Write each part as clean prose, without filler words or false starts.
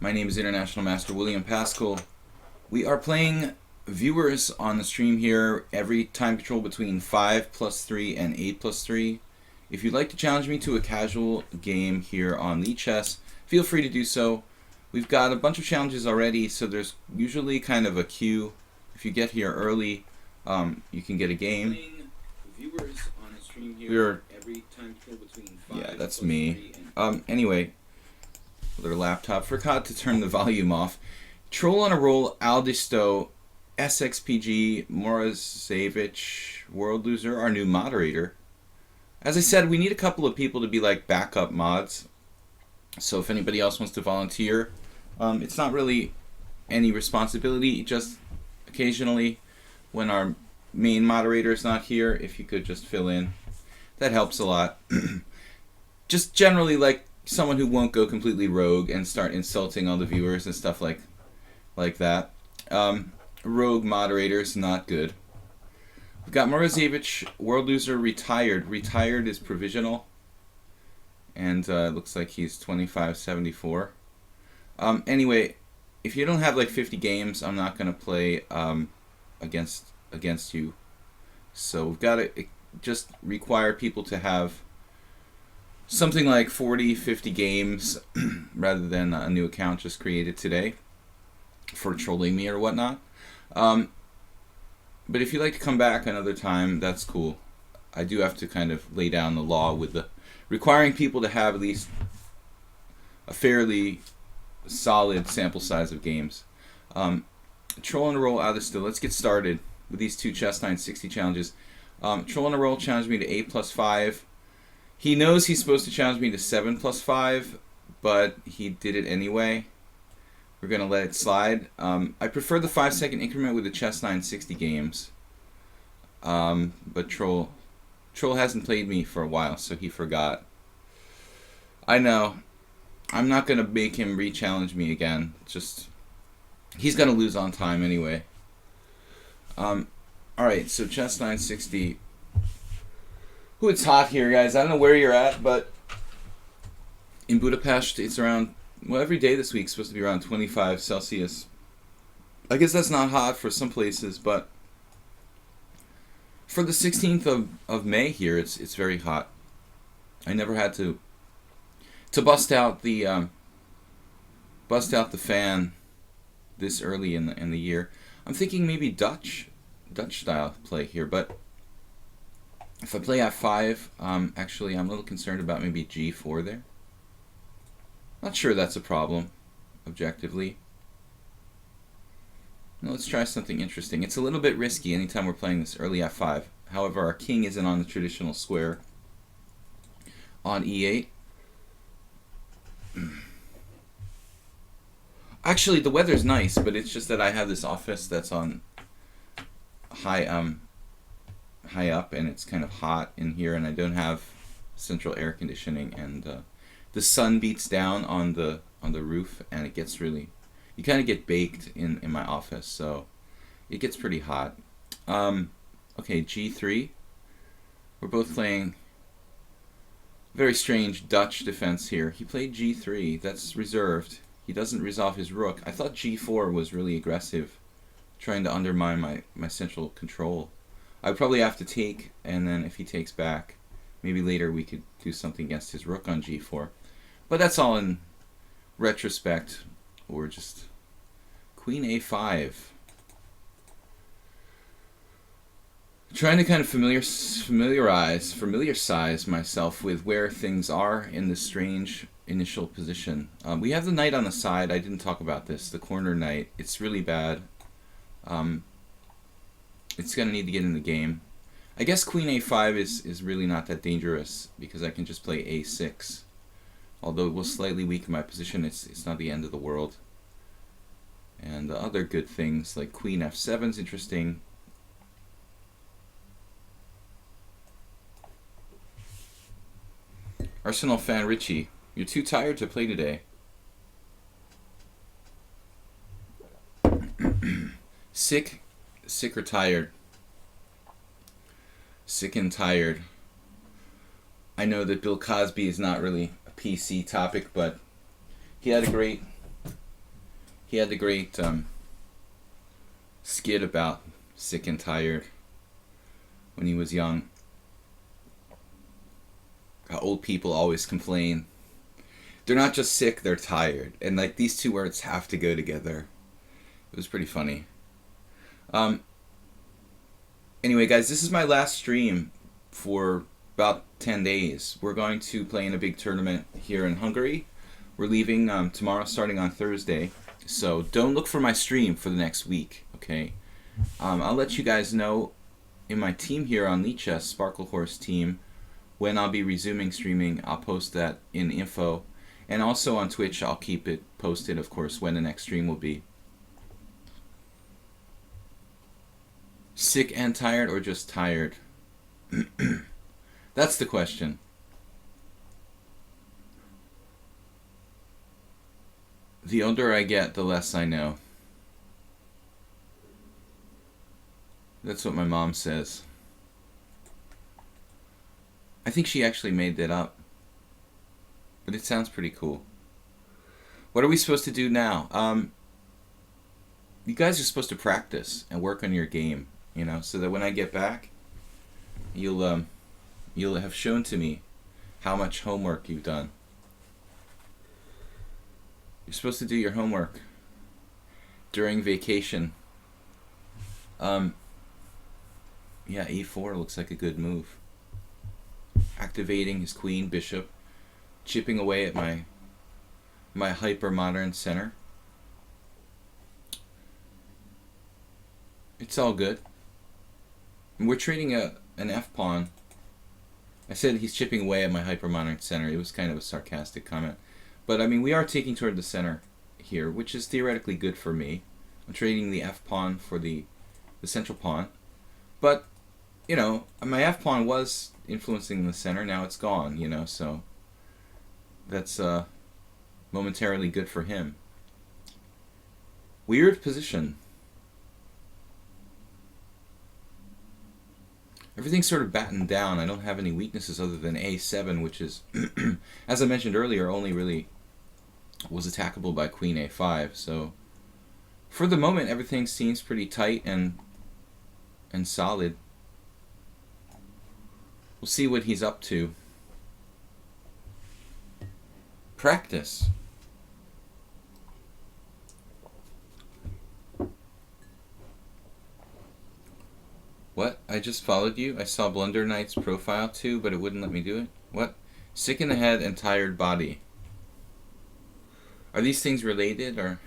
My name is International Master William Paschall. We are playing viewers on the stream here every time control between 5+3 and 8+3. If you'd like to challenge me to a casual game here on lichess, feel free to do so. We've got a bunch of challenges already, so there's usually kind of a queue. If you get here early, you can get a game. Viewers on the stream here every time control between 5 yeah, that's me. Anyway, their laptop forgot to turn the volume off. Troll on a Roll, Aldisto, SXPG, Morozevich, World Loser, our new moderator. As I said, we need a couple of people to be like backup mods. So if anybody else wants to volunteer, it's not really any responsibility. Just occasionally, when our main moderator is not here, if you could just fill in, that helps a lot. Just generally like someone who won't go completely rogue and start insulting all the viewers and stuff like that. Rogue moderators, not good. We've got Morozevich, World Loser, retired. Retired is provisional. And looks like he's 2574. Anyway, if you don't have like 50 games, I'm not going to play against you. So we've got to just require people to have something like 40, 50 games rather than a new account just created today for trolling me or whatnot. But if you'd like to come back another time, that's cool. I do have to kind of lay down the law with the requiring people to have at least a fairly solid sample size of games. Troll on a Roll, Aldisto. Let's get started with these two Chess 960 challenges. Troll on a Roll challenged me to 8+5. He knows he's supposed to challenge me to 7+5, but he did it anyway. We're going to let it slide. I prefer the 5-second increment with the Chess 960 games. But Troll hasn't played me for a while, so he forgot. I know. I'm not going to make him re-challenge me again. Just, he's going to lose on time anyway. Alright, so Chess 960. Ooh, it's hot here, guys. I don't know where you're at, but in Budapest, it's around, well, every day this week is supposed to be around 25 Celsius. I guess that's not hot for some places, but for the 16th of May here, it's very hot. I never had to bust out the fan this early in the year. I'm thinking maybe Dutch style play here, but if I play F5, actually I'm a little concerned about maybe G4 there. Not sure that's a problem, objectively. Now let's try something interesting. It's a little bit risky anytime we're playing this early F5. However, our king isn't on the traditional square. On E8. Actually, the weather's nice, but it's just that I have this office that's on high up, and it's kind of hot in here, and I don't have central air conditioning, and the sun beats down on the roof, and it gets really, you kind of get baked in my office, so it gets pretty hot. Okay, G3. We're both playing very strange Dutch defense here. He played G3. That's reserved. He doesn't resolve his rook. I thought G4 was really aggressive, trying to undermine my central control. I'd probably have to take, and then if he takes back, maybe later we could do something against his rook on G4. But that's all in retrospect, or just Queen A5. Trying to kind of familiarize myself with where things are in this strange initial position. We have the knight on the side. I didn't talk about this. The corner knight. It's really bad. It's going to need to get in the game. I guess Queen A5 is really not that dangerous because I can just play A6. Although it will slightly weaken my position, it's not the end of the world. And other good things like Queen F7 is interesting. Arsenal fan Richie, you're too tired to play today. Sick or tired? Sick and tired. I know that Bill Cosby is not really a PC topic, but he had a great He had the great skit about sick and tired when he was young. How old people always complain. They're not just sick, they're tired. And like these two words have to go together. It was pretty funny. Anyway, guys, this is my last stream for about 10 days. We're going to play in a big tournament here in Hungary. We're leaving tomorrow, starting on Thursday. So don't look for my stream for the next week, okay? I'll let you guys know in my team here on lichess, Sparkle Horse team, when I'll be resuming streaming. I'll post that in info. And also on Twitch, I'll keep it posted, of course, when the next stream will be. Sick and tired, or just tired? That's the question. The older I get, the less I know. That's what my mom says. I think she actually made that up. But it sounds pretty cool. What are we supposed to do now? You guys are supposed to practice and work on your game, you know, so that when I get back, you'll have shown to me how much homework you've done. You're supposed to do your homework during vacation. Yeah, e4 looks like a good move. Activating his queen, bishop, chipping away at my hyper-modern center. It's all good. And we're trading an f-pawn. I said he's chipping away at my hyper-modern center. It was kind of a sarcastic comment. But, I mean, we are taking toward the center here, which is theoretically good for me. I'm trading the f-pawn for the central pawn. But, you know, my f-pawn was influencing the center. Now it's gone, you know, so that's momentarily good for him. Weird position. Everything's sort of battened down. I don't have any weaknesses other than a7, which is, as I mentioned earlier, only really was attackable by queen a5. So for the moment, everything seems pretty tight and solid. We'll see what he's up to. Practice. What? I just followed you? I saw Blunder Knight's profile too, but it wouldn't let me do it? What? Sick in the head and tired body. Are these things related, or...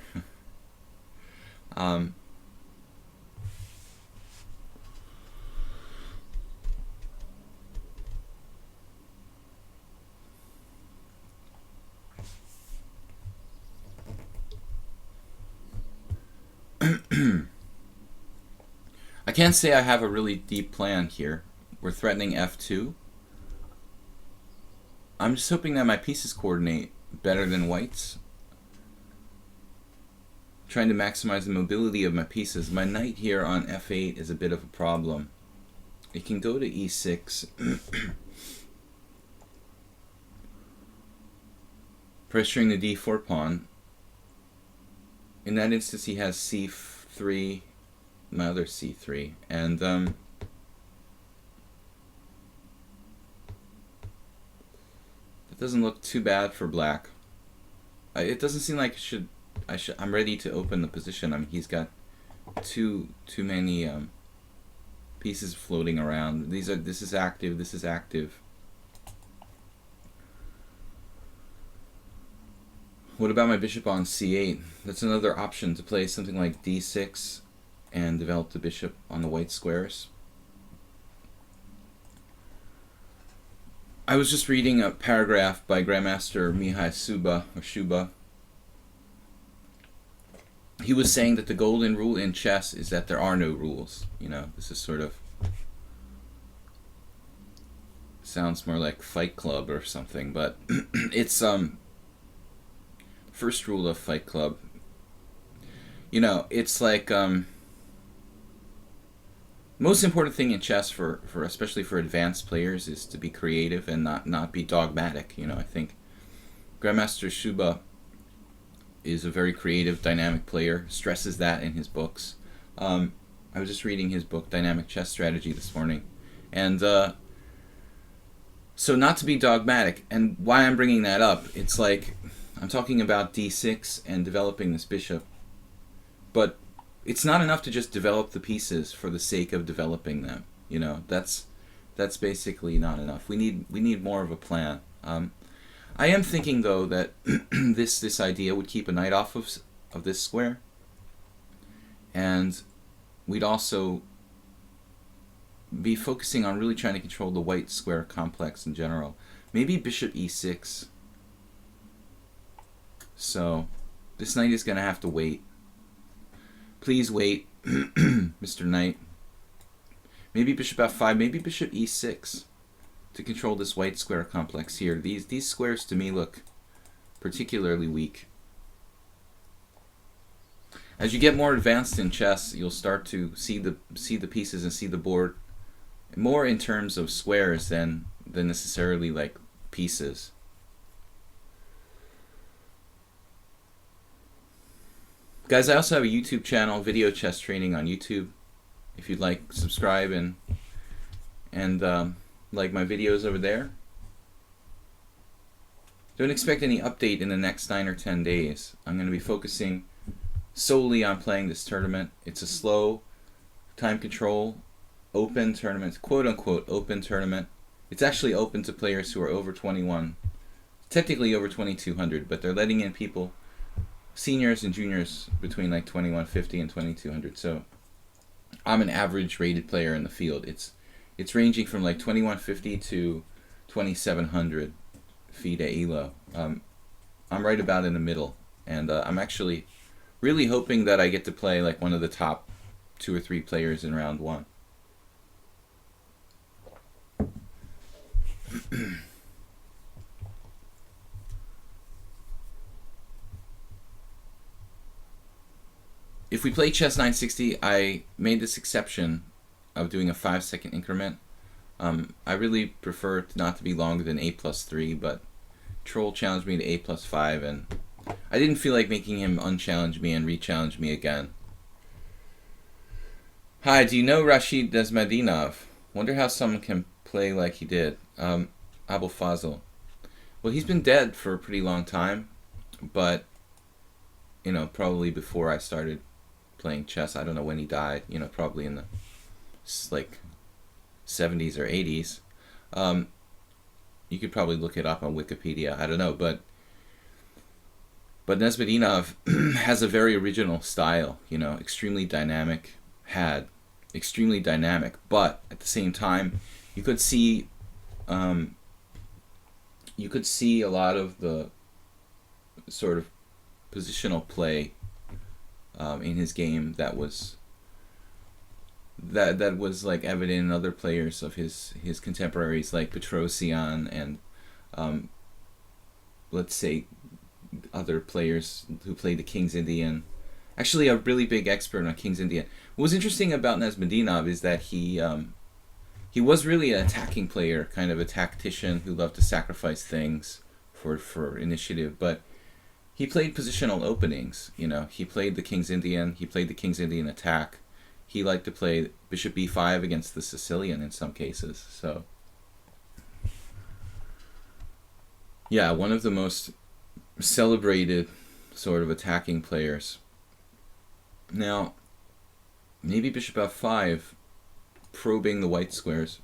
I can't say I have a really deep plan here. We're threatening f2. I'm just hoping that my pieces coordinate better than white's. Trying to maximize the mobility of my pieces. My knight here on f8 is a bit of a problem. It can go to e6. Pressuring the d4 pawn. In that instance he has c3, my other c3, and that doesn't look too bad for black. It doesn't seem like I'm ready to open the position. I mean, he's got too many pieces floating around. This is active. This is active. What about my bishop on c8? That's another option, to play something like d6 and develop the bishop on the white squares. I was just reading a paragraph by Grandmaster Mihai Shuba. He was saying that the golden rule in chess is that there are no rules. You know, this is sort of... sounds more like Fight Club or something, but it's first rule of Fight Club. You know, it's like most important thing in chess for especially for advanced players is to be creative and not be dogmatic. You know, I think Grandmaster Shuba is a very creative, dynamic player, stresses that in his books. I was just reading his book, Dynamic Chess Strategy, this morning. And so not to be dogmatic, and why I'm bringing that up, it's like I'm talking about d6 and developing this bishop, but it's not enough to just develop the pieces for the sake of developing them. You know, that's basically not enough. We need more of a plan. I am thinking though that this idea would keep a knight off of this square, and we'd also be focusing on really trying to control the white square complex in general. Maybe bishop e6. So this knight is going to have to wait. Please wait, Mr. Knight. Maybe bishop f5, maybe bishop e6 to control this white square complex here. These squares to me look particularly weak. As you get more advanced in chess, you'll start to see the pieces and see the board more in terms of squares than necessarily like pieces. Guys, I also have a YouTube channel, Video Chess Training on YouTube. If you'd like, subscribe and like my videos over there. Don't expect any update in the next 9 or 10 days. I'm going to be focusing solely on playing this tournament. It's a slow, time control, open tournament, quote-unquote open tournament. It's actually open to players who are over 21, technically over 2200, but they're letting in people, seniors and juniors, between like 2150 and 2200. So I'm an average rated player in the field. It's ranging from like 2150 to 2700 FIDE ELO. I'm right about in the middle, and I'm actually really hoping that I get to play like one of the top 2 or 3 players in round 1. If we play chess 960, I made this exception of doing a 5-second increment. I really prefer not to be longer than a+3, but Troll challenged me to a+5, and I didn't feel like making him unchallenge me and re-challenge me again. Hi, do you know Rashid Desmadinov? Wonder how someone can play like he did. Abul Fazl. Well, he's been dead for a pretty long time, but, you know, probably before I started playing chess. I don't know when he died, you know, probably in the like 70s or 80s. You could probably look it up on Wikipedia. I don't know, but Nesbedinov has a very original style, you know, extremely dynamic, extremely dynamic, but at the same time, you could see a lot of the sort of positional play in his game that was like evident in other players of his contemporaries like Petrosian and let's say other players who played the King's Indian. Actually, a really big expert on King's Indian. What was interesting about Nesbedinov is that he was really an attacking player, kind of a tactician who loved to sacrifice things for initiative, but he played positional openings. You know, he played the King's Indian, he played the King's Indian attack. He liked to play bishop b5 against the Sicilian in some cases. So, yeah, one of the most celebrated sort of attacking players. Now, maybe bishop f5, probing the white squares.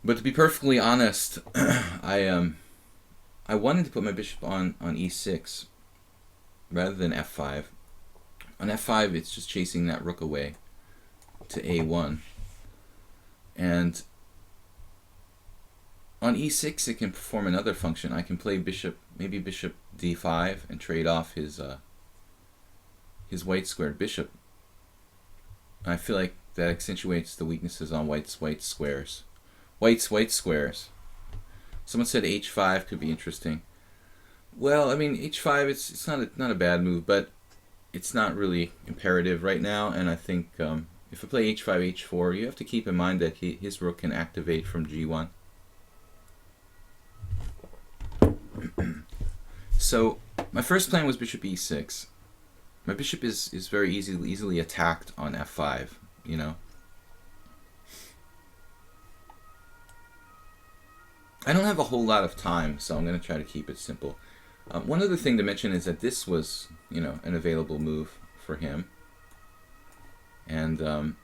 But to be perfectly honest, I wanted to put my bishop on e6 rather than f5. On f5, it's just chasing that rook away to a1. And on e6, it can perform another function. I can play maybe bishop d5 and trade off his white squared bishop. I feel like that accentuates the weaknesses on white squares. White squares. Someone said h5 could be interesting. Well, I mean, h5, it's not a bad move, but it's not really imperative right now. And I think if I play h5, h4, you have to keep in mind that his rook can activate from g1. So my first plan was bishop e6. My bishop is very easily attacked on f5, you know. I don't have a whole lot of time, so I'm going to try to keep it simple. One other thing to mention is that this was, you know, an available move for him. And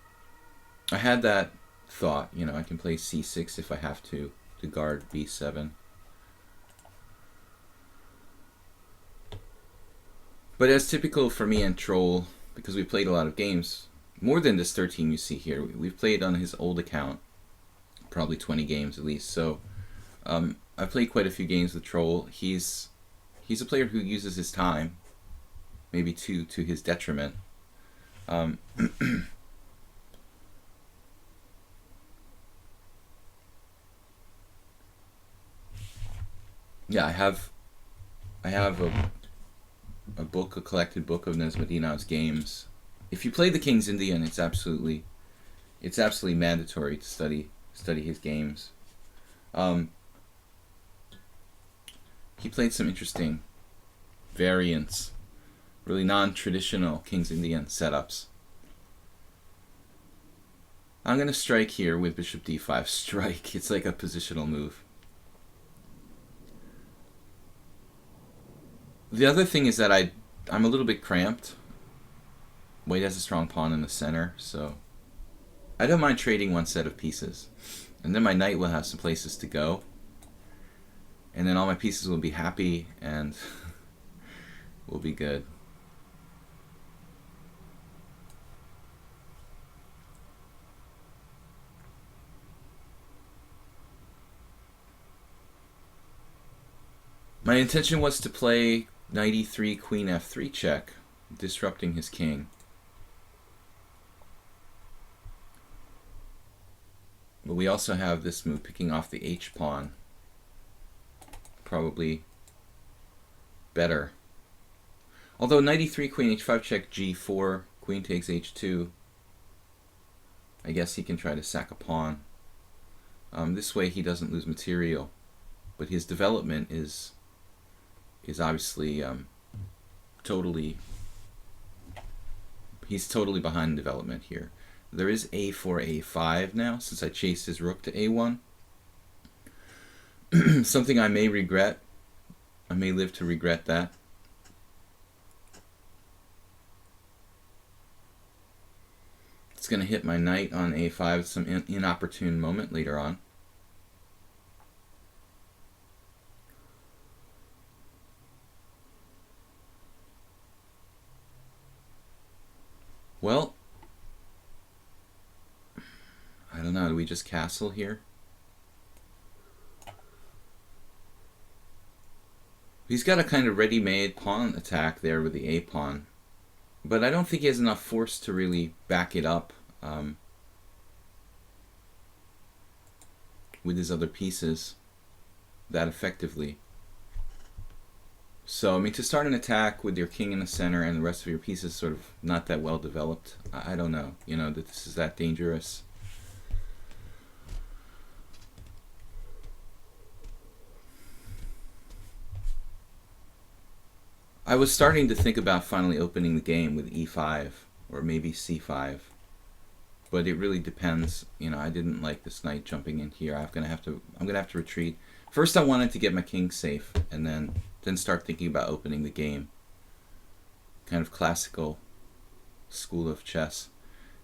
I had that thought, you know, I can play c6 if I have to guard b7. But as typical for me and Troll, because we played a lot of games, more than this 13 you see here, we've played on his old account, probably 20 games at least, so I've played quite a few games with Troll. He's a player who uses his time, maybe to his detriment. Yeah, I have a book, a collected book of Nesmedinav's games. If you play the King's Indian, it's absolutely mandatory to study his games. He played some interesting variants, really non-traditional King's Indian setups. I'm going to strike here with bishop d5. Strike. It's like a positional move. The other thing is that I'm a little bit cramped. White has a strong pawn in the center, so I don't mind trading one set of pieces. And then my knight will have some places to go. And then all my pieces will be happy and will be good. My intention was to play knight e3, queen f3 check, disrupting his king. But we also have this move picking off the h-pawn. Probably better. Although knight e3, queen h5 check, g4, queen takes h2. I guess he can try to sack a pawn. This way he doesn't lose material. But his development is obviously he's totally behind development here. There is a4, a5 now, since I chased his rook to a1. Something I may regret. I may live to regret that. It's going to hit my knight on a5 at some inopportune moment later on. Well, I don't know, do we just castle here? He's got a kind of ready-made pawn attack there with the a-pawn, but I don't think he has enough force to really back it up with his other pieces that effectively. So, I mean, to start an attack with your king in the center and the rest of your pieces sort of not that well developed, I don't know, you know, that this is that dangerous. I was starting to think about finally opening the game with e5 or maybe c5, but it really depends. You know, I didn't like this knight jumping in here. I'm gonna have to retreat. First, I wanted to get my king safe, and then start thinking about opening the game. Kind of classical school of chess.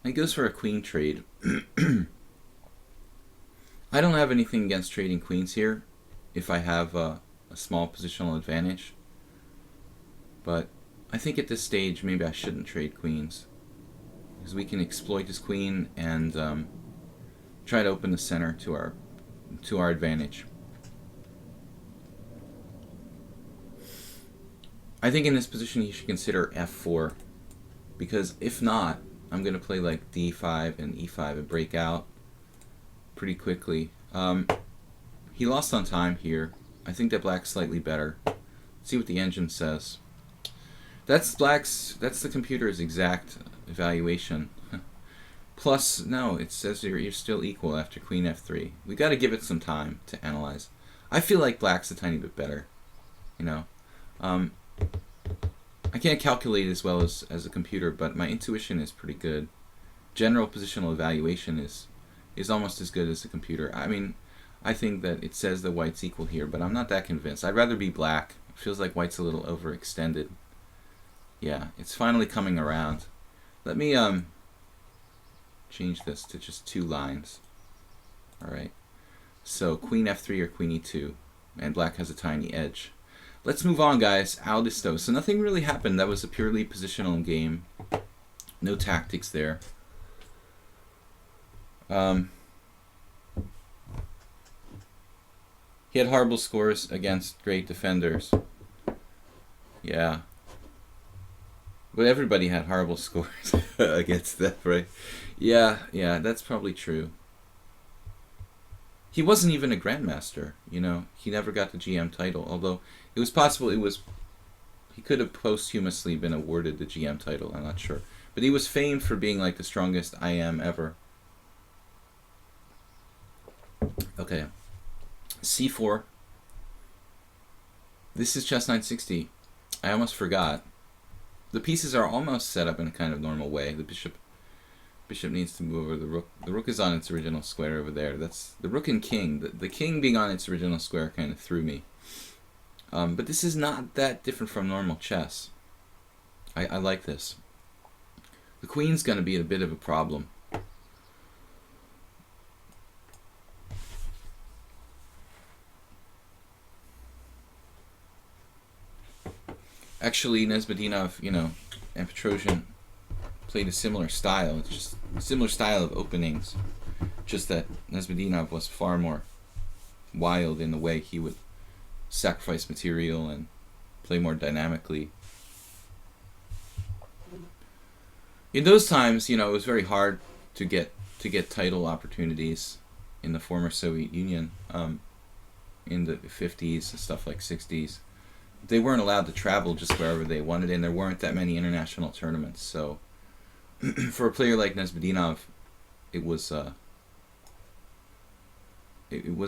And it goes for a queen trade. I don't have anything against trading queens here if I have a small positional advantage. But I think at this stage maybe I shouldn't trade queens, because we can exploit his queen and try to open the center to our advantage. I think in this position he should consider f4, because if not, I'm going to play like d5 and e5 and break out pretty quickly. He lost on time here. I think that black's slightly better. Let's see what the engine says. That's the computer's exact evaluation. Plus, no, it says you're still equal after queen f3. We got to give it some time to analyze. I feel like black's a tiny bit better. You know, I can't calculate as well as a computer, but my intuition is pretty good. General positional evaluation is almost as good as the computer. I mean, I think that it says that white's equal here, but I'm not that convinced. I'd rather be black. It feels like white's a little overextended. Yeah, it's finally coming around. Let me change this to just 2 lines. Alright, so queen f3 or queen e2, and black has a tiny edge. Let's move on, guys. Aldisto. So nothing really happened. That was a purely positional game. No tactics there. He had horrible scores against great defenders. Yeah. But everybody had horrible scores against them, right? Yeah, that's probably true. He wasn't even a grandmaster, you know. He never got the GM title, although it was possible he could have posthumously been awarded the GM title, I'm not sure. But he was famed for being like the strongest IM ever. Okay. C4. This is chess 960. I almost forgot. The pieces are almost set up in a kind of normal way. The bishop needs to move over the rook. The rook is on its original square over there. That's the rook and king. The king being on its original square kind of threw me. But this is not that different from normal chess. I like this. The queen's going to be a bit of a problem. Actually, Nesbedinov, you know, and Petrosian played a similar style. It's just a similar style of openings. Just that Nesbedinov was far more wild in the way he would sacrifice material and play more dynamically. In those times, you know, it was very hard to get title opportunities in the former Soviet Union, in the 50s and stuff like 60s. They weren't allowed to travel just wherever they wanted, and there weren't that many international tournaments. So, for a player like Nesbedinov, it was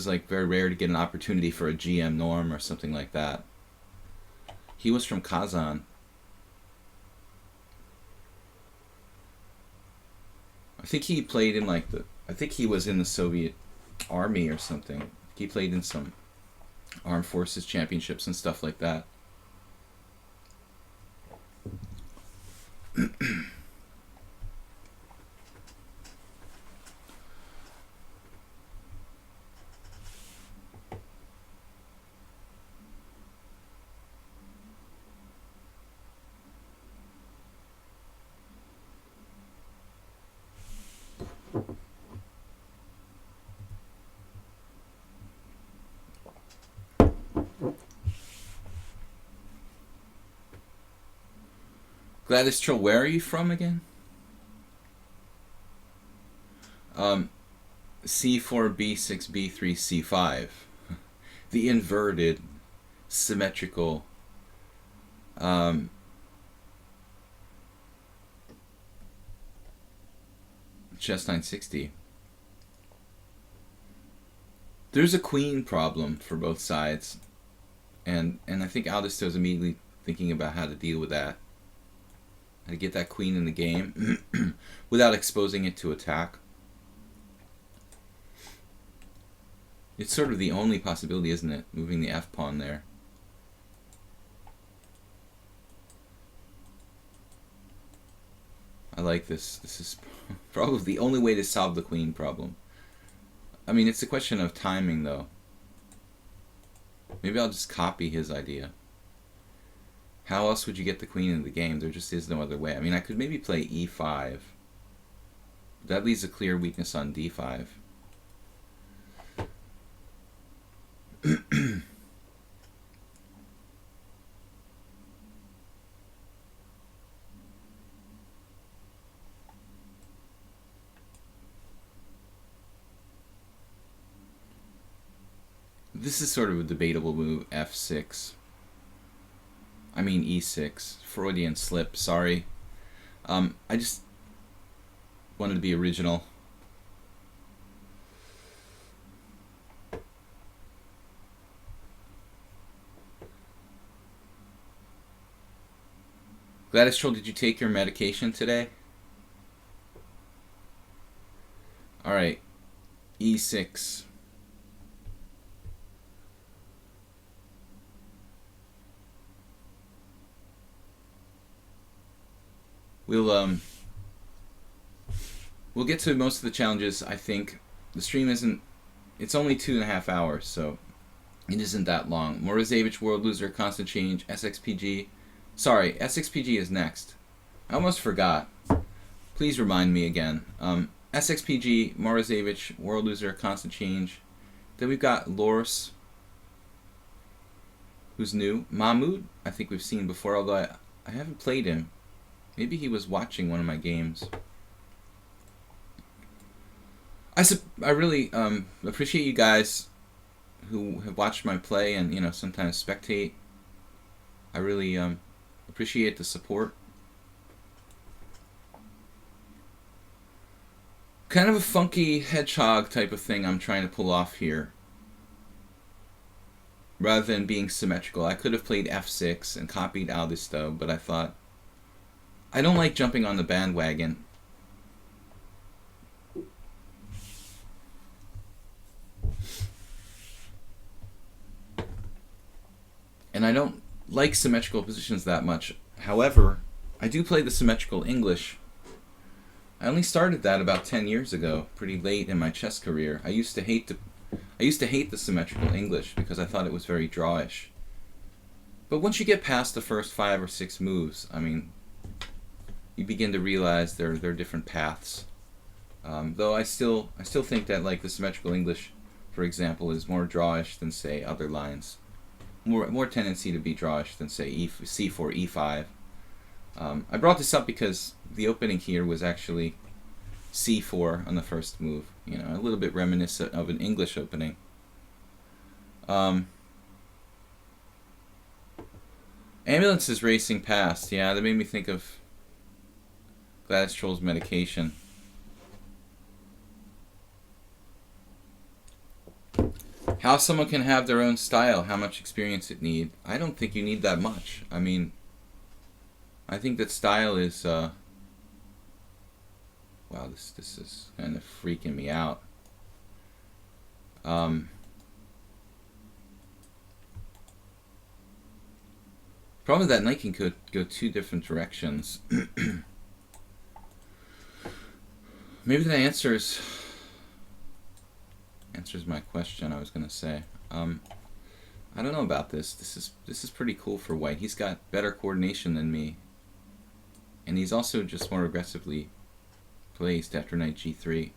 like very rare to get an opportunity for a GM norm or something like that. He was from Kazan. I think he played in like I think he was in the Soviet army or something. He played in some armed forces championships and stuff like that. Gladys Trill, where are you from again? C4, B6, B3, C5. The inverted, symmetrical, chess 960. There's a queen problem for both sides, and I think Aldisto is immediately thinking about how to deal with that. How to get that queen in the game without exposing it to attack. It's sort of the only possibility, isn't it? Moving the f-pawn there. I like this. This is probably the only way to solve the queen problem. I mean, it's a question of timing, though. Maybe I'll just copy his idea. How else would you get the queen in the game? There just is no other way. I mean, I could maybe play e5. That leaves a clear weakness on d5. This is sort of a debatable move, f6. I mean e6. Freudian slip, sorry. I just wanted to be original. Gladys Troll, did you take your medication today? Alright. E6. We'll get to most of the challenges, I think. The stream isn't... It's only 2.5 hours, so it isn't that long. Morozevich, World Loser, Constant Change, SXPG. Sorry, SXPG is next. I almost forgot. Please remind me again. SXPG, Morozevich, World Loser, Constant Change. Then we've got Lors, who's new. Mahmoud, I think we've seen before, although I haven't played him. Maybe he was watching one of my games. I really appreciate you guys who have watched my play and, you know, sometimes spectate. I really appreciate the support. Kind of a funky hedgehog type of thing I'm trying to pull off here. Rather than being symmetrical. I could have played f6 and copied Aldisto, but I thought, I don't like jumping on the bandwagon. And I don't like symmetrical positions that much. However, I do play the symmetrical English. I only started that about 10 years ago, pretty late in my chess career. I used to hate the symmetrical English because I thought it was very drawish. But once you get past the first 5 or 6 moves, I mean, you begin to realize there are different paths. Though I still think that, like, the symmetrical English, for example, is more drawish than, say, other lines. More tendency to be drawish than, say, c4, e5. I brought this up because the opening here was actually c4 on the first move. You know, a little bit reminiscent of an English opening. Ambulance is racing past. Yeah, that made me think of Gladys Troll's medication. How someone can have their own style, how much experience it need. I don't think you need that much. I mean, I think that style is, wow, this is kind of freaking me out. Problem with that knight can go 2 different directions. Maybe that answers my question. I was gonna say. I don't know about this. This is pretty cool for white. He's got better coordination than me, and he's also just more aggressively placed after knight g3.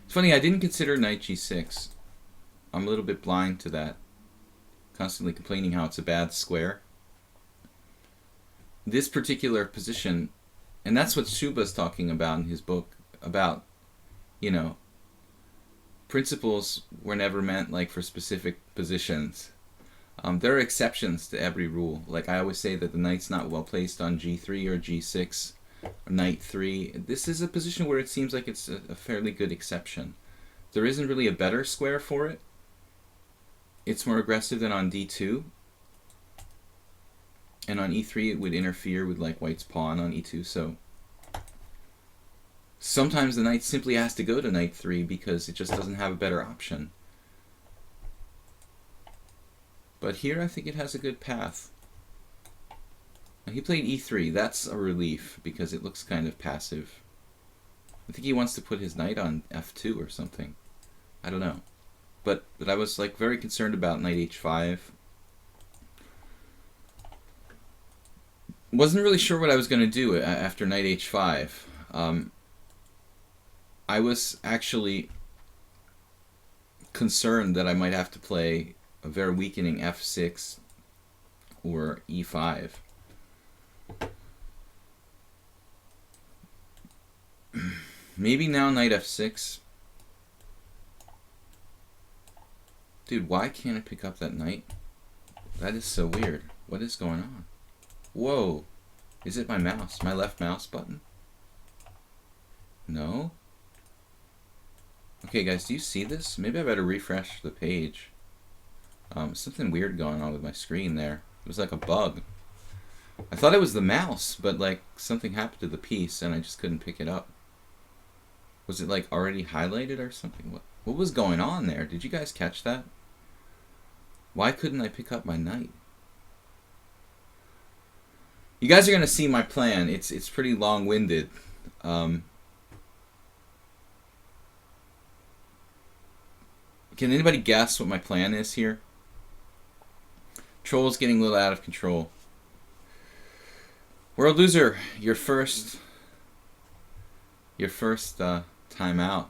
It's funny. I didn't consider knight g6. I'm a little bit blind to that. Constantly complaining how it's a bad square. This particular position, and that's what Shuba's talking about in his book, about, you know, principles were never meant like for specific positions. There are exceptions to every rule. Like I always say that the knight's not well placed on g3 or g6 or knight 3. This is a position where it seems like it's a fairly good exception. There isn't really a better square for it. It's more aggressive than on d2. And on e3 it would interfere with like white's pawn on e2, so sometimes the knight simply has to go to knight 3 because it just doesn't have a better option. But here I think it has a good path. Now, he played e3. That's a relief because it looks kind of passive. I think he wants to put his knight on f2 or something. I don't know. But I was like very concerned about knight h5. Wasn't really sure what I was going to do after knight h5. I was actually concerned that I might have to play a very weakening f6 or e5. Maybe now knight f6. Dude, why can't I pick up that knight? That is so weird. What is going on? Whoa. Is it my mouse? My left mouse button? No? Okay, guys, do you see this? Maybe I better refresh the page. Something weird going on with my screen there. It was like a bug. I thought it was the mouse, but like something happened to the piece and I just couldn't pick it up. Was it like already highlighted or something? What was going on there? Did you guys catch that? Why couldn't I pick up my knight? You guys are gonna see my plan. It's pretty long-winded. Can anybody guess what my plan is here? Troll's getting a little out of control. World Loser, your first timeout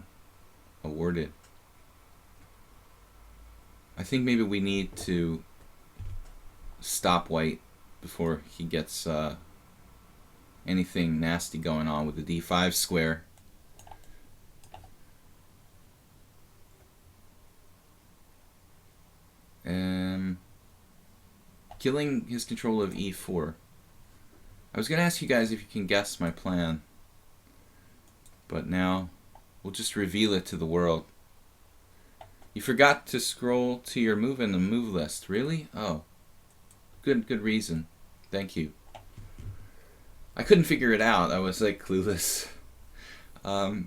awarded. I think maybe we need to stop White before he gets anything nasty going on with the d5 square. Killing his control of e4. I was going to ask you guys if you can guess my plan, but now we'll just reveal it to the world. You forgot to scroll to your move in the move list. Really? Oh. Good reason. Thank you. I couldn't figure it out. I was like clueless. If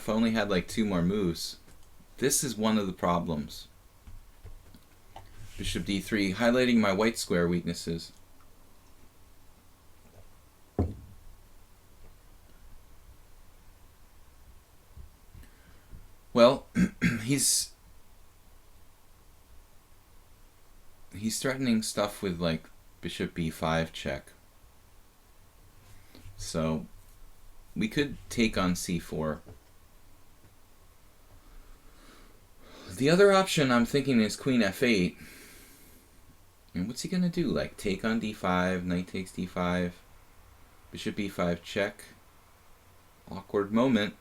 I only had like 2 more moves. This is one of the problems. Bishop d3, highlighting my white square weaknesses. Well, he's threatening stuff with like bishop b5 check. So we could take on c4. The other option I'm thinking is queen f8. And what's he gonna do? Like take on d5, knight takes d5, bishop b5 check. Awkward moment.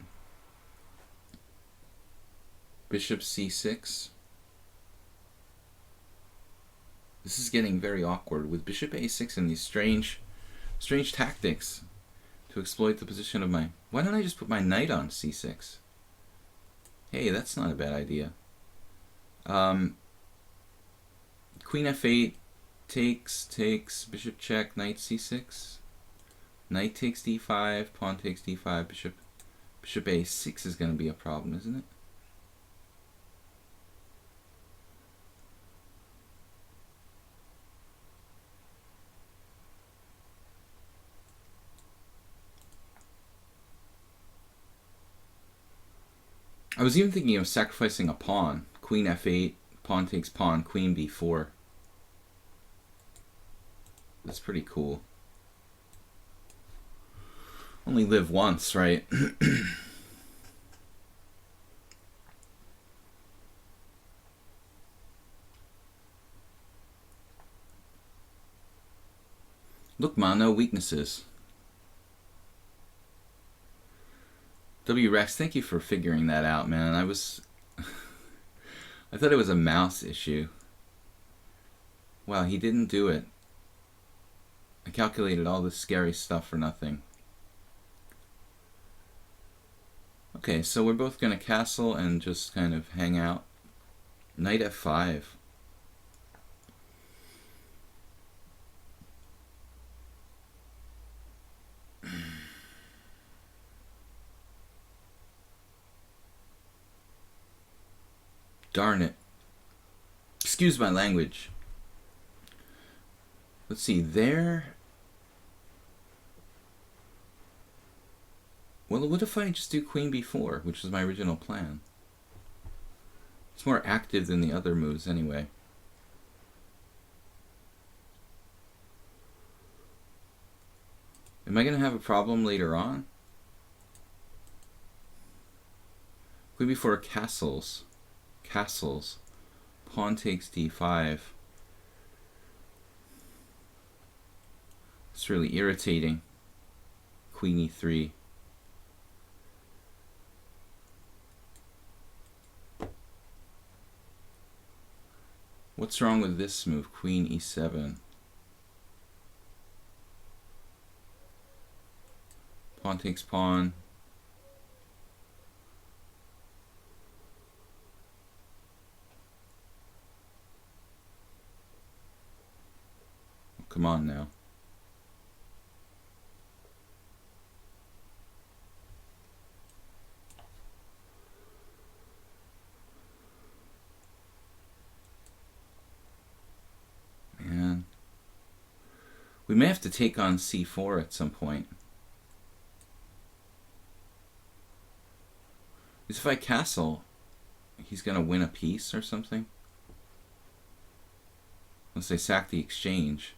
Bishop c6. This is getting very awkward with bishop a6 and these strange tactics to exploit the position of my... Why don't I just put my knight on c6? Hey, that's not a bad idea. Queen f8 takes, bishop check, knight c6. Knight takes d5, pawn takes d5, bishop a6 is going to be a problem, isn't it? I was even thinking of sacrificing a pawn. Queen f8, pawn takes pawn, queen b4. That's pretty cool. Only live once, right? Look, man, no weaknesses. W Rex, thank you for figuring that out, man. I thought it was a mouse issue. Wow, he didn't do it. I calculated all this scary stuff for nothing. Okay, so we're both going to castle and just kind of hang out. Knight f5. Darn it. Excuse my language. Let's see, there... Well, what if I just do queen b4, which was my original plan? It's more active than the other moves anyway. Am I going to have a problem later on? Queen b4 castles. Castles. Pawn takes d5. It's really irritating. Queen e3. What's wrong with this move? Queen e7. Pawn takes pawn. Come on now. Man. We may have to take on c4 at some point. Because if I castle, he's going to win a piece or something. Unless I sack the exchange.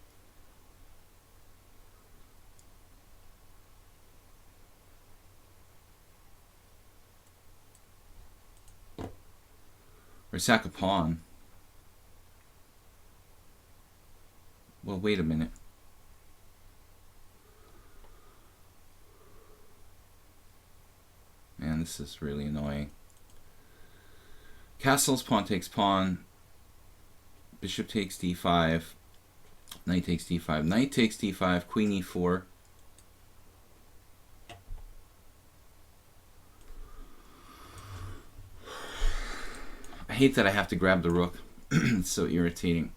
Or sack a pawn. Well, wait a minute. Man, this is really annoying. Castles, pawn takes pawn. Bishop takes d5. Knight takes d5. Knight takes d5. Queen e4. I hate that I have to grab the rook. It's so irritating.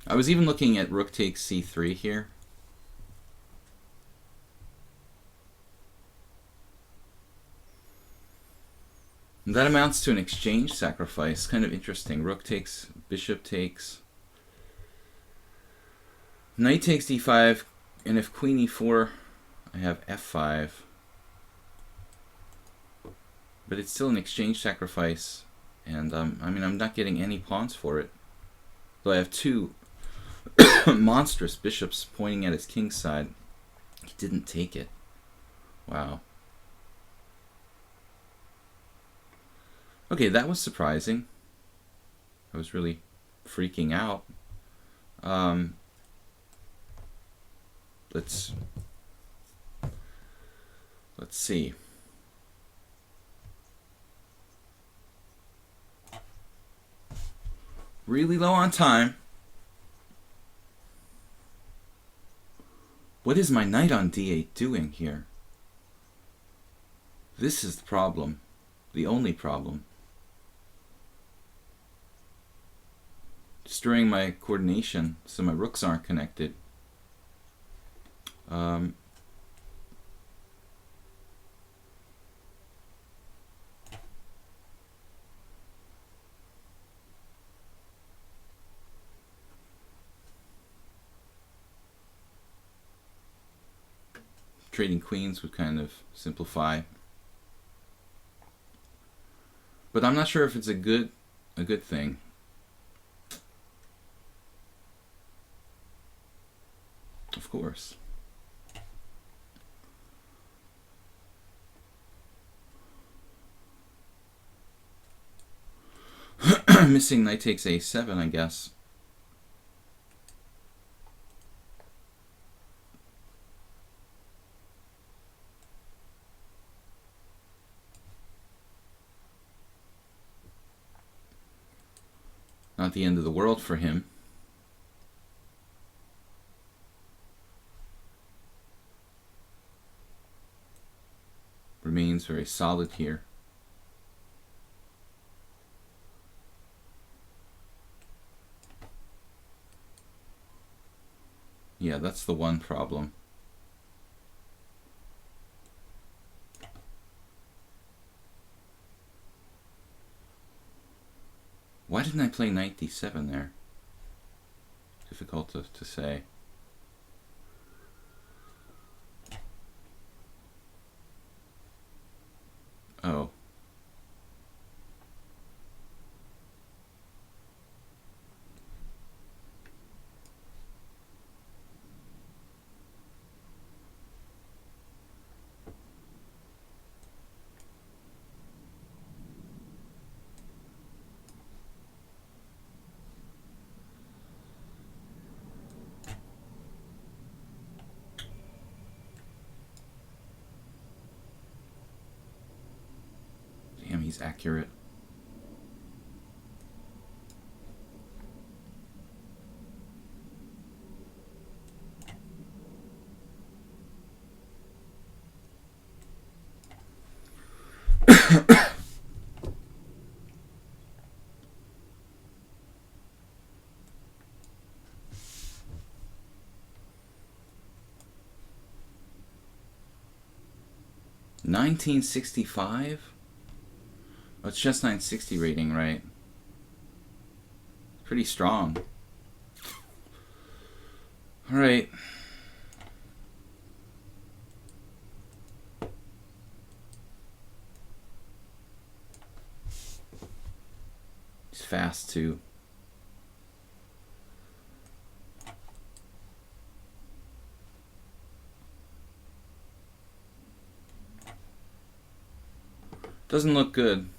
I was even looking at rook takes c3 here. And that amounts to an exchange sacrifice. Kind of interesting. Rook takes, bishop takes. Knight takes d5, and if queen e4, I have f5. But it's still an exchange sacrifice, and I mean, I'm not getting any pawns for it. Though I have two monstrous bishops pointing at his king's side. He didn't take it. Wow. Okay, that was surprising. I was really freaking out. Let's see. Really low on time. What is my knight on d8 doing here? This is the problem. The only problem. Destroying my coordination so my rooks aren't connected. Trading queens would kind of simplify. But I'm not sure if it's a good thing. Of course. Missing knight takes a7, I guess. Not the end of the world for him. Remains very solid here. Yeah, that's the one problem. Why didn't I play knight d7 there? Difficult to say. Oh. Damn, he's accurate. 1965? Oh, it's just 960 rating, right? Pretty strong. Alright. He's fast too. Doesn't look good.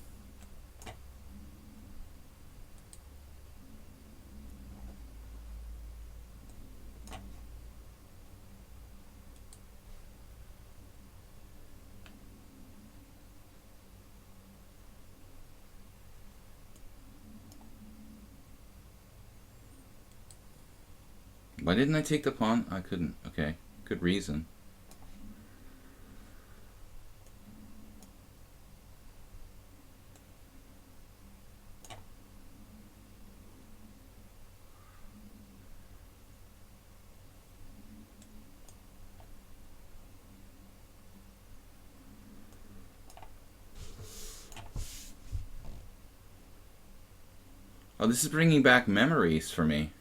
Why didn't I take the pawn? I couldn't. Okay, good reason. Oh, this is bringing back memories for me.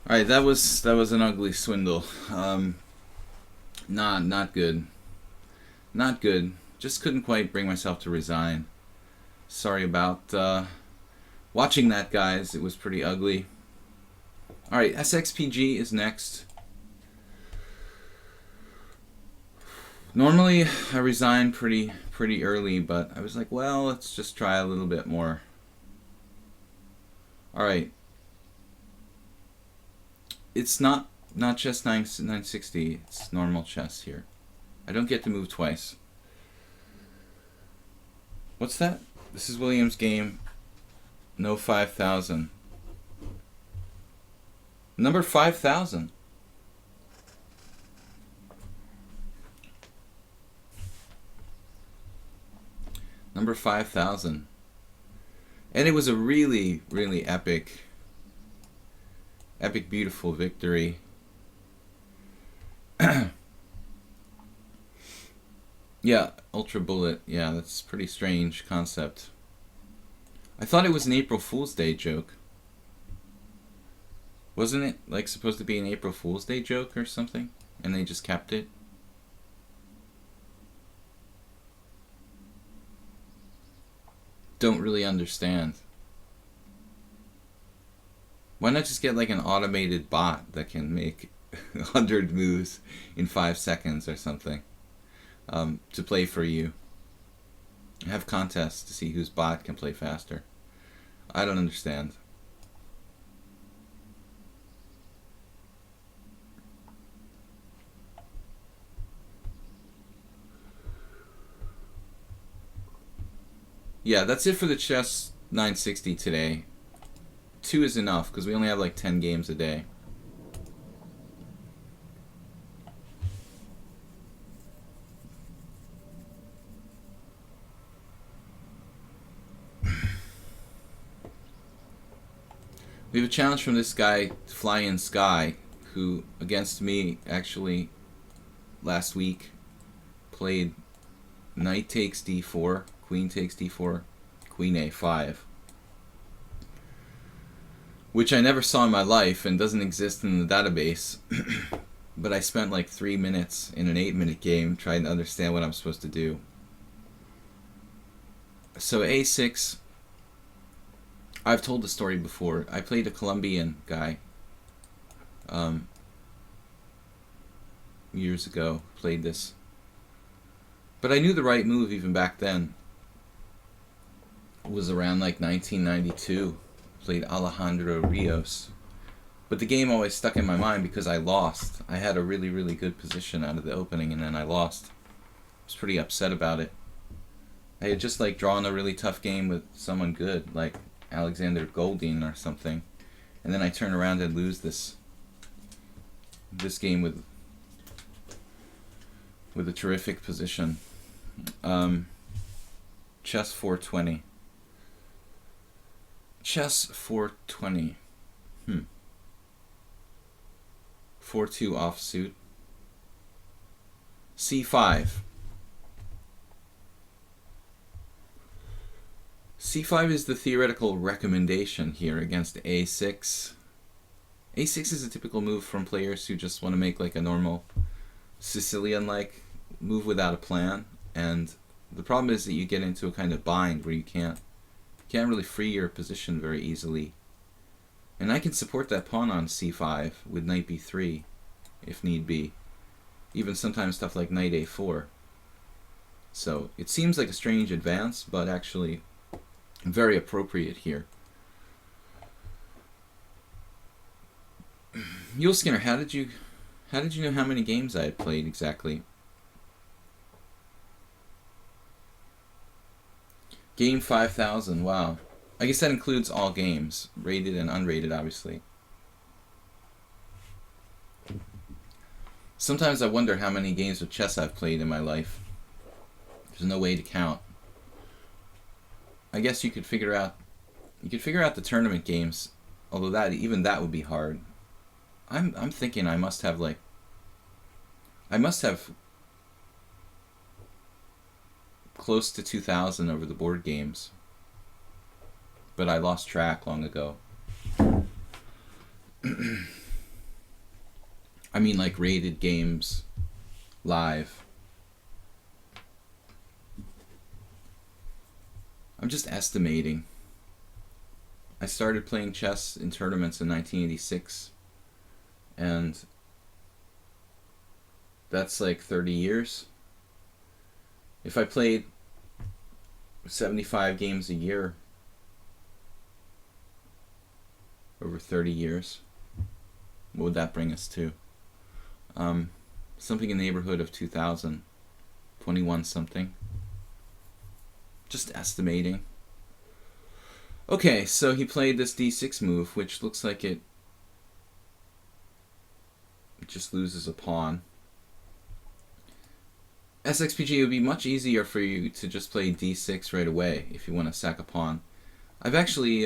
All right, that was an ugly swindle. Not good. Not good. Just couldn't quite bring myself to resign. Sorry about watching that, guys. It was pretty ugly. All right, SXPG is next. Normally I resign pretty early, but I was like, well, let's just try a little bit more. All right. It's not just 960, it's normal chess here. I don't get to move twice. What's that? This is William's game. No 5,000. Number 5,000. Number 5,000. And it was a really epic, beautiful victory. Yeah, Ultra Bullet. Yeah, that's a pretty strange concept. I thought it was an April Fool's Day joke. Wasn't it like supposed to be an April Fool's Day joke or something? And they just kept it? Don't really understand. Why not just get like an automated bot that can make 100 moves in 5 seconds or something to play for you? Have contests to see whose bot can play faster. I don't understand. Yeah, that's it for the Chess 960 today. 2 is enough because we only have like 10 games a day. We have a challenge from this guy, Flying Sky, who against me actually last week played knight takes d4, queen takes d4, queen a5, which I never saw in my life and doesn't exist in the database. but I spent like 3 minutes in an 8-minute game trying to understand what I'm supposed to do. So a6, I've told the story before. I played a Colombian guy years ago, played this. But I knew the right move even back then. It was around like 1992. Played Alejandro Rios. But the game always stuck in my mind because I lost. I had a really, really good position out of the opening and then I lost. I was pretty upset about it. I had just like drawn a really tough game with someone good, like Alexander Goldin or something. And then I turn around and lose this game with a terrific position. Chess 420. Chess 420. 4-2 offsuit. C5. C5 is the theoretical recommendation here against A6. A6 is a typical move from players who just want to make like a normal Sicilian-like move without a plan, and the problem is that you get into a kind of bind where you can't really free your position very easily. And I can support that pawn on c5 with knight b3 if need be. Even sometimes stuff like knight a4. So it seems like a strange advance, but actually very appropriate here. Yule Skinner, how did you know how many games I had played exactly? Game 5,000, wow. I guess that includes all games, rated and unrated, obviously. Sometimes I wonder how many games of chess I've played in my life. There's no way to count. I guess you could figure out the tournament games, although even that would be hard. I'm thinking I must have close to 2,000 over the board games. But I lost track long ago. I mean like rated games live. I'm just estimating. I started playing chess in tournaments in 1986, and that's like 30 years. If I played 75 games a year over 30 years, what would that bring us to? Something in the neighborhood of 2,000, 21 something. Just estimating. Okay, so he played this d6 move, which looks like it just loses a pawn. SXPG, it would be much easier for you to just play d6 right away if you want to sack a pawn. I've actually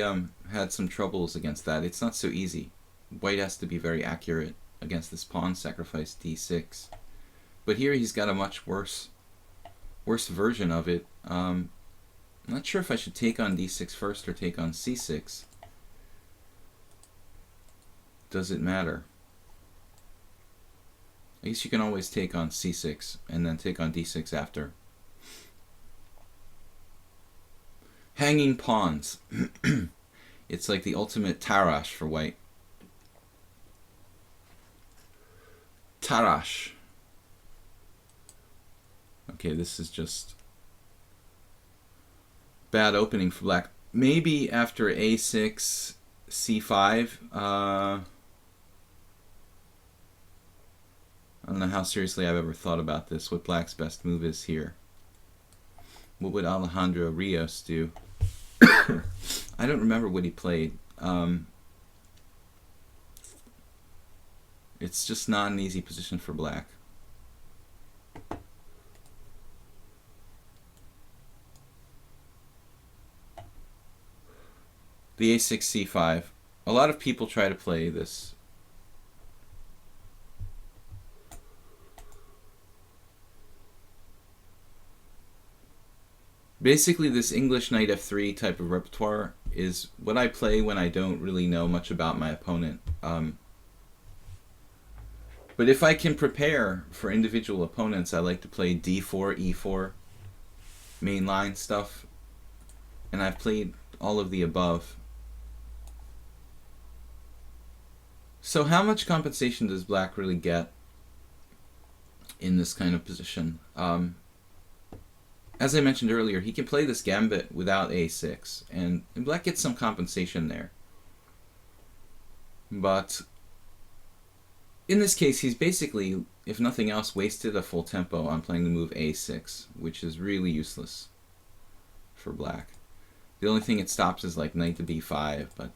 had some troubles against that. It's not so easy. White has to be very accurate against this pawn sacrifice d6. But here he's got a much worse version of it. I'm not sure if I should take on d6 first or take on c6. Does it matter? I guess you can always take on c6 and then take on d6 after. Hanging pawns. It's like the ultimate Tarash for white. Tarash. Okay, this is just bad opening for black. Maybe after a6, c5. I don't know how seriously I've ever thought about this, what black's best move is here. What would Alejandro Rios do? I don't remember what he played. It's just not an easy position for black. The a6, c5. A lot of people try to play this. Basically, this English knight f3 type of repertoire is what I play when I don't really know much about my opponent. But if I can prepare for individual opponents, I like to play d4, e4, mainline stuff. And I've played all of the above. So how much compensation does black really get in this kind of position? As I mentioned earlier, he can play this gambit without a6, and black gets some compensation there. But in this case, he's basically, if nothing else, wasted a full tempo on playing the move a6, which is really useless for black. The only thing it stops is like knight to b5, but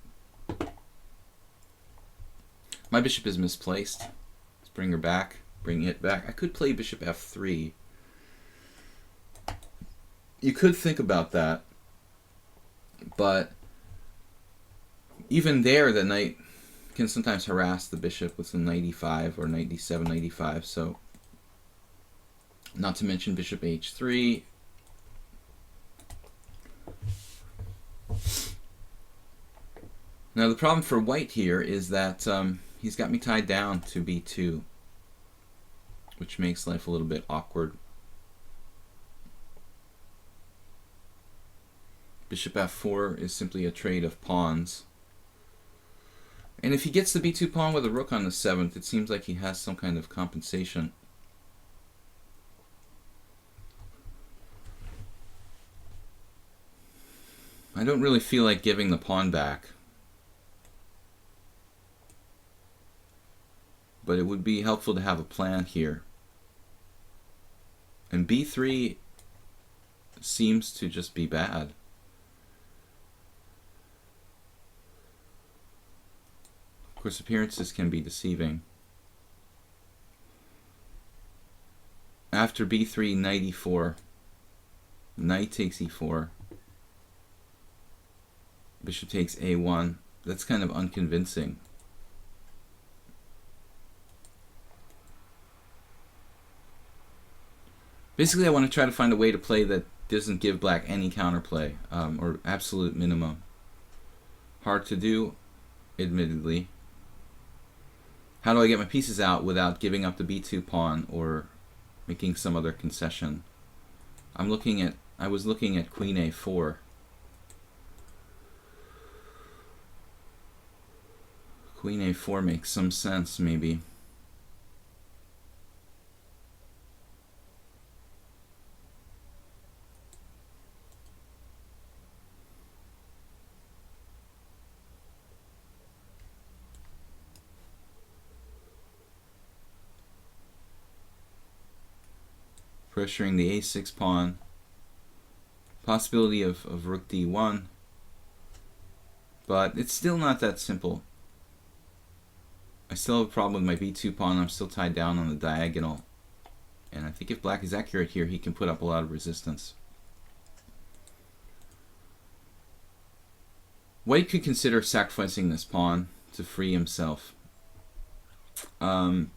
my bishop is misplaced. Let's bring her back, bring it back. I could play bishop f3. You could think about that, but even there, the knight can sometimes harass the bishop with some knight e5 or knight d7, knight e5. So, not to mention bishop h3. Now the problem for white here is that he's got me tied down to b2, which makes life a little bit awkward. Bishop f4 is simply a trade of pawns. And if he gets the b2 pawn with a rook on the 7th, it seems like he has some kind of compensation. I don't really feel like giving the pawn back, but it would be helpful to have a plan here. And b3 seems to just be bad. Of course, appearances can be deceiving. After b3, knight e4, knight takes e4, bishop takes a1. That's kind of unconvincing. Basically, I want to try to find a way to play that doesn't give black any counterplay, or absolute minimum. Hard to do, admittedly. How do I get my pieces out without giving up the b2 pawn or making some other concession? I was looking at queen a4. Queen a4 makes some sense, maybe. Pressuring the a6 pawn. Possibility of rook d1. But it's still not that simple. I still have a problem with my b2 pawn. I'm still tied down on the diagonal. And I think if black is accurate here, he can put up a lot of resistance. White could consider sacrificing this pawn to free himself. I'm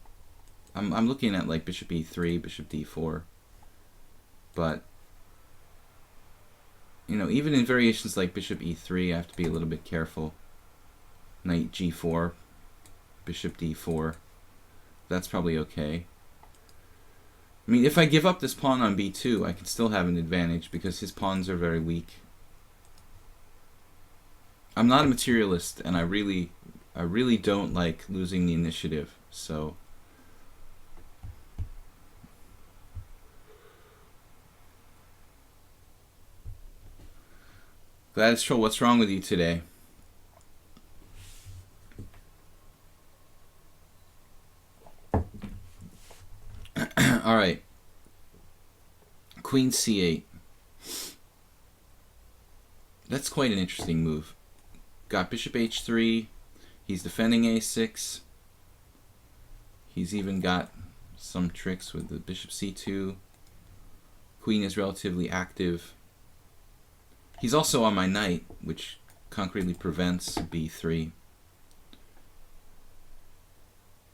looking at like bishop e3, bishop d4. But, you know, even in variations like bishop e3, I have to be a little bit careful. Knight g4, bishop d4. That's probably okay. I mean, if I give up this pawn on b2, I can still have an advantage because his pawns are very weak. I'm not a materialist, and I really don't like losing the initiative, so Gladys Troll, what's wrong with you today? Alright. Queen c8. That's quite an interesting move. Got bishop h3. He's defending a6. He's even got some tricks with the bishop c2. Queen is relatively active. He's also on my knight, which concretely prevents b3.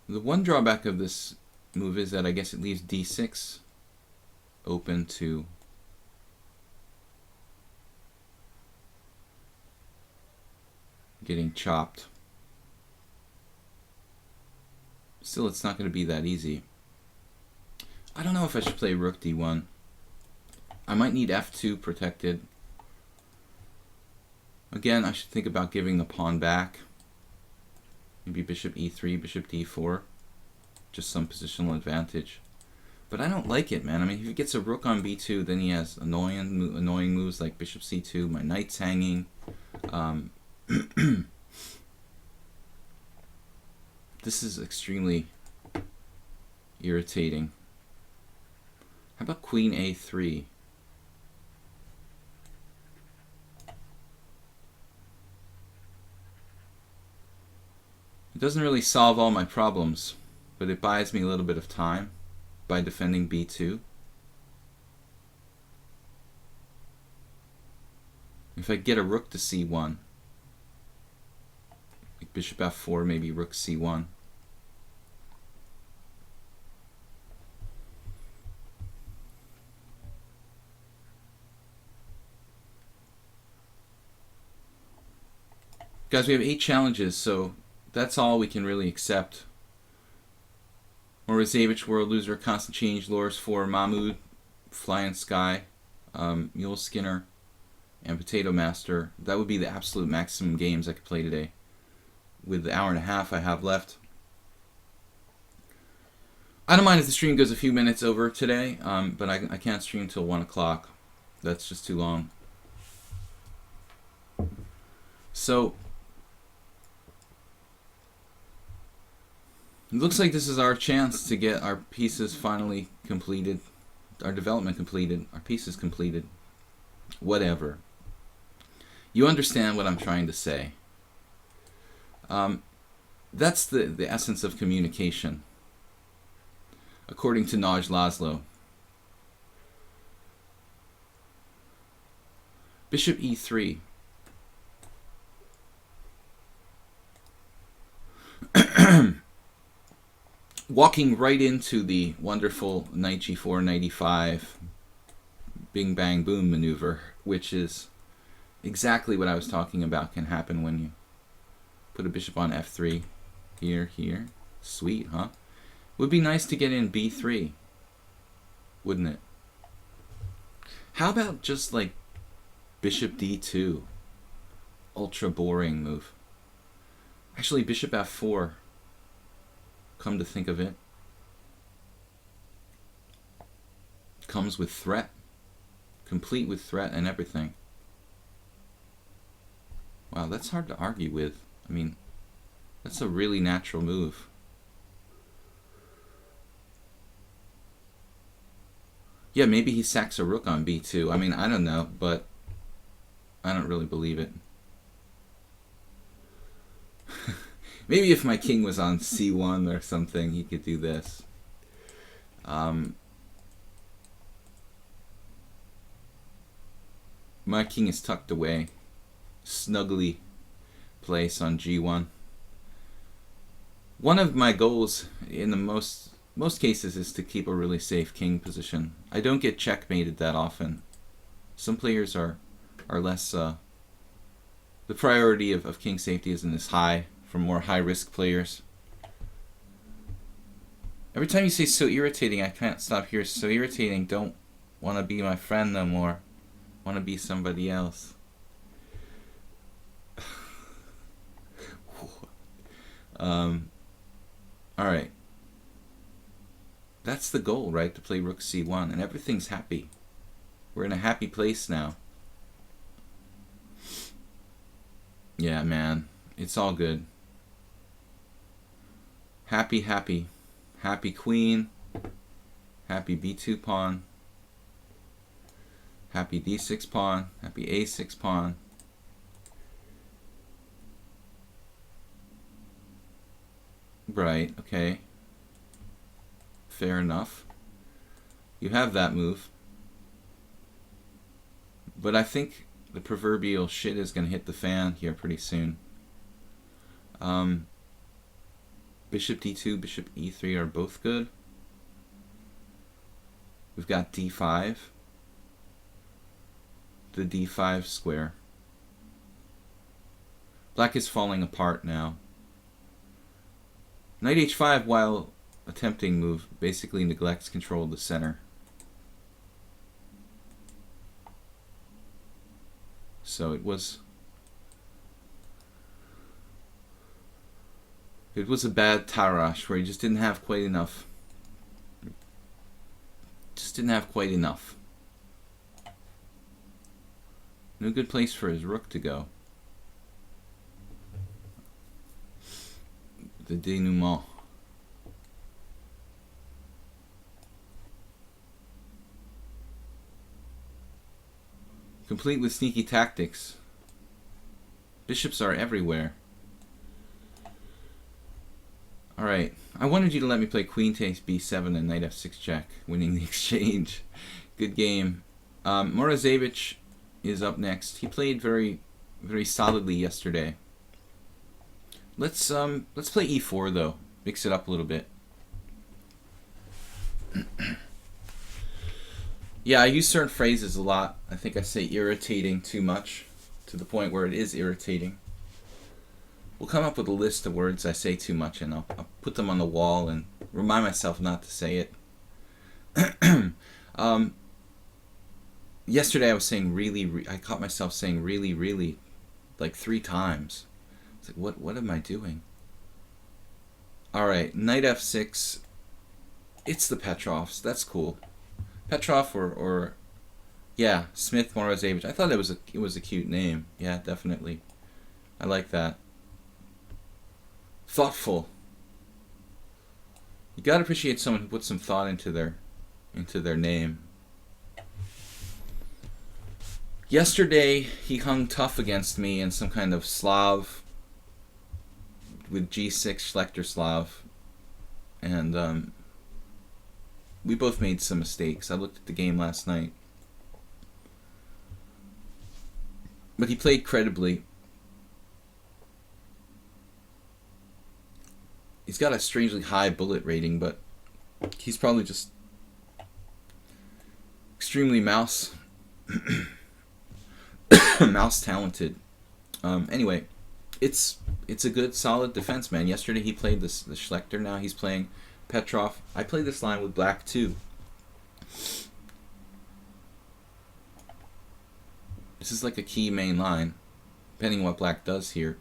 The one drawback of this move is that I guess it leaves d6 open to getting chopped. Still, it's not going to be that easy. I don't know if I should play rook d1. I might need f2 protected. Again, I should think about giving the pawn back. Maybe bishop e3, bishop d4. Just some positional advantage. But I don't like it, man. I mean, if he gets a rook on b2, then he has annoying moves like bishop c2, my knight's hanging. This is extremely irritating. How about queen a3? It doesn't really solve all my problems, but it buys me a little bit of time by defending b2. If I get a rook to c1, like bishop f4, maybe rook c1. Guys, we have 8 challenges, so that's all we can really accept. Morizevich, World Loser, Constant Change, Loris 4, Mahmoud, Flying Sky, Mule Skinner, and Potato Master. That would be the absolute maximum games I could play today. With the hour and a half I have left. I don't mind if the stream goes a few minutes over today, but I can't stream until 1 o'clock. That's just too long. So, it looks like this is our chance to get our pieces finally completed, our development completed, our pieces completed, whatever. You understand what I'm trying to say. That's the essence of communication, according to Naj Laszlo. Bishop e3. Walking right into the wonderful knight g4, knight e5, bing bang boom maneuver, which is exactly what I was talking about can happen when you put a bishop on f3. Here. Sweet, huh? Would be nice to get in b3, wouldn't it? How about just like bishop d2? Ultra boring move. Actually, bishop f4. Come to think of it, comes with threat, complete with threat and everything. Wow, that's hard to argue with. I mean, that's a really natural move. Yeah, maybe he sacks a rook on b2. I mean, I don't know, but I don't really believe it. Maybe if my king was on c1 or something, he could do this. My king is tucked away, snugly placed on g1. One of my goals in the most cases is to keep a really safe king position. I don't get checkmated that often. Some players are less. The priority of king safety isn't as high for more high-risk players. Every time you say so irritating, I can't stop here. So irritating, don't want to be my friend no more. Want to be somebody else. Alright. That's the goal, right? To play rook c1, and everything's happy. We're in a happy place now. Yeah, man. It's all good. Happy, happy. Happy queen. Happy b2 pawn. Happy d6 pawn. Happy a6 pawn. Right, okay. Fair enough. You have that move. But I think the proverbial shit is going to hit the fan here pretty soon. Bishop d2, bishop e3 are both good. We've got d5. The d5 square. Black is falling apart now. Knight h5, while attempting move, basically neglects control of the center. So it was a bad Tarash where he just didn't have quite enough. No good place for his rook to go. The denouement. Complete with sneaky tactics. Bishops are everywhere. Alright, I wanted you to let me play queen takes b7 and knight f6 check, winning the exchange. Good game. Morozevich is up next. He played very, very solidly yesterday. Let's play e4 though. Mix it up a little bit. Yeah, I use certain phrases a lot. I think I say irritating too much, to the point where it is irritating. We'll come up with a list of words I say too much, and I'll put them on the wall and remind myself not to say it. Yesterday I was saying really, I caught myself saying really, like 3 times. It's like, what am I doing? Alright, knight f6. It's the Petrovs. That's cool. Petrov or yeah, Smith Morozevich. I thought it was a cute name. Yeah, definitely. I like that. Thoughtful. You gotta appreciate someone who puts some thought into their name. Yesterday he hung tough against me in some kind of Slav with G6 Schlechter Slav, and we both made some mistakes. I looked at the game last night, but he played credibly. He's got a strangely high bullet rating, but he's probably just extremely mouse talented. Anyway, it's a good solid defense, man. Yesterday he played the Schlechter. Now he's playing Petrov. I played this line with black too. This is like a key main line, depending on what black does here.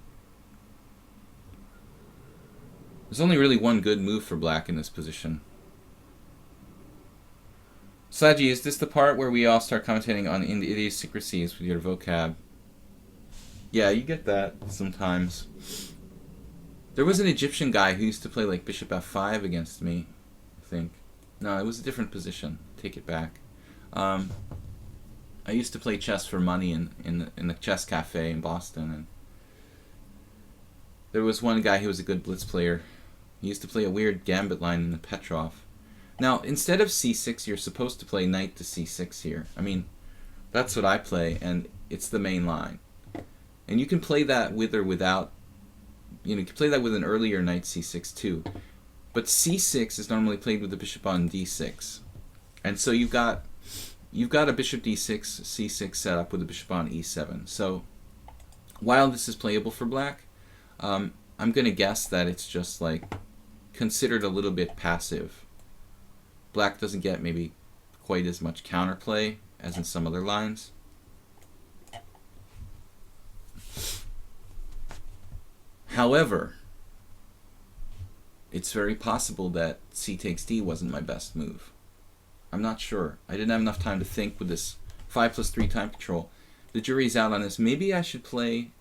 There's only really one good move for black in this position. Saji, is this the part where we all start commentating on idiosyncrasies with your vocab? Yeah, you get that sometimes. There was an Egyptian guy who used to play like bishop f5 against me, I think. No, it was a different position. Take it back. I used to play chess for money in the chess cafe in Boston, and there was one guy who was a good blitz player. He used to play a weird gambit line in the Petrov. Now, instead of c6, you're supposed to play knight to c6 here. I mean, that's what I play, and it's the main line. And you can play that with or without, you can play that with an earlier knight c6 too. But c6 is normally played with the bishop on d6. And so you've got a bishop d6, c6 set up with a bishop on e7. So while this is playable for black, I'm going to guess that it's just like considered a little bit passive. Black doesn't get maybe quite as much counterplay as in some other lines. However, it's very possible that c takes d wasn't my best move. I'm not sure. I didn't have enough time to think with this 5+3 time control. The jury's out on this. Maybe I should play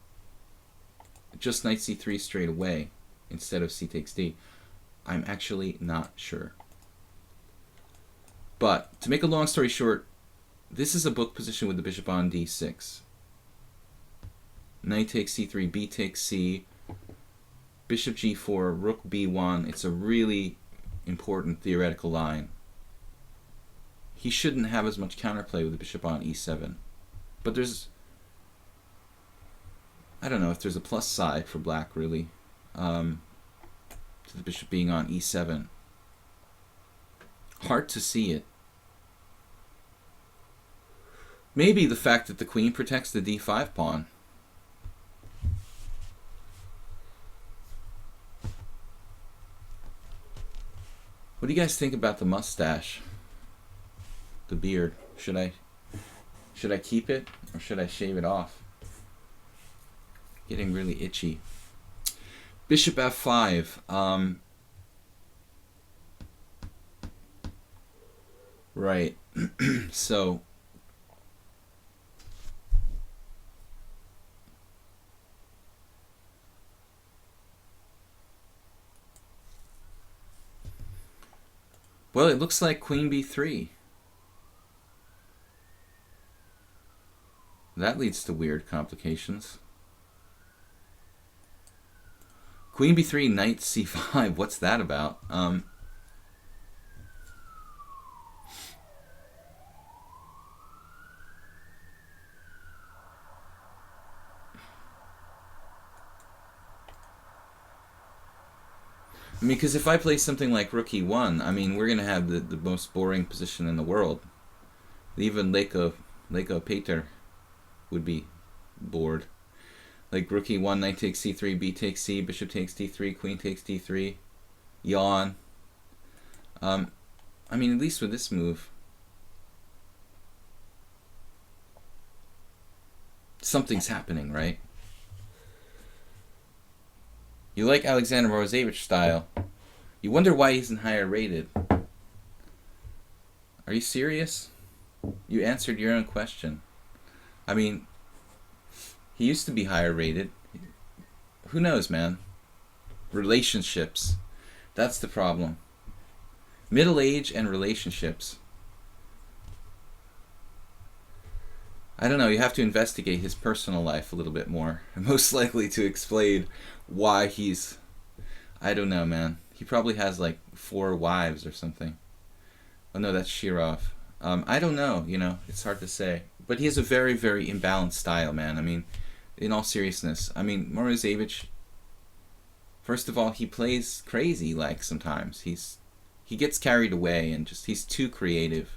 just knight c3 straight away instead of c takes d. I'm actually not sure. But to make a long story short, this is a book position with the bishop on d6. Knight takes c3, b takes c, bishop g4, rook b1. It's a really important theoretical line. He shouldn't have as much counterplay with the bishop on e7. But there's, I don't know if there's a plus side for black, really, to the bishop being on e7. Hard to see it. Maybe the fact that the queen protects the d5 pawn. What do you guys think about the mustache? The beard. Should I keep it or should I shave it off? Getting really itchy. Bishop f5. Right. So well, it looks like queen b3. That leads to weird complications. Queen b3, knight c5. What's that about? I mean, because if I play something like rook e1, I mean, we're going to have the most boring position in the world. Even Leko Pater would be bored. Like rook e1, knight takes c3, b takes c, bishop takes d3, queen takes d3, yawn. I mean, at least with this move, something's happening, right? You like Alexander Morozevich style. You wonder why he isn't higher rated. Are you serious? You answered your own question. I mean, he used to be higher rated. Who knows, man? Relationships. That's the problem. Middle age and relationships. I don't know, you have to investigate his personal life a little bit more. Most likely to explain why he's... I don't know, man. He probably has like 4 wives or something. Oh no, that's Shirov. I don't know, you know, it's hard to say. But he has a very, very imbalanced style, man. I mean, in all seriousness. I mean, Morozevich, first of all, he plays crazy, like, sometimes. He gets carried away and just, he's too creative.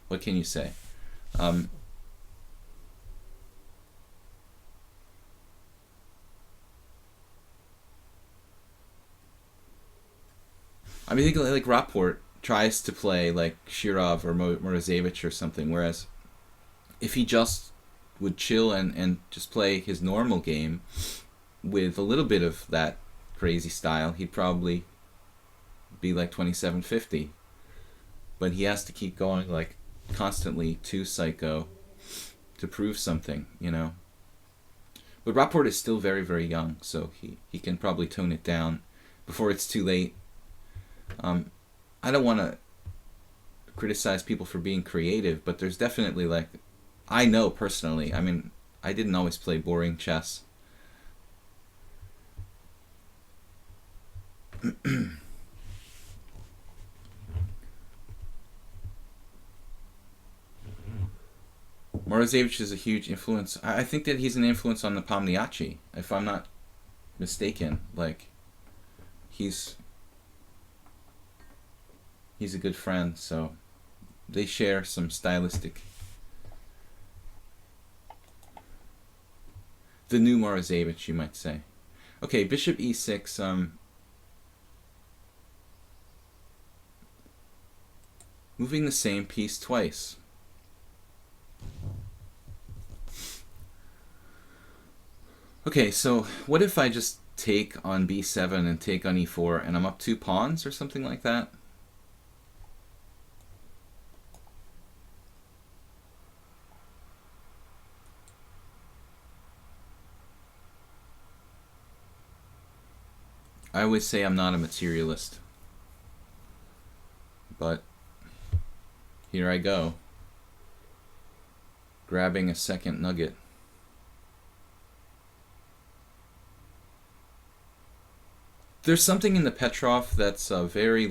What can you say? I mean, I think like Rapport tries to play like Shirov or Morozevich or something, whereas if he just would chill and just play his normal game with a little bit of that crazy style, he'd probably be like 2750. But he has to keep going like constantly too psycho to prove something, you know. But Rapport is still very, very young, so he can probably tone it down before it's too late. I don't want to criticize people for being creative, but there's definitely like, I know personally, I mean, I didn't always play boring chess. Morozevich is a huge influence. I think that he's an influence on the Pomniachi, if I'm not mistaken. Like, he's a good friend, so they share some stylistic. The new Morozevich, you might say. Okay, bishop e6. Moving the same piece twice. Okay, so what if I just take on b7 and take on e4 and I'm up 2 pawns or something like that? I always say I'm not a materialist, but here I go, grabbing a second nugget. There's something in the Petrov that's very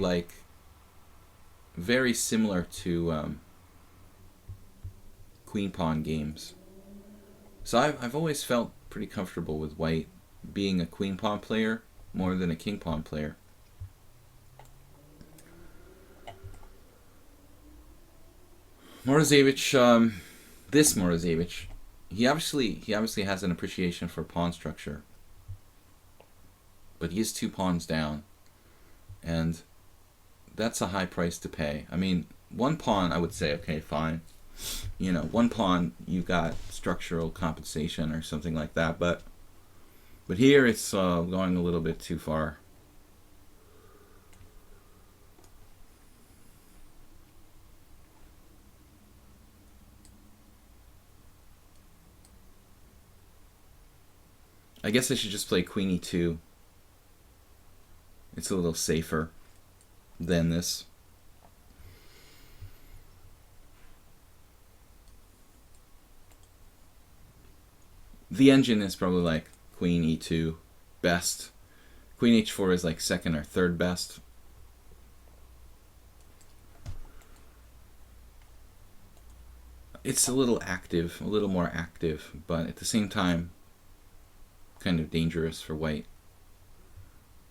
similar to queen pawn games. So I've always felt pretty comfortable with white being a queen pawn player more than a king pawn player. Morozevich, this Morozevich, he obviously has an appreciation for pawn structure, but he is 2 pawns down, and that's a high price to pay. I mean, one pawn, I would say, okay, fine. You know, one pawn, you got structural compensation or something like that. But here it's going a little bit too far. I guess I should just play Queen E2. It's a little safer than this. The engine is probably like Queen E2 best. Queen H4 is like second or third best. It's a little active, a little more active, but at the same time kind of dangerous for white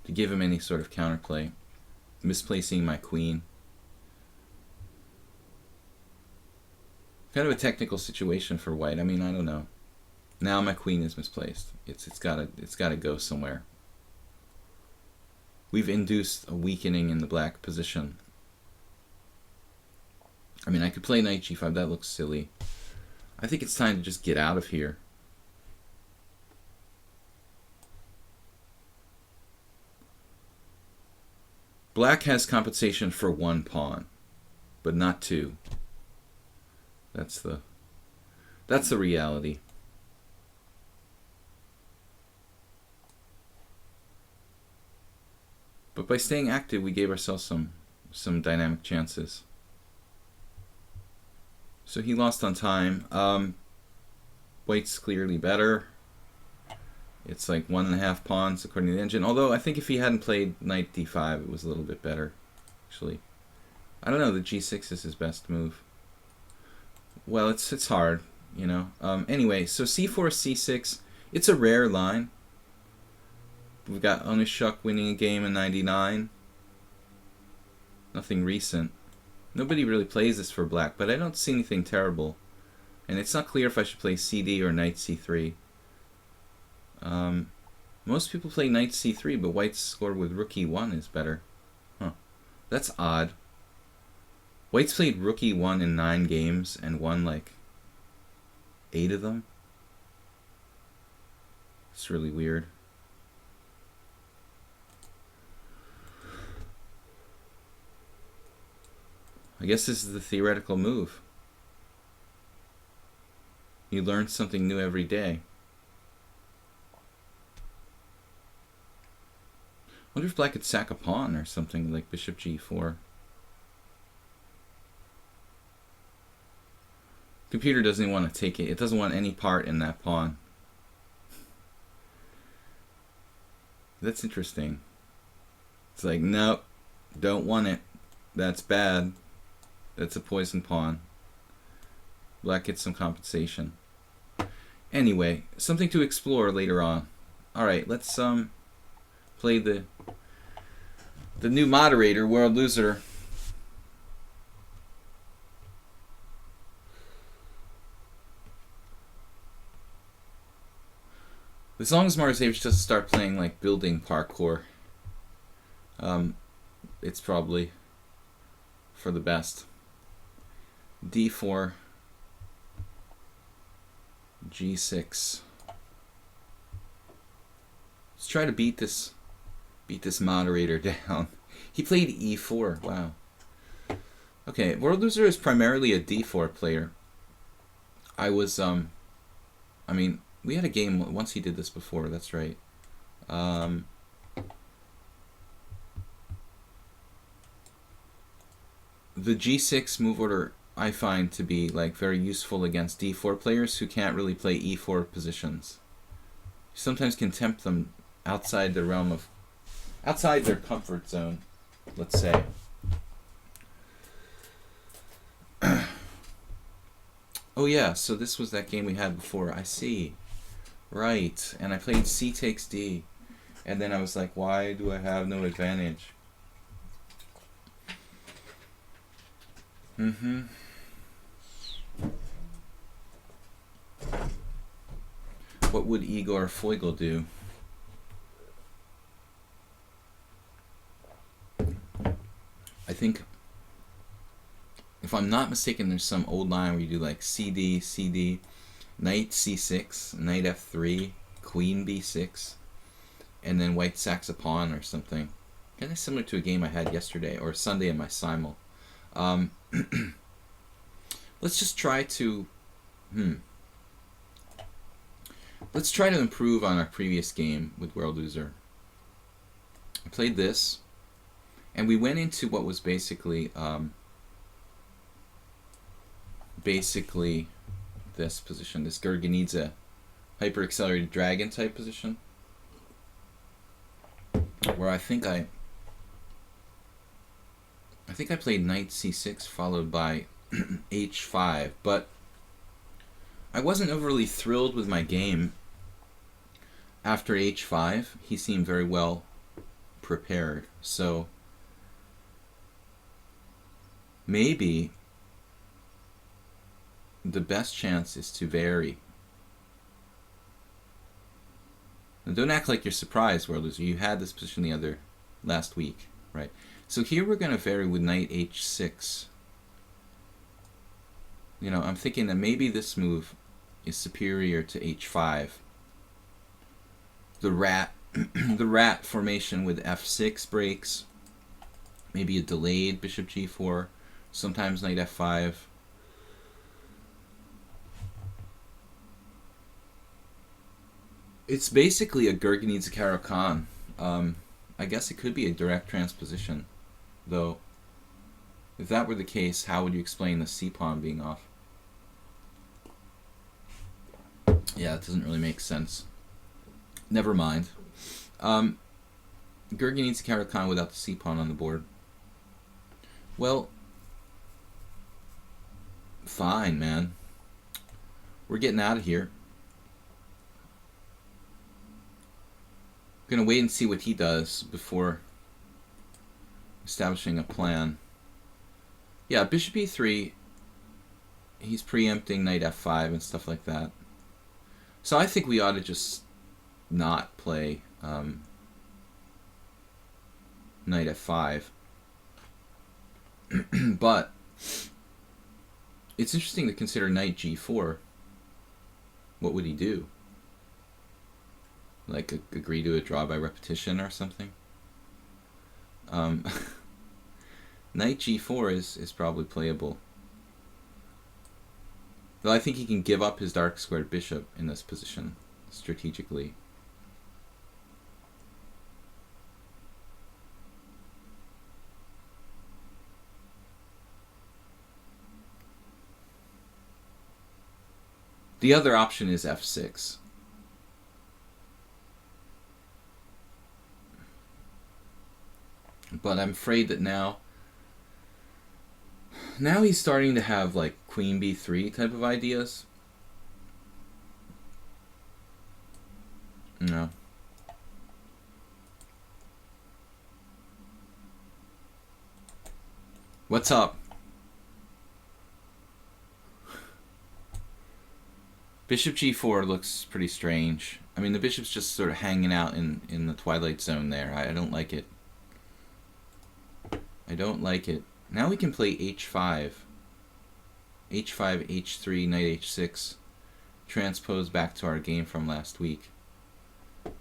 to give him any sort of counterplay. Misplacing my queen. Kind of a technical situation for white. I mean, I don't know. Now my queen is misplaced. It's gotta go somewhere. We've induced a weakening in the black position. I mean, I could play knight g5. That looks silly. I think it's time to just get out of here. Black has compensation for one pawn, but not two. That's the reality. But by staying active, we gave ourselves some dynamic chances. So he lost on time. White's clearly better. It's like 1.5 pawns according to the engine. Although I think if he hadn't played knight d5, it was a little bit better, actually. I don't know. The g6 is his best move. Well, it's hard, you know. Anyway, so c4, c6. It's a rare line. We've got Onishuk winning a game in '99. Nothing recent. Nobody really plays this for black, but I don't see anything terrible. And it's not clear if I should play cd or knight c3. Most people play knight c3, but white's score with rook e1 is better. Huh. That's odd. White's played rook e1 in 9 games and won like 8 of them. It's really weird. I guess this is the theoretical move. You learn something new every day. I wonder if black could sack a pawn or something like bishop g4. Computer doesn't even want to take it. It doesn't want any part in that pawn. That's interesting. It's like, nope, don't want it. That's bad. That's a poison pawn. Black gets some compensation. Anyway, something to explore later on. Alright, let's play the new moderator, World Loser. As long as Marzavich doesn't start playing like building parkour, it's probably for the best. d4, g6. Let's try to beat this moderator down. He played e4. Wow. Okay, World Loser is primarily a d4 player. I mean, we had a game once he did this before, that's right. The g6 move order I find to be like very useful against d4 players who can't really play e4 positions. You sometimes can tempt them outside the realm of, outside their comfort zone, let's say. Oh yeah, so this was that game we had before. I see. Right, and I played c takes d, and then I was like, why do I have no advantage? What would Igor Foigl do? I think, if I'm not mistaken, there's some old line where you do like CD, CD, knight C6, knight F3, queen B6, and then white sacks a pawn or something. Kind of similar to a game I had yesterday or Sunday in my simul. Let's just try to let's try to improve on our previous game with World Loser. I played this, and we went into what was basically this position, this Gurgenidze hyper accelerated dragon type position, where I think I played knight c6 followed by h5, but I wasn't overly thrilled with my game after h5. He seemed very well prepared, so maybe the best chance is to vary. Now, don't act like you're surprised, World Loser. You had this position last week, right? So here we're going to vary with knight h6. You know, I'm thinking that maybe this move is superior to h5. The rat, the rat formation with f6 breaks. Maybe a delayed bishop g4. Sometimes knight f5. It's basically a Gurgenidze Caro-Kann. I guess it could be a direct transposition, though. If that were the case, how would you explain the c-pawn being off? Yeah, it doesn't really make sense. Never mind. Gurgenidze Caro-Kann without the c-pawn on the board. Well, fine, man. We're getting out of here. I'm going to wait and see what he does before establishing a plan. Yeah, bishop e3, he's preempting knight f5 and stuff like that. So I think we ought to just not play knight f5. But it's interesting to consider knight g4. What would he do? Like agree to a draw by repetition or something? Knight g4 is probably playable. Though I think he can give up his dark squared bishop in this position strategically. The other option is f6. But I'm afraid that now he's starting to have like queen b3 type of ideas. No. What's up? Bishop g4 looks pretty strange. I mean, the bishop's just sort of hanging out in the twilight zone there. I don't like it. I don't like it. Now we can play h5. h5, h3, knight h6. Transpose back to our game from last week. We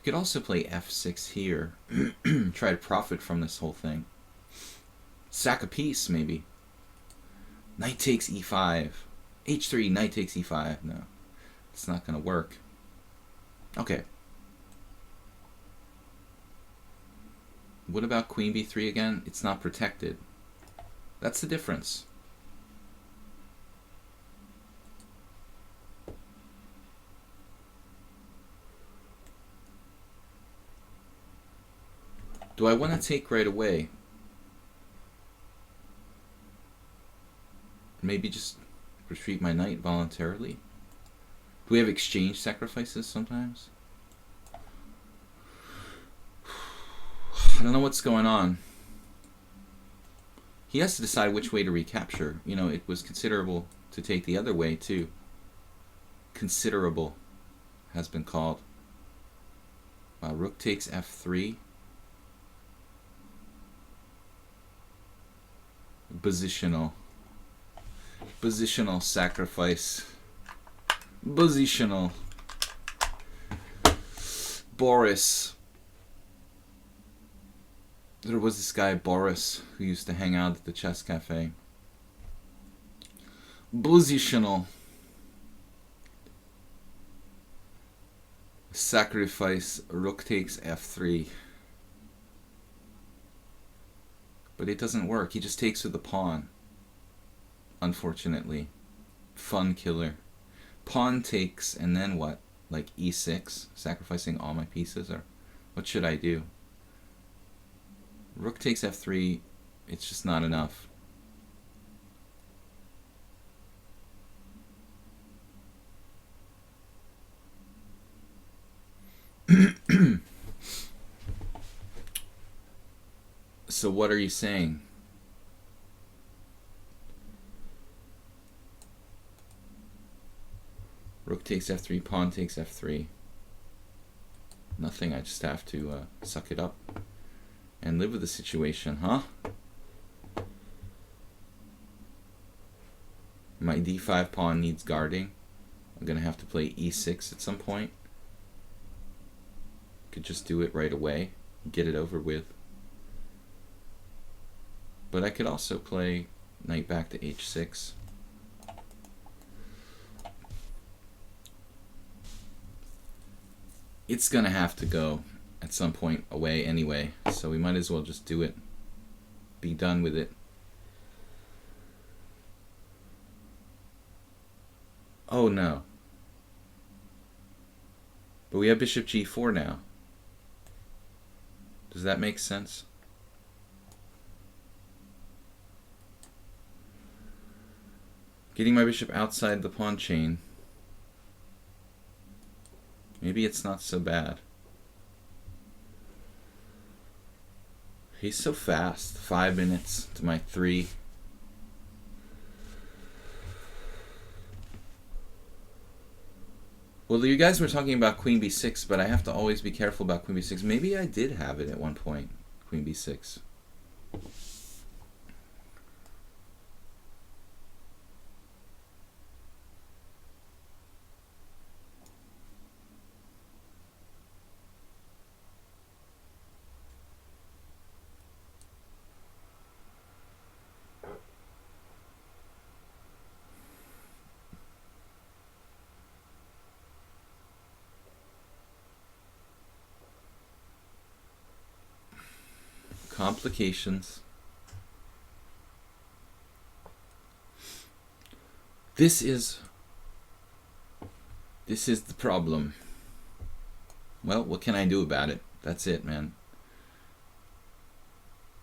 could also play f6 here. Try to profit from this whole thing. Sack a piece, maybe. Knight takes e5. h3, knight takes e5. No, it's not going to work. Okay. What about queen b3 again? It's not protected. That's the difference. Do I want to take right away? Maybe just retreat my knight voluntarily? Do we have exchange sacrifices sometimes? I don't know what's going on. He has to decide which way to recapture. You know, it was considerable to take the other way, too. Considerable has been called. Rook takes f3. Positional. Positional sacrifice. Positional. Boris. There was this guy, Boris, who used to hang out at the chess cafe. Positional. Sacrifice. Rook takes f3. But it doesn't work. He just takes with the pawn. Unfortunately. Fun killer. Pawn takes, and then what? Like e6? Sacrificing all my pieces? Or what should I do? Rook takes f3. It's just not enough. So what are you saying? Rook takes f3, pawn takes f3. Nothing, I just have to suck it up and live with the situation, huh? My d5 pawn needs guarding. I'm gonna have to play e6 at some point. Could just do it right away, get it over with. But I could also play knight back to h6. It's gonna have to go at some point away anyway, so we might as well just do it. Be done with it. Oh no. But we have bishop g4 now. Does that make sense? Getting my bishop outside the pawn chain. Maybe it's not so bad. He's so fast. 5 minutes to my 3. Well, you guys were talking about queen b6, but I have to always be careful about queen b6. Maybe I did have it at one point, queen b6. Complications. This is the problem. Well, what can I do about it? That's it, man.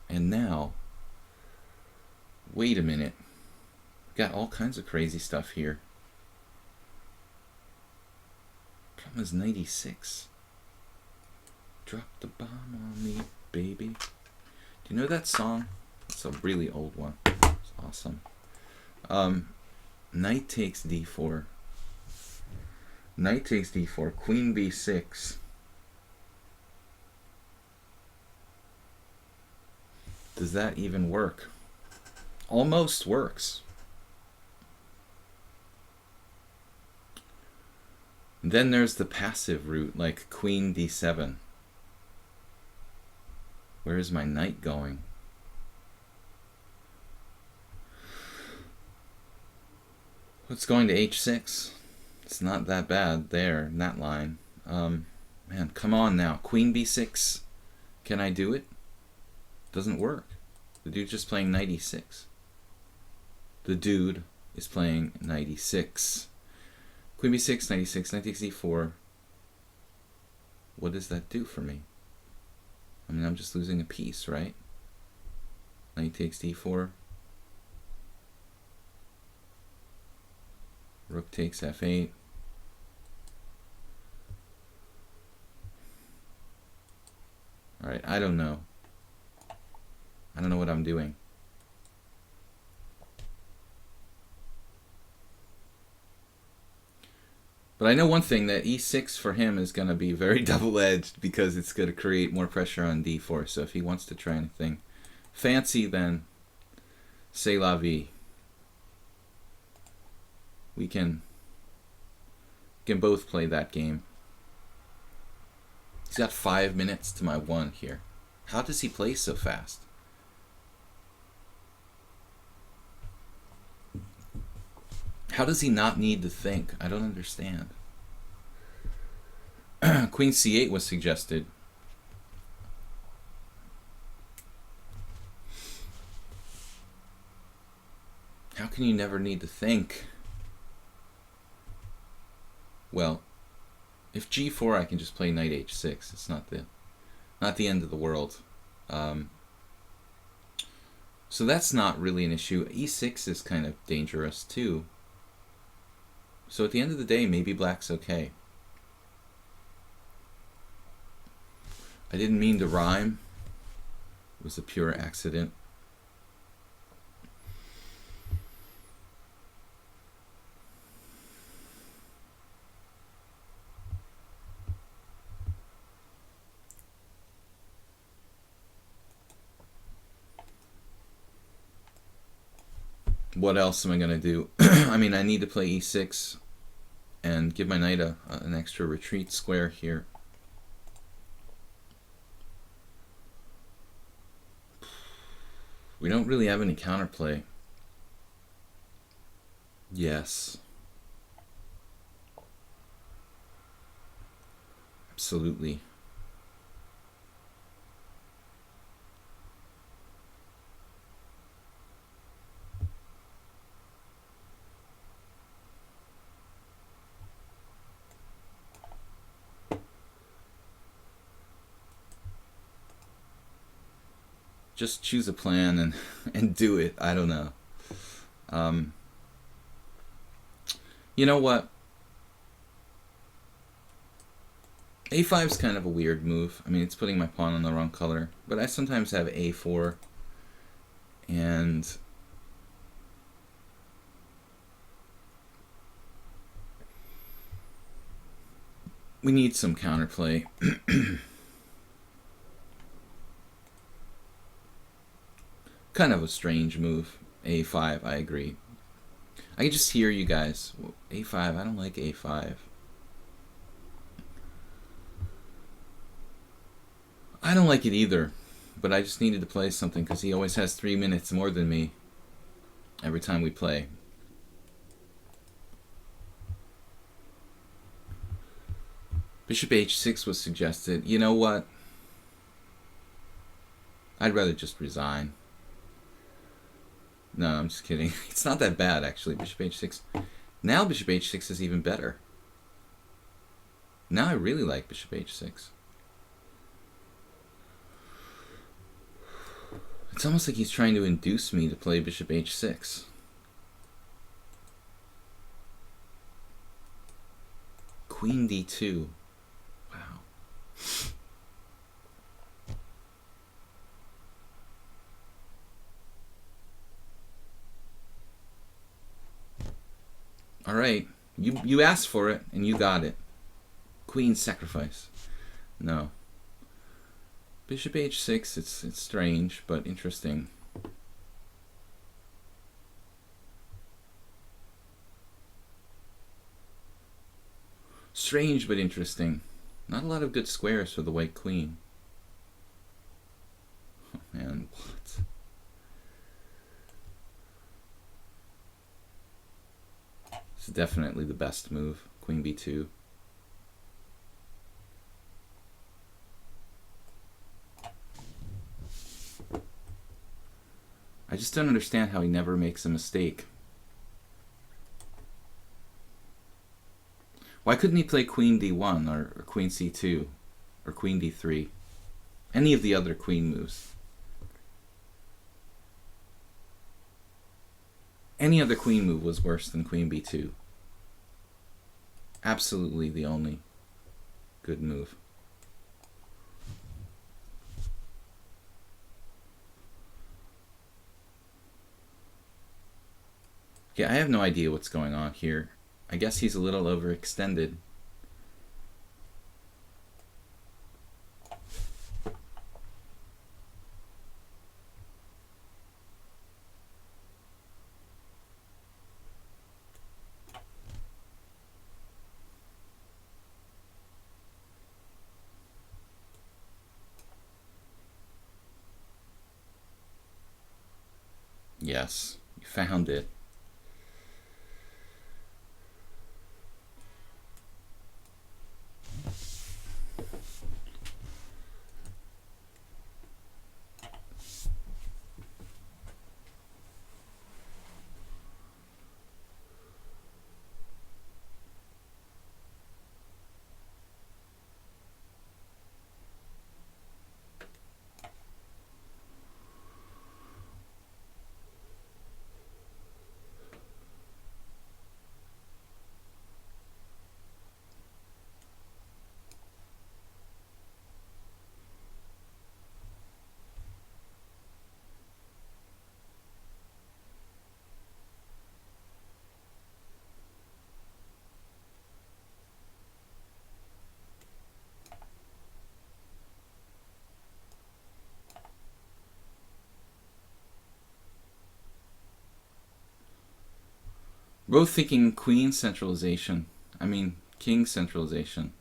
And now, wait a minute. Got all kinds of crazy stuff here. Problem is 96. Drop the bomb on me, baby. Do you know that song? It's a really old one. It's awesome. Knight takes d4. Knight takes d4. Queen b6. Does that even work? Almost works. Then there's the passive route, like queen d7. Where is my knight going? It's going to h6. It's not that bad there in that line. Man, come on now. Queen b6. Can I do it? Doesn't work. The dude's just playing knight e6. The dude is playing knight e6. Queen b6, knight e6, knight takes e4. What does that do for me? I mean, I'm just losing a piece, right? Knight takes d4. Rook takes f8. Alright, I don't know. I don't know what I'm doing. But I know one thing, that e6 for him is going to be very double-edged because it's going to create more pressure on d4. So if he wants to try anything fancy, then C'est la vie. We can both play that game. He's got 5 minutes to my 1 here. How does he play so fast? How does he not need to think? I don't understand. Queen c8 was suggested. How can you never need to think? Well, if g4, I can just play knight h6. It's not the end of the world. So that's not really an issue. e6 is kind of dangerous too. So at the end of the day, maybe black's okay. I didn't mean to rhyme. It was a pure accident. What else am I going to do? I mean, I need to play e6 and give my knight an extra retreat square here. We don't really have any counterplay. Yes. Absolutely. Just choose a plan and do it. I don't know. You know what? a5 is kind of a weird move. I mean, it's putting my pawn on the wrong color. But I sometimes have a4. And we need some counterplay. Kind of a strange move. a5, I agree. I can just hear you guys. a5, I don't like a5. I don't like it either, but I just needed to play something because he always has 3 minutes more than me every time we play. Bishop h6 was suggested. You know what? I'd rather just resign. No, I'm just kidding. It's not that bad, actually. Bishop h6. Now Bishop h6 is even better. Now I really like Bishop h6. It's almost like he's trying to induce me to play Bishop h6. Queen d2. Wow. All right, you asked for it and you got it. Queen sacrifice. No. Bishop h6, it's strange but interesting. Strange but interesting. Not a lot of good squares for the white queen. Oh man, what? This is definitely the best move. Queen b2. I just don't understand how he never makes a mistake. Why couldn't he play Queen d1 or Queen c2 or Queen d3? Any of the other queen moves. Any other queen move was worse than Queen b2. Absolutely the only good move. Yeah, I have no idea what's going on here. I guess he's a little overextended. Yes, you found it. Both thinking queen centralization. I mean, king centralization.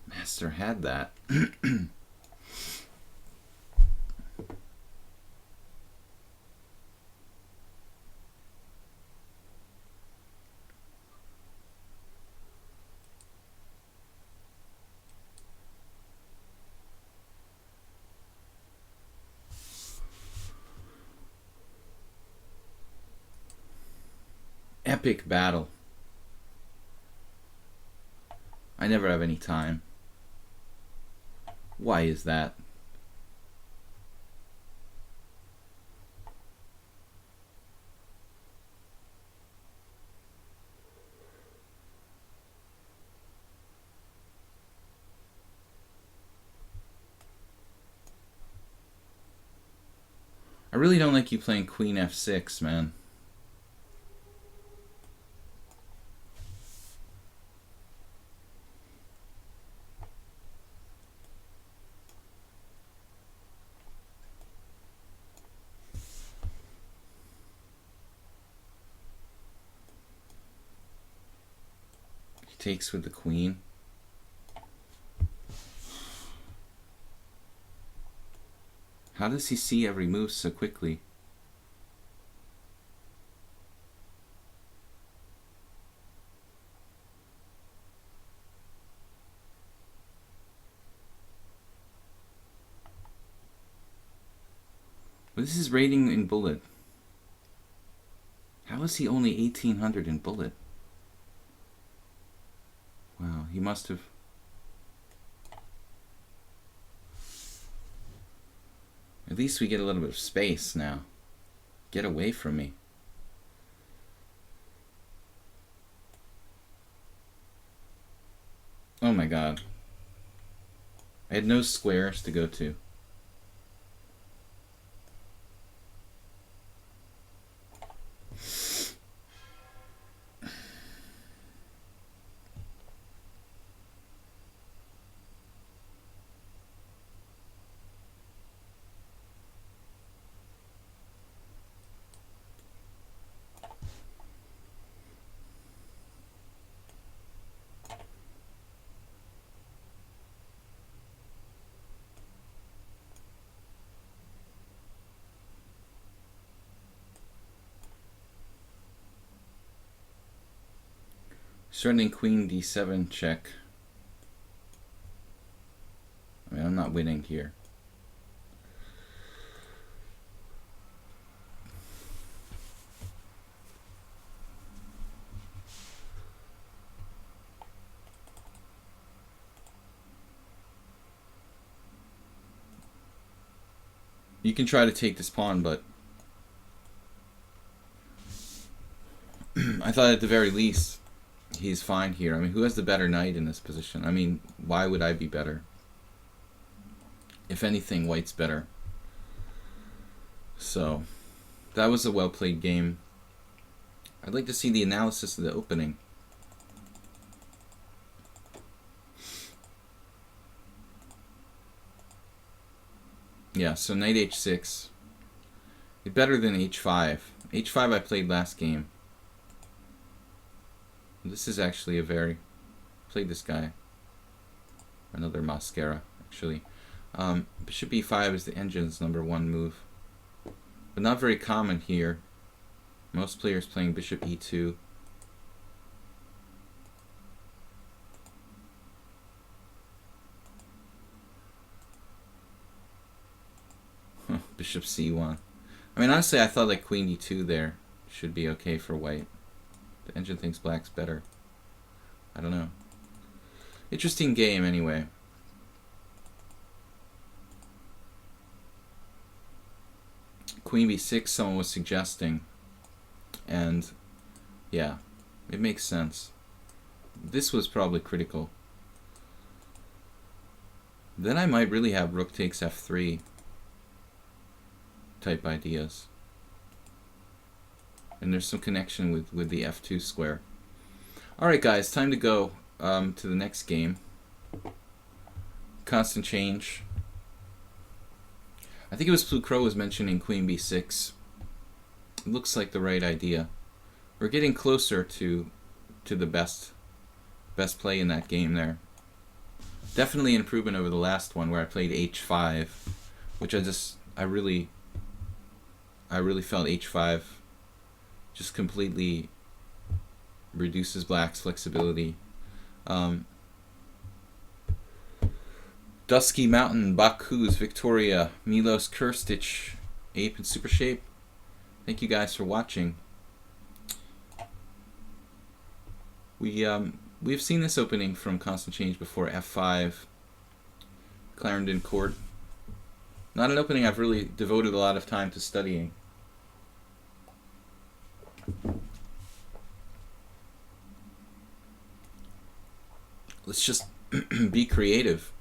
Master had that. Epic battle. I never have any time. Why is that? I really don't like you playing queen f6, man. He takes with the queen. How does he see every move so quickly? But this is rating in bullet. How is he only 1800 in bullet? Wow, he must have... At least we get a little bit of space now. Get away from me. Oh my god. I had no squares to go to. Starting queen d7 check. I mean, I'm not winning here. You can try to take this pawn, but I thought at the very least he's fine here. I mean, who has the better knight in this position? I mean, why would I be better? If anything, white's better. So, that was a well-played game. I'd like to see the analysis of the opening. Yeah, so knight h6. It's better than h5. h5 I played last game. This is actually a very... Played this guy. Another mascara, actually. Bishop e5 is the engine's #1 move. But not very common here. Most players playing bishop e2. Bishop c1. I mean, honestly, I thought like queen d2 there should be okay for white. The engine thinks black's better. I don't know. Interesting game, anyway. Queen b6, someone was suggesting. And, yeah, it makes sense. This was probably critical. Then I might really have rook takes f3 type ideas. And there's some connection with the f2 square. Alright guys, time to go to the next game. Constant change. I think it was Plucro was mentioning queen b6. It looks like the right idea. We're getting closer to the best play in that game there. Definitely an improvement over the last one where I played h5, which I really felt h5 just completely reduces black's flexibility. Dusky Mountain, Baku's, Victoria, Milos Kurstic, Ape and Super Shape. Thank you guys for watching. We've seen this opening from Constant Change before, f5, Clarendon Court. Not an opening I've really devoted a lot of time to studying. Let's just be creative.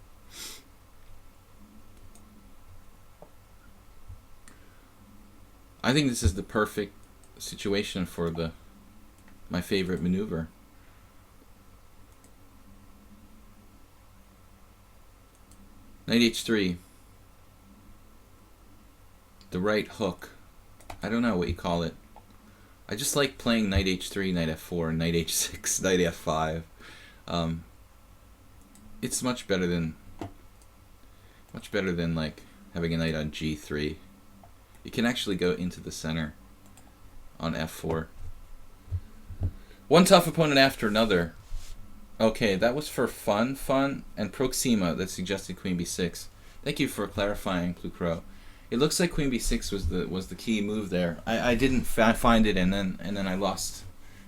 I think this is the perfect situation for my favorite maneuver. Knight h3. The right hook. I don't know what you call it. I just like playing knight h3, knight f4, knight h6, knight f5. It's much better than like having a knight on g3. You can actually go into the center on f4. One tough opponent after another. Okay, that was for fun, and Proxima that suggested queen b6. Thank you for clarifying, Plucro. It looks like queen b6 was the key move there. I didn't find it, and then I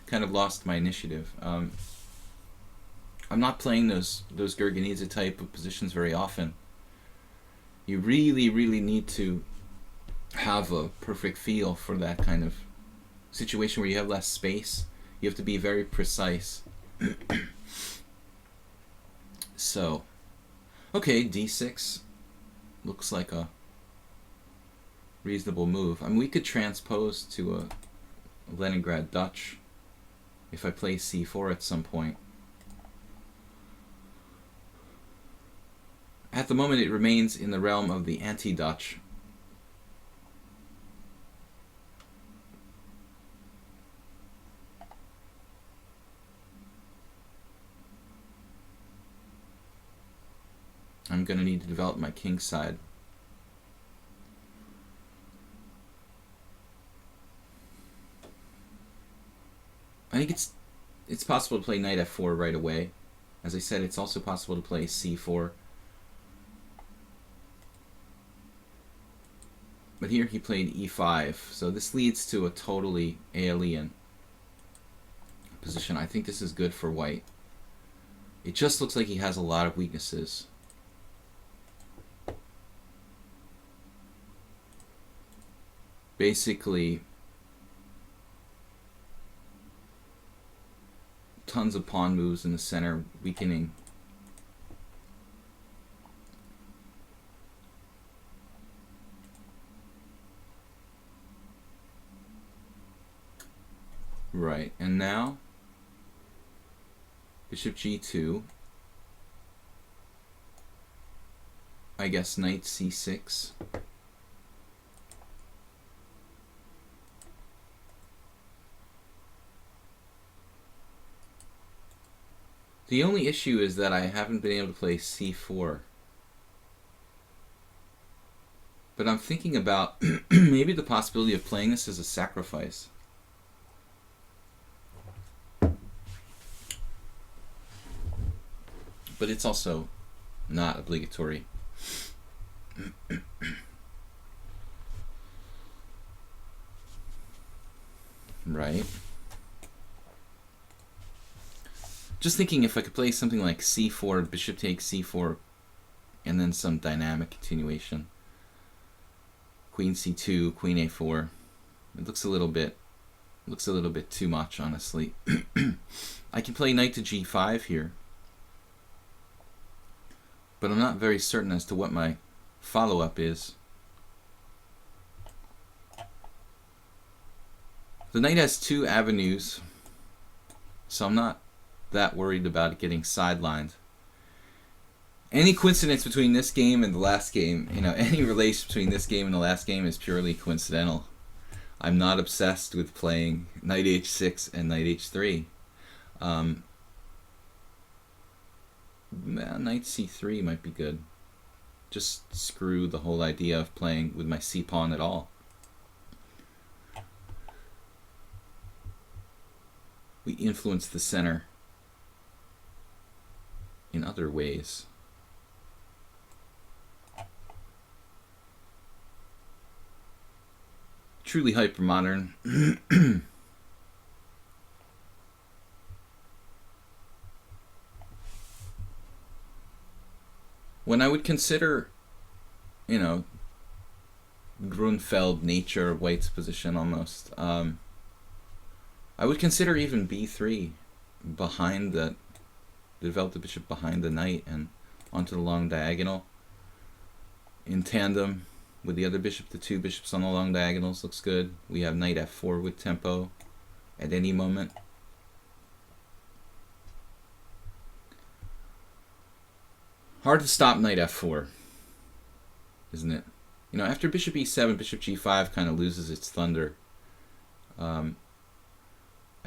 kind of lost my initiative. I'm not playing those Gurgenidze type of positions very often. You really need to have a perfect feel for that kind of situation where you have less space. You have to be very precise. So, okay, d6 looks like a reasonable move. I mean, we could transpose to a Leningrad Dutch if I play c4 at some point. At the moment, it remains in the realm of the anti-Dutch. I'm going to need to develop my king side. I think it's possible to play knight f4 right away. As I said, it's also possible to play c4. But here he played e5, so this leads to a totally alien position. I think this is good for white. It just looks like he has a lot of weaknesses. Basically, tons of pawn moves in the center, weakening. Right, and now bishop g2. I guess knight c6. The only issue is that I haven't been able to play c4. But I'm thinking about maybe the possibility of playing this as a sacrifice. But it's also not obligatory. Right. Just thinking if I could play something like c4, bishop takes c4, and then some dynamic continuation. Queen c2, queen a4. It looks a little bit too much, honestly. I can play knight to g5 here, but I'm not very certain as to what my follow-up is. The knight has two avenues, so I'm not that worried about it getting sidelined. Any coincidence between this game and the last game, any relation between this game and the last game is purely coincidental. I'm not obsessed with playing knight h6 and knight h3. Knight c3 might be good. Just screw the whole idea of playing with my c-pawn at all. We influence the center in other ways. Truly hypermodern. When I would consider, Grunfeld nature of White's position almost, I would consider even b3 behind develop the bishop behind the knight and onto the long diagonal in tandem with the other bishop. The two bishops on the long diagonals looks good. We have knight f4 with tempo at any moment. Hard to stop knight f4, isn't it? After bishop e7, bishop g5 kind of loses its thunder. I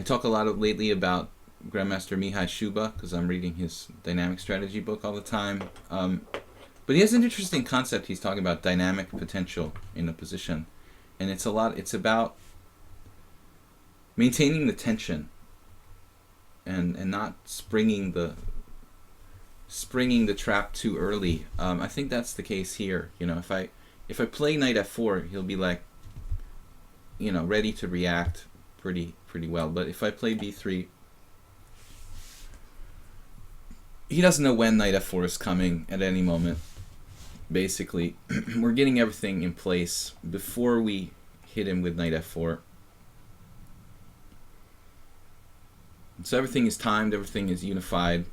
talk a lot lately about Grandmaster Mihai Shuba because I'm reading his dynamic strategy book all the time. But he has an interesting concept. He's talking about dynamic potential in a position, and it's about maintaining the tension and not springing the trap too early. I think that's the case here. If I play knight f4, he'll be like, ready to react pretty well. But if I play b3, he doesn't know when knight f4 is coming at any moment. Basically, we're getting everything in place before we hit him with knight f4. So everything is timed, everything is unified.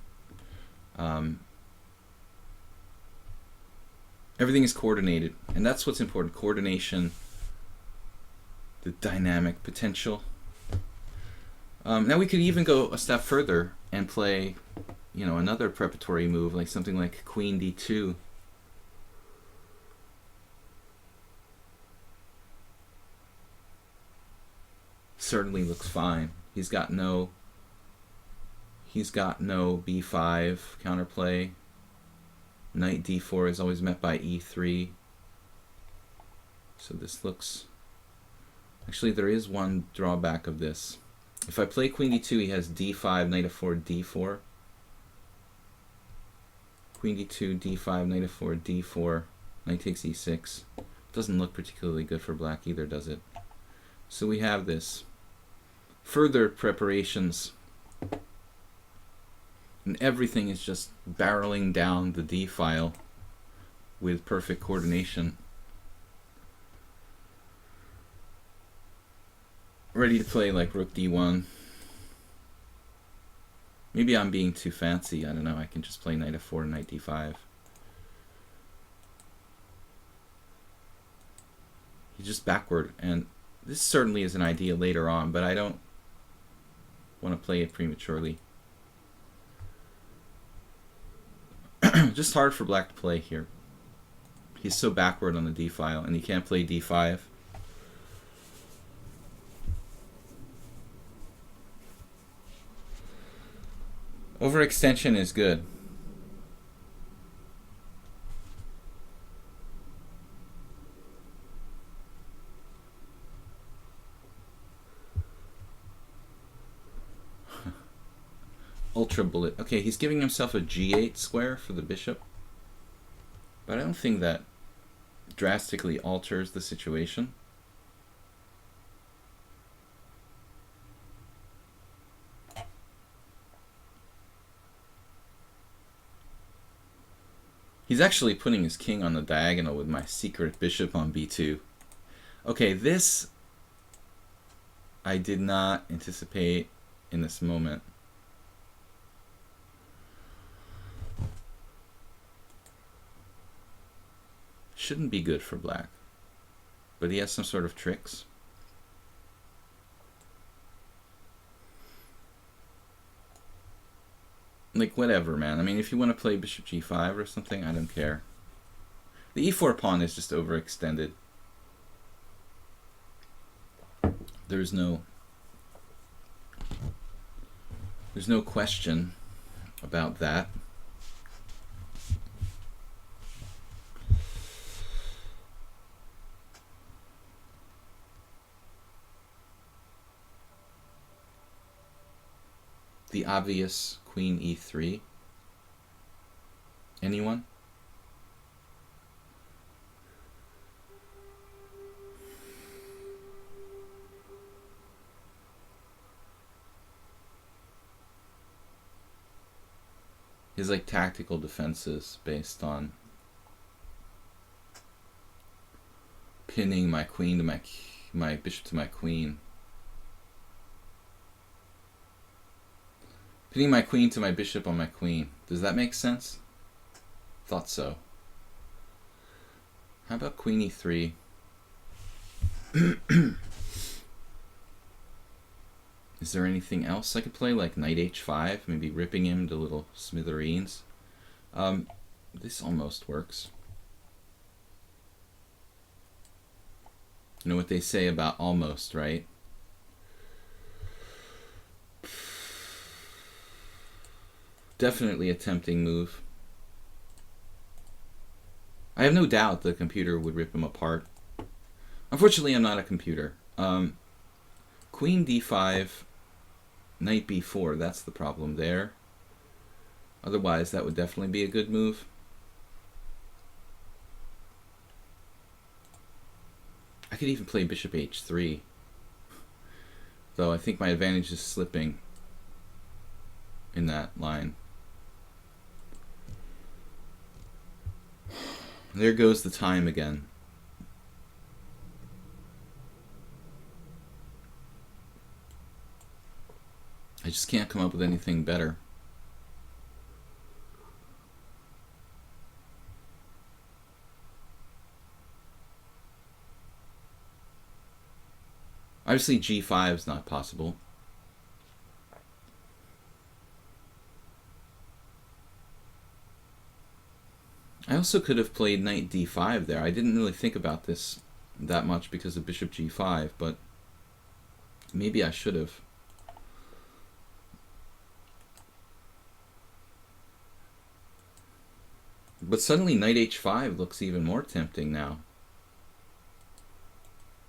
Everything is coordinated, and that's what's important. Coordination, the dynamic potential. Now we could even go a step further and play, another preparatory move, like something like queen d2. Certainly looks fine. He's got no b5 counterplay. Knight d4 is always met by e3. So this looks... Actually, there is one drawback of this. If I play queen d2, he has d5, knight f4, d4. Queen d2, d5, knight f4, d4. Knight takes e6. Doesn't look particularly good for black either, does it? So we have this. Further preparations. And everything is just barreling down the d file with perfect coordination. Ready to play like rook d1. Maybe I'm being too fancy. I don't know. I can just play knight f4 and knight d5. He's just backward, and this certainly is an idea later on, but I don't want to play it prematurely. Just hard for black to play here. He's so backward on the d file, and he can't play d5. Overextension is good. Ultra bullet. Okay, he's giving himself a g8 square for the bishop. But I don't think that drastically alters the situation. He's actually putting his king on the diagonal with my secret bishop on b2. Okay, this I did not anticipate in this moment. Shouldn't be good for black, but he has some sort of tricks. Like, whatever, man. I mean, if you want to play bishop g5 or something, I don't care. The e4 pawn is just overextended. There's no question about that. The obvious queen e3. Anyone? His like tactical defenses based on pinning my queen to my bishop to my queen. Pinning my queen to my bishop on my queen. Does that make sense? Thought so. How about queen e3? Is there anything else I could play? Like knight h5? Maybe ripping him to little smithereens? This almost works. You know what they say about almost, right? Definitely a tempting move. I have no doubt the computer would rip him apart. Unfortunately, I'm not a computer. Queen d5, knight b4, that's the problem there. Otherwise, that would definitely be a good move. I could even play bishop h3. Though I think my advantage is slipping in that line. There goes the time again. I just can't come up with anything better. Obviously g5 is not possible. I also could have played knight d5 there. I didn't really think about this that much because of bishop g5, but maybe I should have. But suddenly knight h5 looks even more tempting now.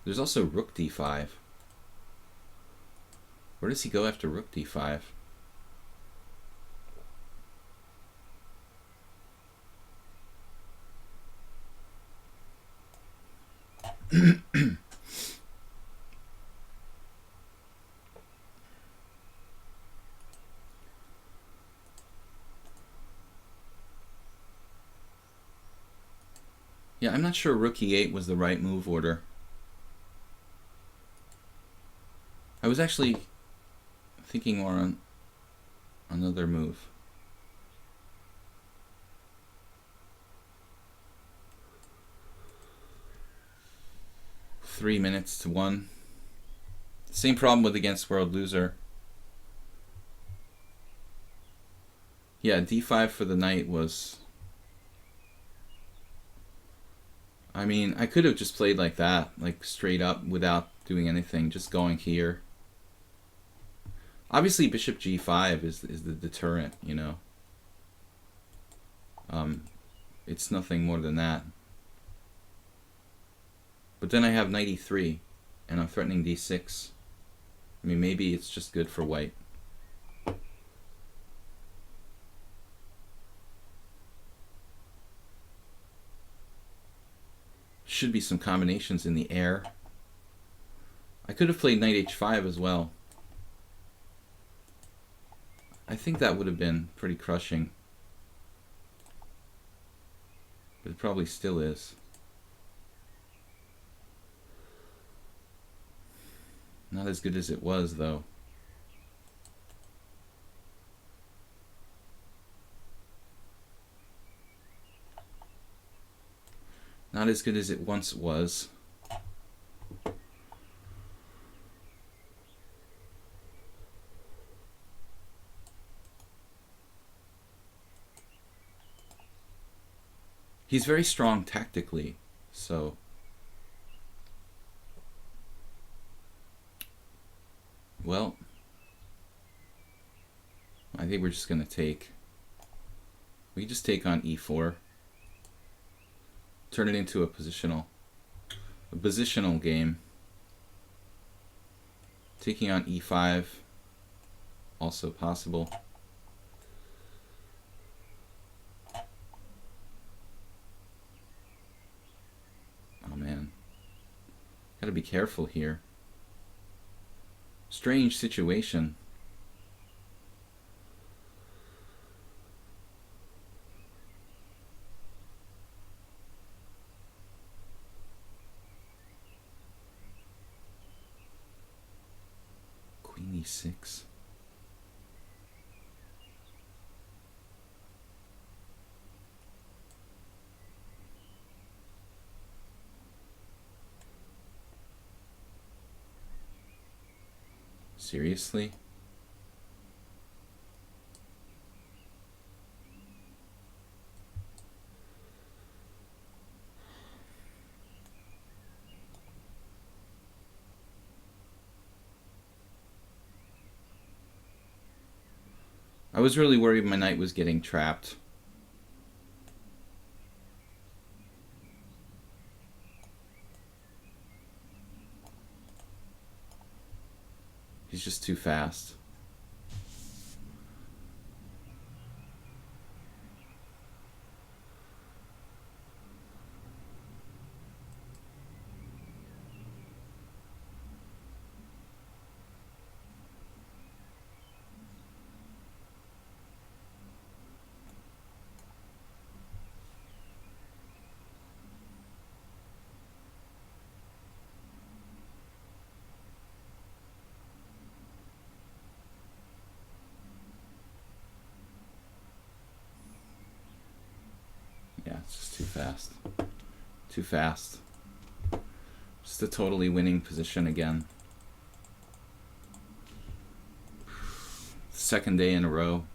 There's also rook d5. Where does he go after rook d5? Yeah, I'm not sure rook e8 was the right move order. I was actually thinking more on another move. Three minutes to one. Same problem with Against World Loser. Yeah, d5 for the knight was I mean, I could have just played like that, like straight up without doing anything, just going here. Obviously, bishop g5 is the deterrent, you know. It's nothing more than that. But then I have knight e3, and I'm threatening d6. I mean, maybe it's just good for white. Should be some combinations in the air. I could have played knight h5 as well. I think that would have been pretty crushing. But it probably still is. Not as good as it was, though. Not as good as it once was. He's very strong tactically, so well, I think we're just gonna take. We just take on e4, turn it into a positional game. Taking on e5, also possible. Oh man, gotta be careful here. Strange situation. Queen e6. Seriously? I was really worried my knight was getting trapped. He's just too fast. Yeah, it's just too fast. Too fast. Just a totally winning position again. Second day in a row.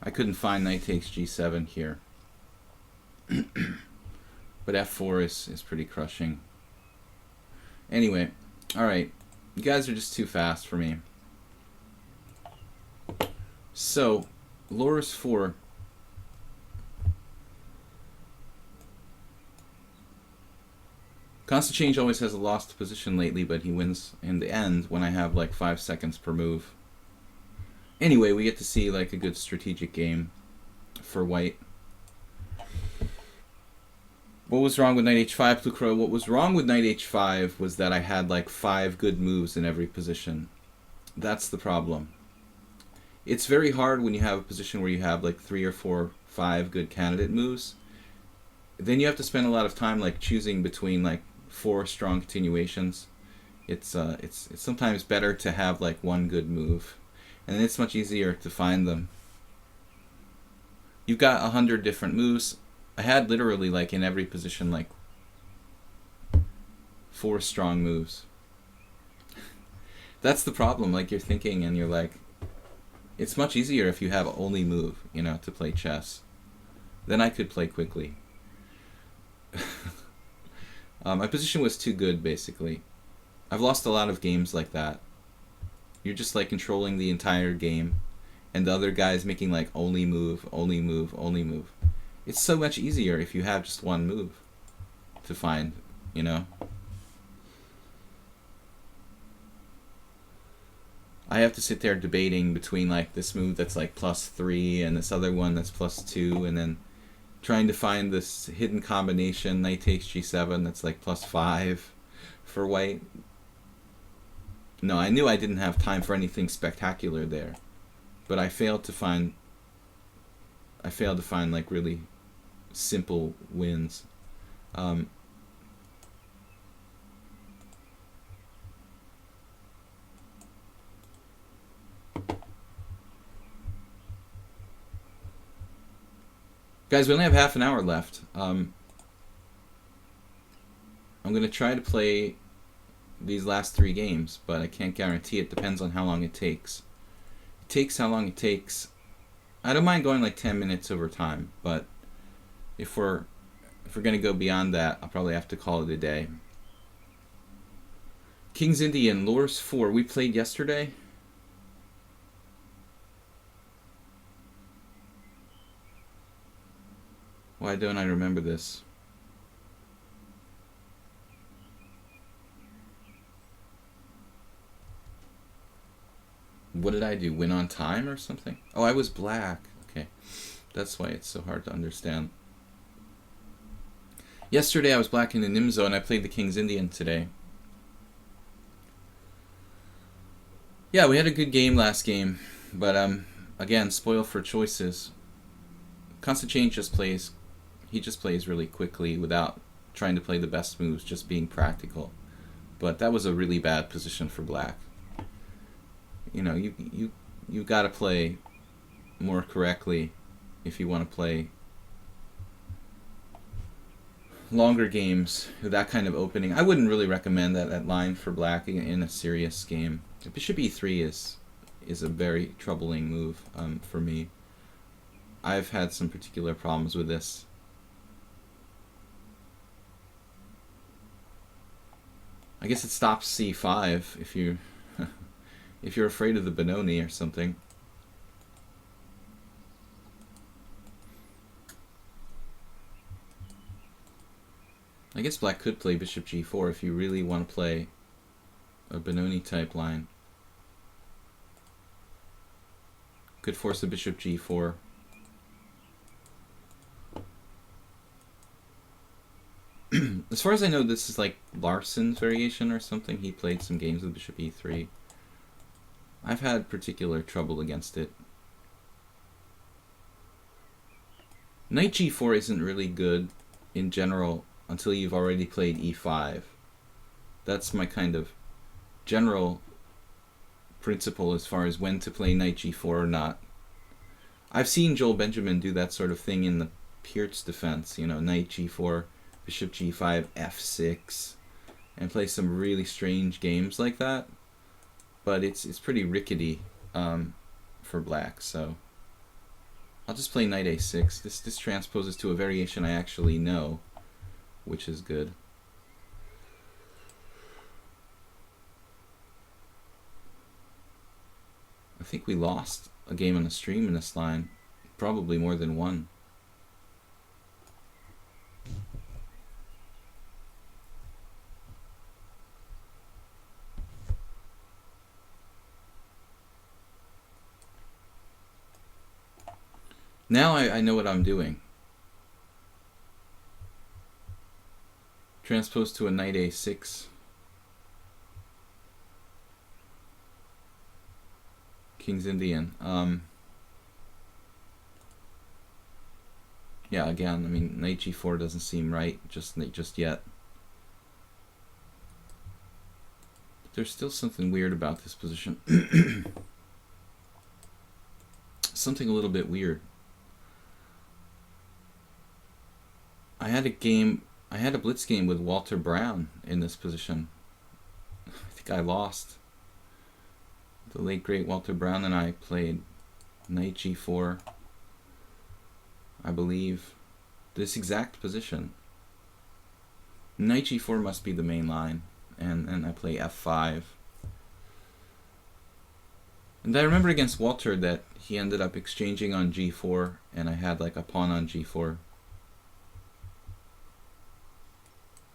I couldn't find knight takes g7 here. But f4 is pretty crushing. Anyway, alright. You guys are just too fast for me. So, Loris 4. Constant Change always has a lost position lately, but he wins in the end when I have like 5 seconds per move. Anyway, we get to see like a good strategic game for white. What was wrong with knight h5, Blue Crow? What was wrong with knight h5 was that I had like 5 good moves in every position. That's the problem. It's very hard when you have a position where you have like 3 or 4, 5 good candidate moves. Then you have to spend a lot of time like choosing between like 4 strong continuations. It's sometimes better to have like 1 good move, and it's much easier to find them. You've got 100 different moves. I had literally like in every position like 4 strong moves. That's the problem. Like, you're thinking and you're like, it's much easier if you have only move, you know, to play chess. Then I could play quickly. My position was too good, basically. I've lost a lot of games like that. You're just like controlling the entire game, and the other guy's making like only move, only move, only move. It's so much easier if you have just one move to find, you know? I have to sit there debating between like this move that's like +3 and this other one that's +2, and then trying to find this hidden combination, knight takes g7, that's like +5 for white. No, I knew I didn't have time for anything spectacular there, but I failed to find like really simple wins. Guys, we only have half an hour left. I'm going to try to play these last 3 games, but I can't guarantee it. Depends on how long it takes. It takes how long it takes. I don't mind going like 10 minutes over time, but if we're going to go beyond that, I'll probably have to call it a day. King's Indian, Lures 4. We played yesterday. Why don't I remember this? What did I do? Win on time or something? Oh, I was black. Okay. That's why it's so hard to understand. Yesterday I was black in the Nimzo and I played the King's Indian today. Yeah, we had a good game last game, but again, spoiled for choices. Constant Change just plays. He just plays really quickly without trying to play the best moves, just being practical. But that was a really bad position for black. You know, you got to play more correctly if you want to play longer games with that kind of opening. I wouldn't really recommend that line for black in a serious game. Bishop e3 is a very troubling move for me. I've had some particular problems with this. I guess it stops c5 if you if you're afraid of the Benoni or something. I guess black could play bishop g4 if you really want to play a Benoni type line. Could force a bishop g4. As far as I know, this is like Larsson's variation or something. He played some games with bishop e3. I've had particular trouble against it. Knight g4 isn't really good in general until you've already played e5. That's my kind of general principle as far as when to play knight g4 or not. I've seen Joel Benjamin do that sort of thing in the Peert's defense, you know, knight g4, bishop g5, f6, and play some really strange games like that. But it's pretty rickety for black, so I'll just play knight a6. This transposes to a variation I actually know, which is good. I think we lost a game on the stream in this line, probably more than one. Now I know what I'm doing. Transpose to a knight a6. King's Indian. Yeah, again, I mean, knight g4 doesn't seem right just yet. But there's still something weird about this position. Something a little bit weird. I had a blitz game with Walter Brown in this position. I think I lost. The late great Walter Brown and I played knight g4, I believe, this exact position. Knight g4 must be the main line, and I play f5. And I remember against Walter that he ended up exchanging on g4, and I had like a pawn on g4.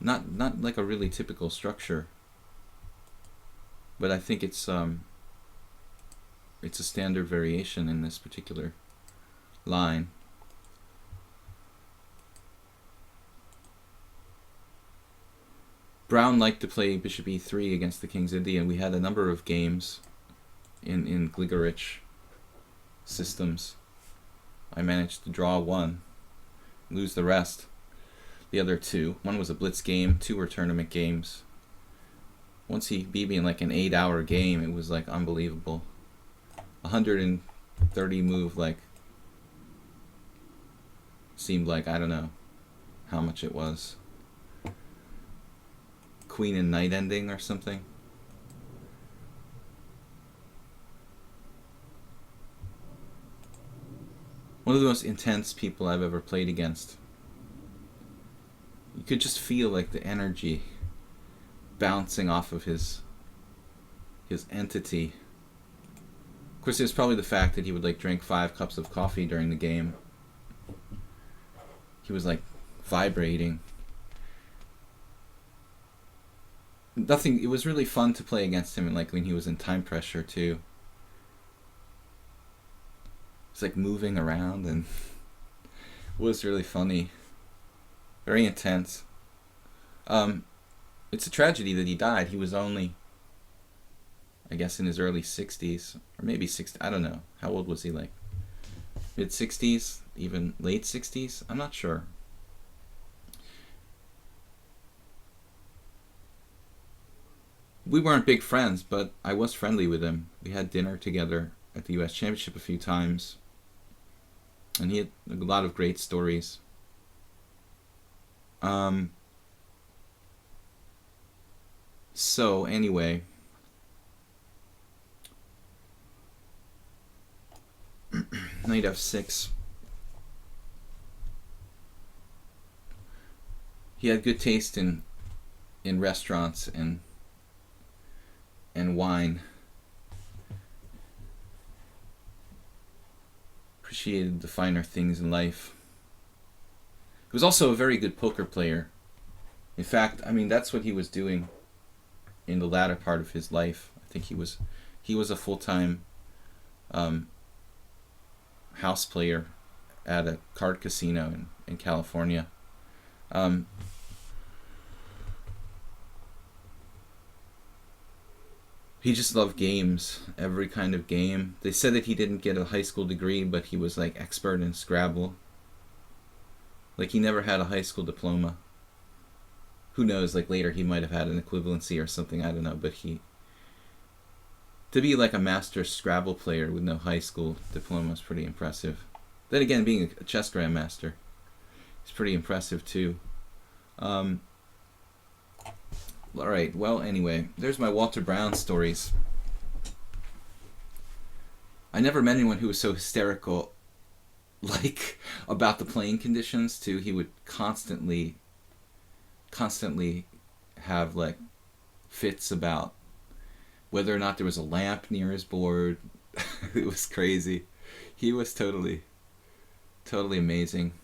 Not like a really typical structure, but I think it's a standard variation in this particular line. Brown liked to play bishop e3 against the King's Indian, and we had a number of games in Gligorich systems. I managed to draw one, lose the rest. The other two, one was a blitz game, two were tournament games. Once he beat me in like an 8-hour game, it was like unbelievable. 130 move, like, seemed like, I don't know how much it was. Queen and knight ending or something. One of the most intense people I've ever played against. You could just feel like the energy bouncing off of his entity. Of course, it was probably the fact that he would like drink 5 cups of coffee during the game. He was like vibrating. It was really fun to play against him, and like when he was in time pressure too. It's like moving around, and it was really funny. Very intense. It's a tragedy that he died. He was only, I guess, in his early 60s, or maybe 60. I don't know. How old was he? Like mid 60s, even late 60s? I'm not sure. We weren't big friends, but I was friendly with him. We had dinner together at the U.S. Championship a few times, and he had a lot of great stories. So anyway, knight f6. He had good taste in restaurants and wine. Appreciated the finer things in life. He was also a very good poker player. In fact, I mean, that's what he was doing in the latter part of his life. I think he was a full-time house player at a card casino in California. He just loved games, every kind of game. They said that he didn't get a high school degree, but he was like expert in Scrabble. Like he never had a high school diploma. Who knows, like later he might have had an equivalency or something, I don't know, but to be like a master Scrabble player with no high school diploma is pretty impressive. Then again, being a chess grandmaster is pretty impressive too. Alright, well anyway, there's my Walter Brown stories. I never met anyone who was so hysterical like about the playing conditions too. He would constantly have like fits about whether or not there was a lamp near his board. It was crazy. He was totally amazing.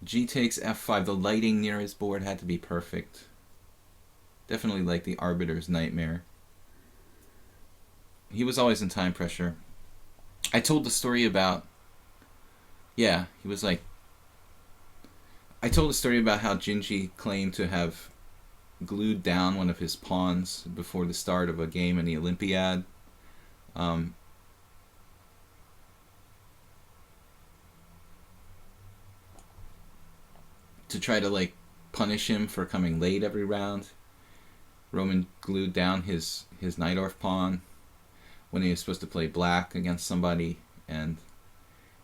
G takes f5. The lighting near his board had to be perfect. Definitely like the arbiter's nightmare. He was always in time pressure. I told the story about, yeah, he was like, I told a story about how Gingy claimed to have glued down one of his pawns before the start of a game in the Olympiad. To try to like punish him for coming late every round. Roman glued down his Najdorf pawn when he was supposed to play black against somebody, and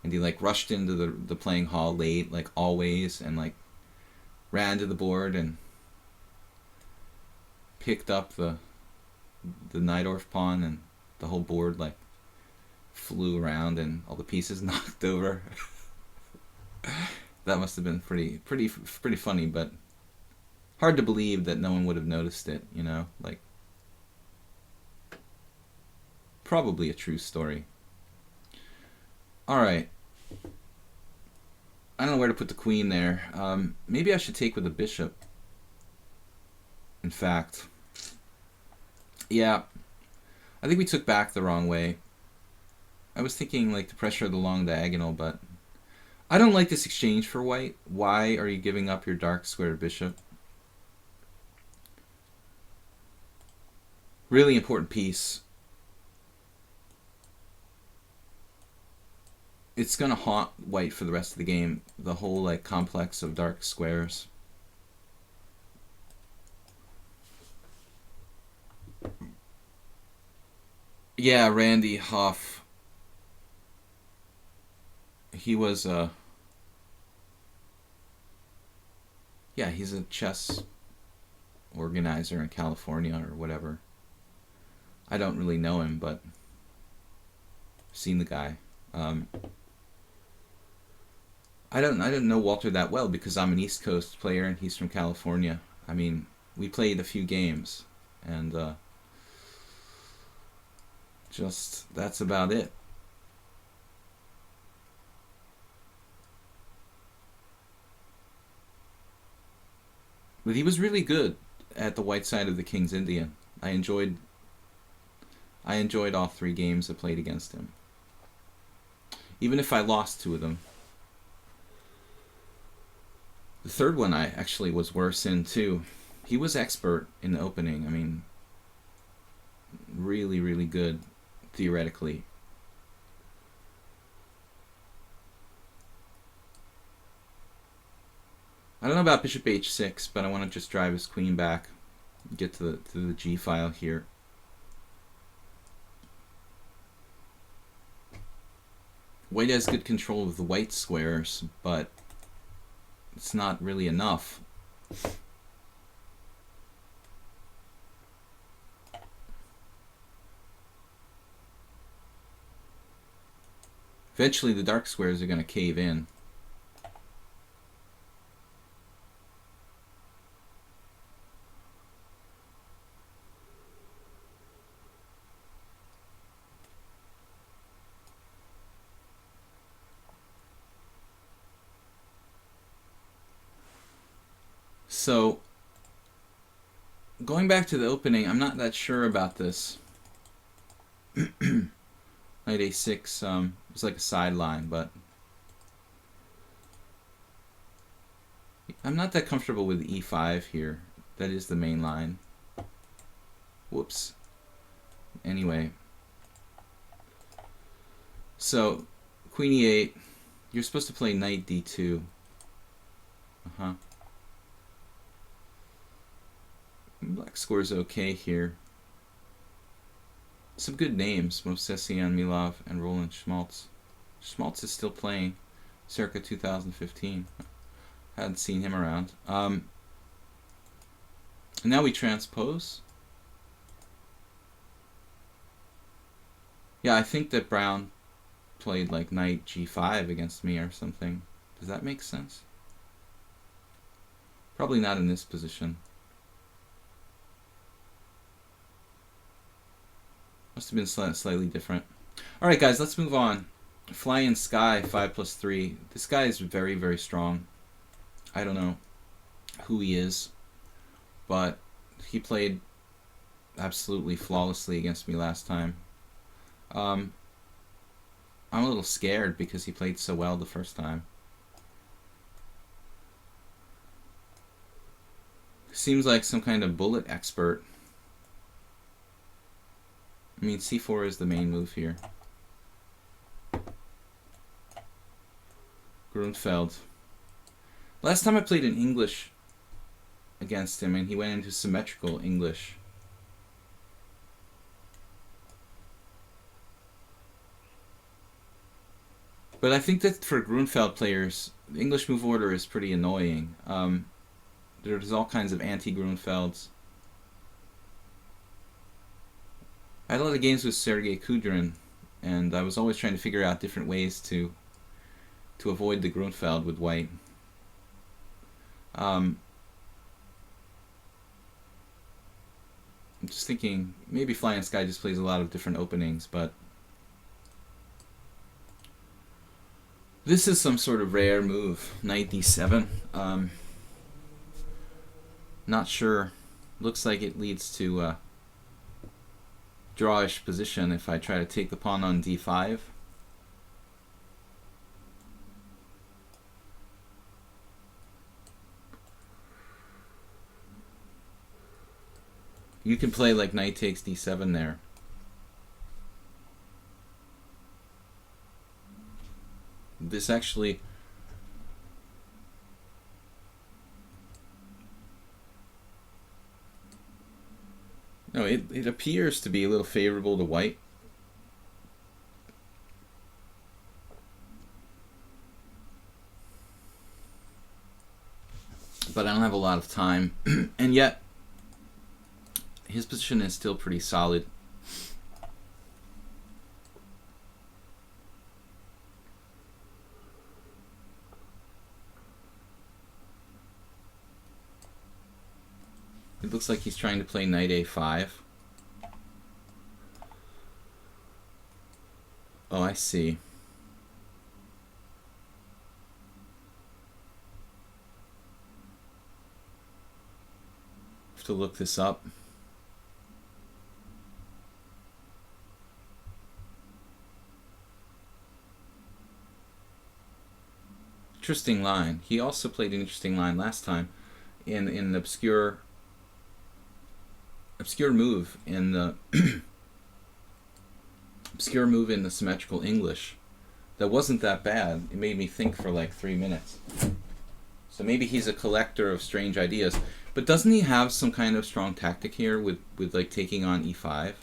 he like rushed into the playing hall late, like always, and like ran to the board and picked up the the Najdorf pawn, and the whole board like flew around and all the pieces knocked over. That must have been pretty funny, but hard to believe that no one would have noticed it, you know, like probably a true story. All right. I don't know where to put the queen there. Maybe I should take with the bishop. In fact, yeah, I think we took back the wrong way. I was thinking like the pressure of the long diagonal, but I don't like this exchange for white. Why are you giving up your dark square bishop? Really important piece. It's gonna haunt white for the rest of the game. The whole like complex of dark squares. Yeah, Randy Hoff. He was yeah, he's a chess organizer in California or whatever. I don't really know him, but I've seen the guy. I don't know Walter that well because I'm an East Coast player and he's from California. I mean, we played a few games, and just that's about it. But he was really good at the white side of the King's Indian. I enjoyed all 3 games I played against him. Even if I lost 2 of them. The third one I actually was worse in too. He was expert in the opening. I mean, really, really good theoretically. I don't know about bishop h6, but I want to just drive his queen back, get to the g file here. White has good control of the white squares, but it's not really enough. Eventually the dark squares are going to cave in. So, going back to the opening, I'm not that sure about this. Knight a6 was like a sideline, but I'm not that comfortable with e5 here. That is the main line. Whoops. Anyway. So, queen e8. You're supposed to play knight d2. Black scores okay here. Some good names: Movsesian Milov and Roland Schmaltz. Schmaltz is still playing, circa 2015. Hadn't seen him around. And now we transpose. Yeah, I think that Brown played like knight g5 against me or something. Does that make sense? Probably not in this position. Must have been slightly different. Alright guys, let's move on. Flying Sky, 5+3. This guy is very, very strong. I don't know who he is, but he played absolutely flawlessly against me last time. I'm a little scared because he played so well the first time. Seems like some kind of bullet expert. I mean, c4 is the main move here. Grunfeld. Last time I played in English against him, and he went into symmetrical English. But I think that for Grunfeld players, the English move order is pretty annoying. There's all kinds of anti-Grunfelds. had a lot of games with Sergei Kudrin, and I was always trying to figure out different ways to avoid the Grunfeld with white. I'm just thinking maybe Flying Sky just plays a lot of different openings, but this is some sort of rare move. Knight d7. Not sure. Looks like it leads to drawish position if I try to take the pawn on d5. You can play like knight takes d7 there. This actually... No, it appears to be a little favorable to white. But I don't have a lot of time. And yet, his position is still pretty solid. It looks like he's trying to play knight a5. Oh, I see. Have to look this up. Interesting line. He also played an interesting line last time in an obscure move in the obscure move in the symmetrical English that wasn't that bad. It made me think for like 3 minutes. So maybe he's a collector of strange ideas. But doesn't he have some kind of strong tactic here with like taking on e5? I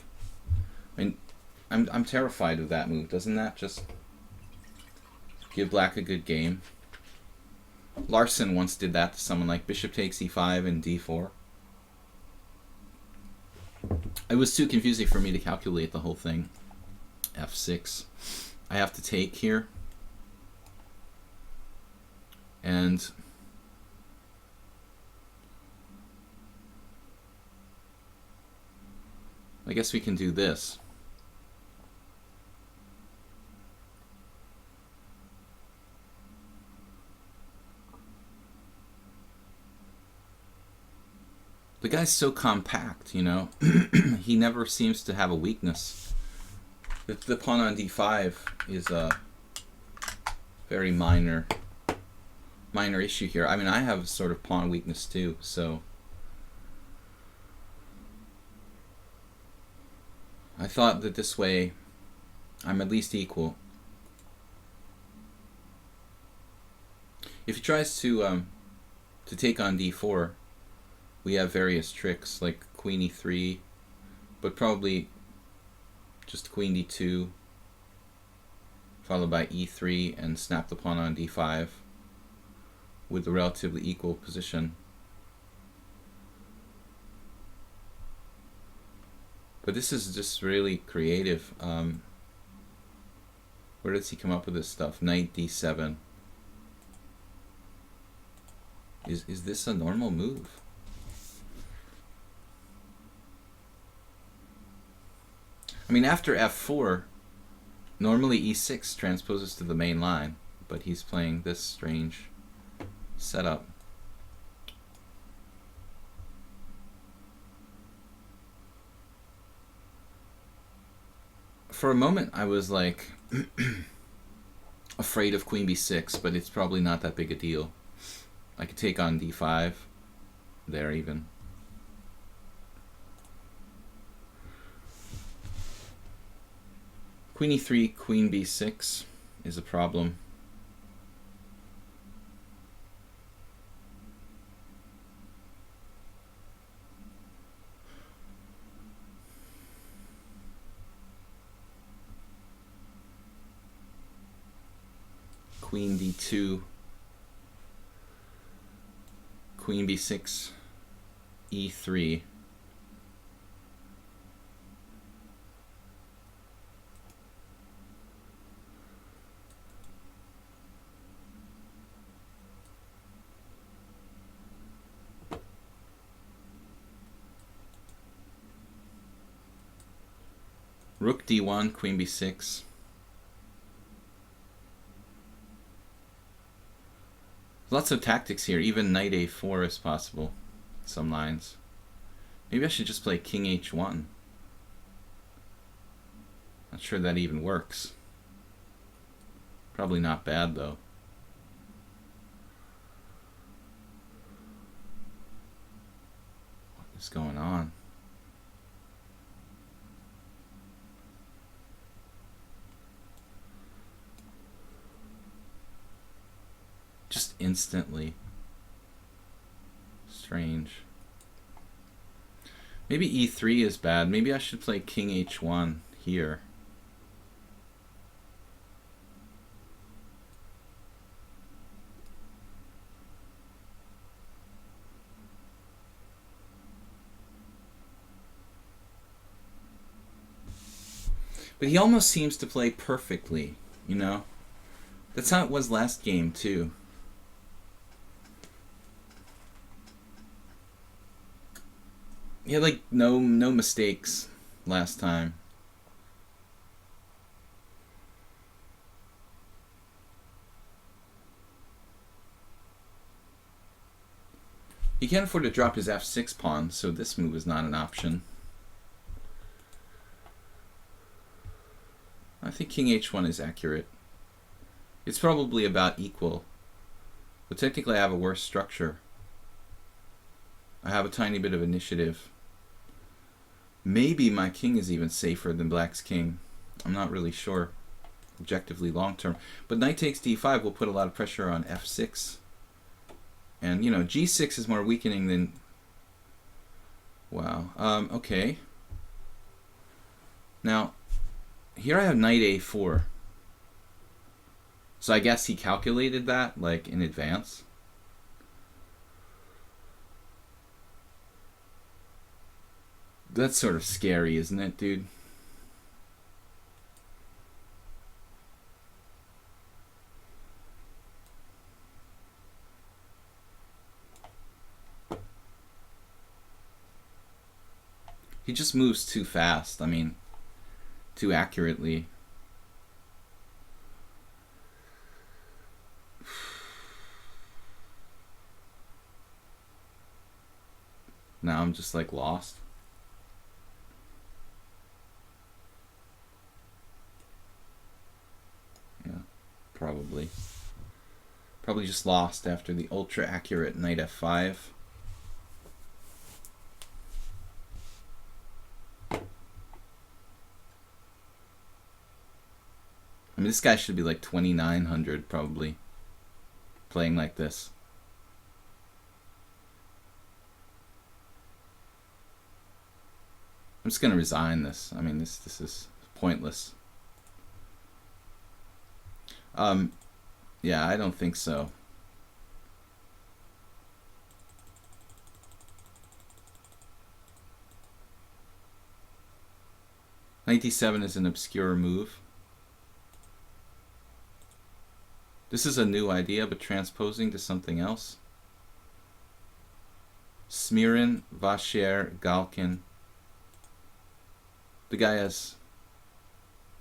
mean, I'm terrified of that move. Doesn't that just give black a good game? Larson once did that to someone, like bishop takes e5 and d4. It was too confusing for me to calculate the whole thing. f6. I have to take here. And I guess we can do this. The guy's so compact, you know. He never seems to have a weakness. The pawn on d5 is a very minor issue here. I mean, I have sort of pawn weakness too, so I thought that this way I'm at least equal. If he tries to take on d4, we have various tricks like queen e3, but probably just queen d2 followed by e3 and snap the pawn on d5 with a relatively equal position. But this is just really creative. Where does he come up with this stuff? Knight d7. Is this a normal move? I mean, after f4, normally e6 transposes to the main line, but he's playing this strange setup. For a moment, I was like afraid of queen b6, but it's probably not that big a deal. I could take on d5 there even. Queen e3, queen b6 is a problem. Queen d2, queen b6, e3. Rook d1, queen b6. Lots of tactics here. Even knight a4 is possible. Some lines. Maybe I should just play king h1. Not sure that even works. Probably not bad though. What is going on? Just instantly. Strange. Maybe e3 is bad. Maybe I should play king h1 here. But he almost seems to play perfectly, you know? That's how it was last game, too. He had, like, no mistakes last time. He can't afford to drop his f6 pawn, so this move is not an option. I think king h1 is accurate. It's probably about equal. But technically I have a worse structure. I have a tiny bit of initiative. Maybe my king is even safer than black's king. I'm not really sure. Objectively long term. But knight takes d5 will put a lot of pressure on f6. And, you know, g6 is more weakening than... Wow. Okay. Now... Here I have knight a4. So I guess he calculated that, like, in advance. That's sort of scary, isn't it, dude? He just moves too fast. I mean... too accurately. Now I'm just like lost. Yeah, probably. Probably just lost after the ultra accurate knight f5. I mean, this guy should be like 2,900 probably, playing like this. I'm just gonna resign this. I mean, this is pointless. Yeah, I don't think so. Knight d7 is an obscure move. This is a new idea, but transposing to something else. Smirin, Vacher, Galkin. The guy has...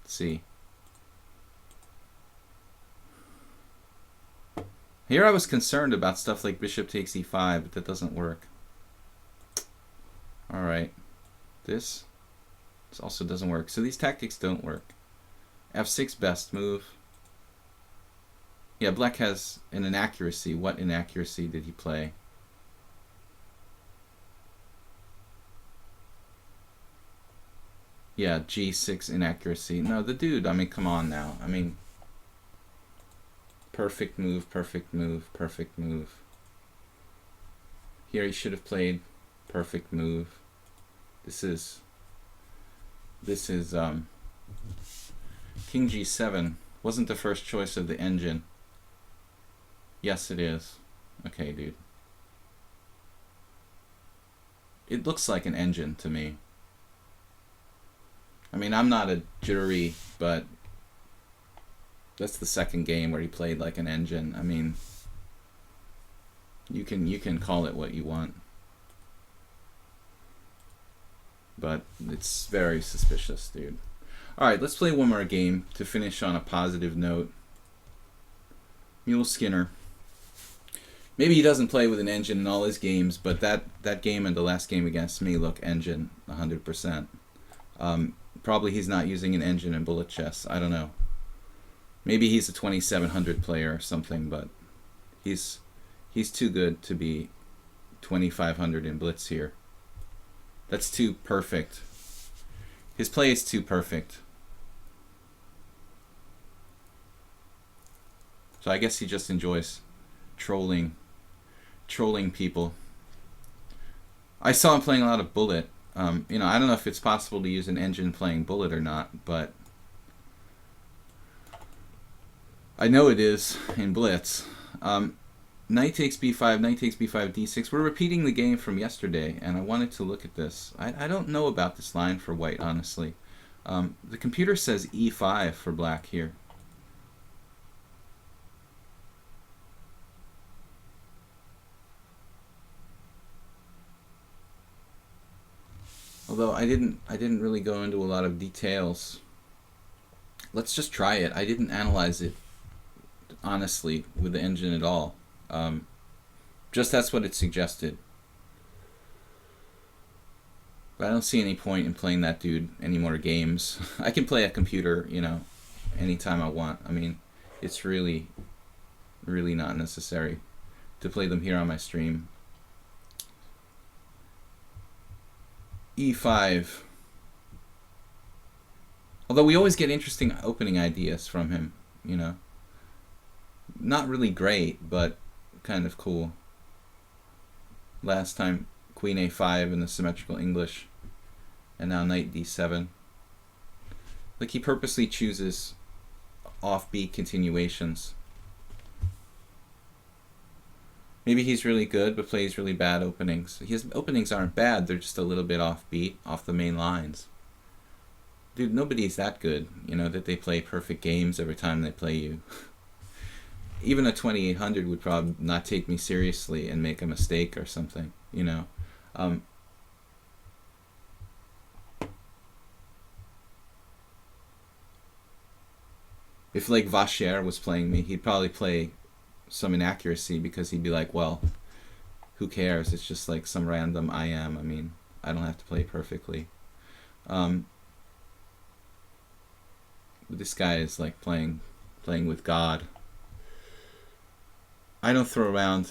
Let's see. Here I was concerned about stuff like bishop takes e5, but that doesn't work. Alright. This also doesn't work. So these tactics don't work. f6 best move. Yeah, black has an inaccuracy. What inaccuracy did he play? Yeah, g6 inaccuracy. No, the dude, I mean, come on now. I mean, perfect move, perfect move, perfect move. Here he should have played perfect move. This is king g7 wasn't the first choice of the engine. Yes, it is. Okay, dude. It looks like an engine to me. I mean, I'm not a jury, but that's the second game where he played like an engine. I mean, you can call it what you want, but it's very suspicious, dude. Alright, let's play one more game to finish on a positive note. Mule Skinner. Maybe he doesn't play with an engine in all his games, but that game and the last game against me look engine 100%. Probably he's not using an engine in bullet chess. I don't know. Maybe he's a 2700 player or something, but he's too good to be 2500 in blitz here. That's too perfect. His play is too perfect. So I guess he just enjoys trolling people. I saw him playing a lot of bullet. You know, I don't know if it's possible to use an engine playing bullet or not, but I know it is in blitz. Knight takes b5, knight takes b5, d6. We're repeating the game from yesterday, and I wanted to look at this. I don't know about this line for white, honestly. The computer says e5 for black here. Although I didn't really go into a lot of details. Let's just try it. I didn't analyze it honestly with the engine at all. Just that's what it suggested. But I don't see any point in playing that dude any more games. I can play a computer, you know, anytime I want. I mean, it's really not necessary to play them here on my stream. e5. Although we always get interesting opening ideas from him, you know. Not really great, but kind of cool. Last time, queen a5 in the symmetrical English, and now knight d7. Like, he purposely chooses offbeat continuations. Maybe he's really good, but plays really bad openings. His openings aren't bad, they're just a little bit offbeat, off the main lines. Dude, nobody's that good, you know, that they play perfect games every time they play you. Even a 2800 would probably not take me seriously and make a mistake or something, you know. If like Vacher was playing me, he'd probably play some inaccuracy because he'd be like, well, who cares? It's just like some random IM. I mean, I don't have to play perfectly. But this guy is like playing with God. I don't throw around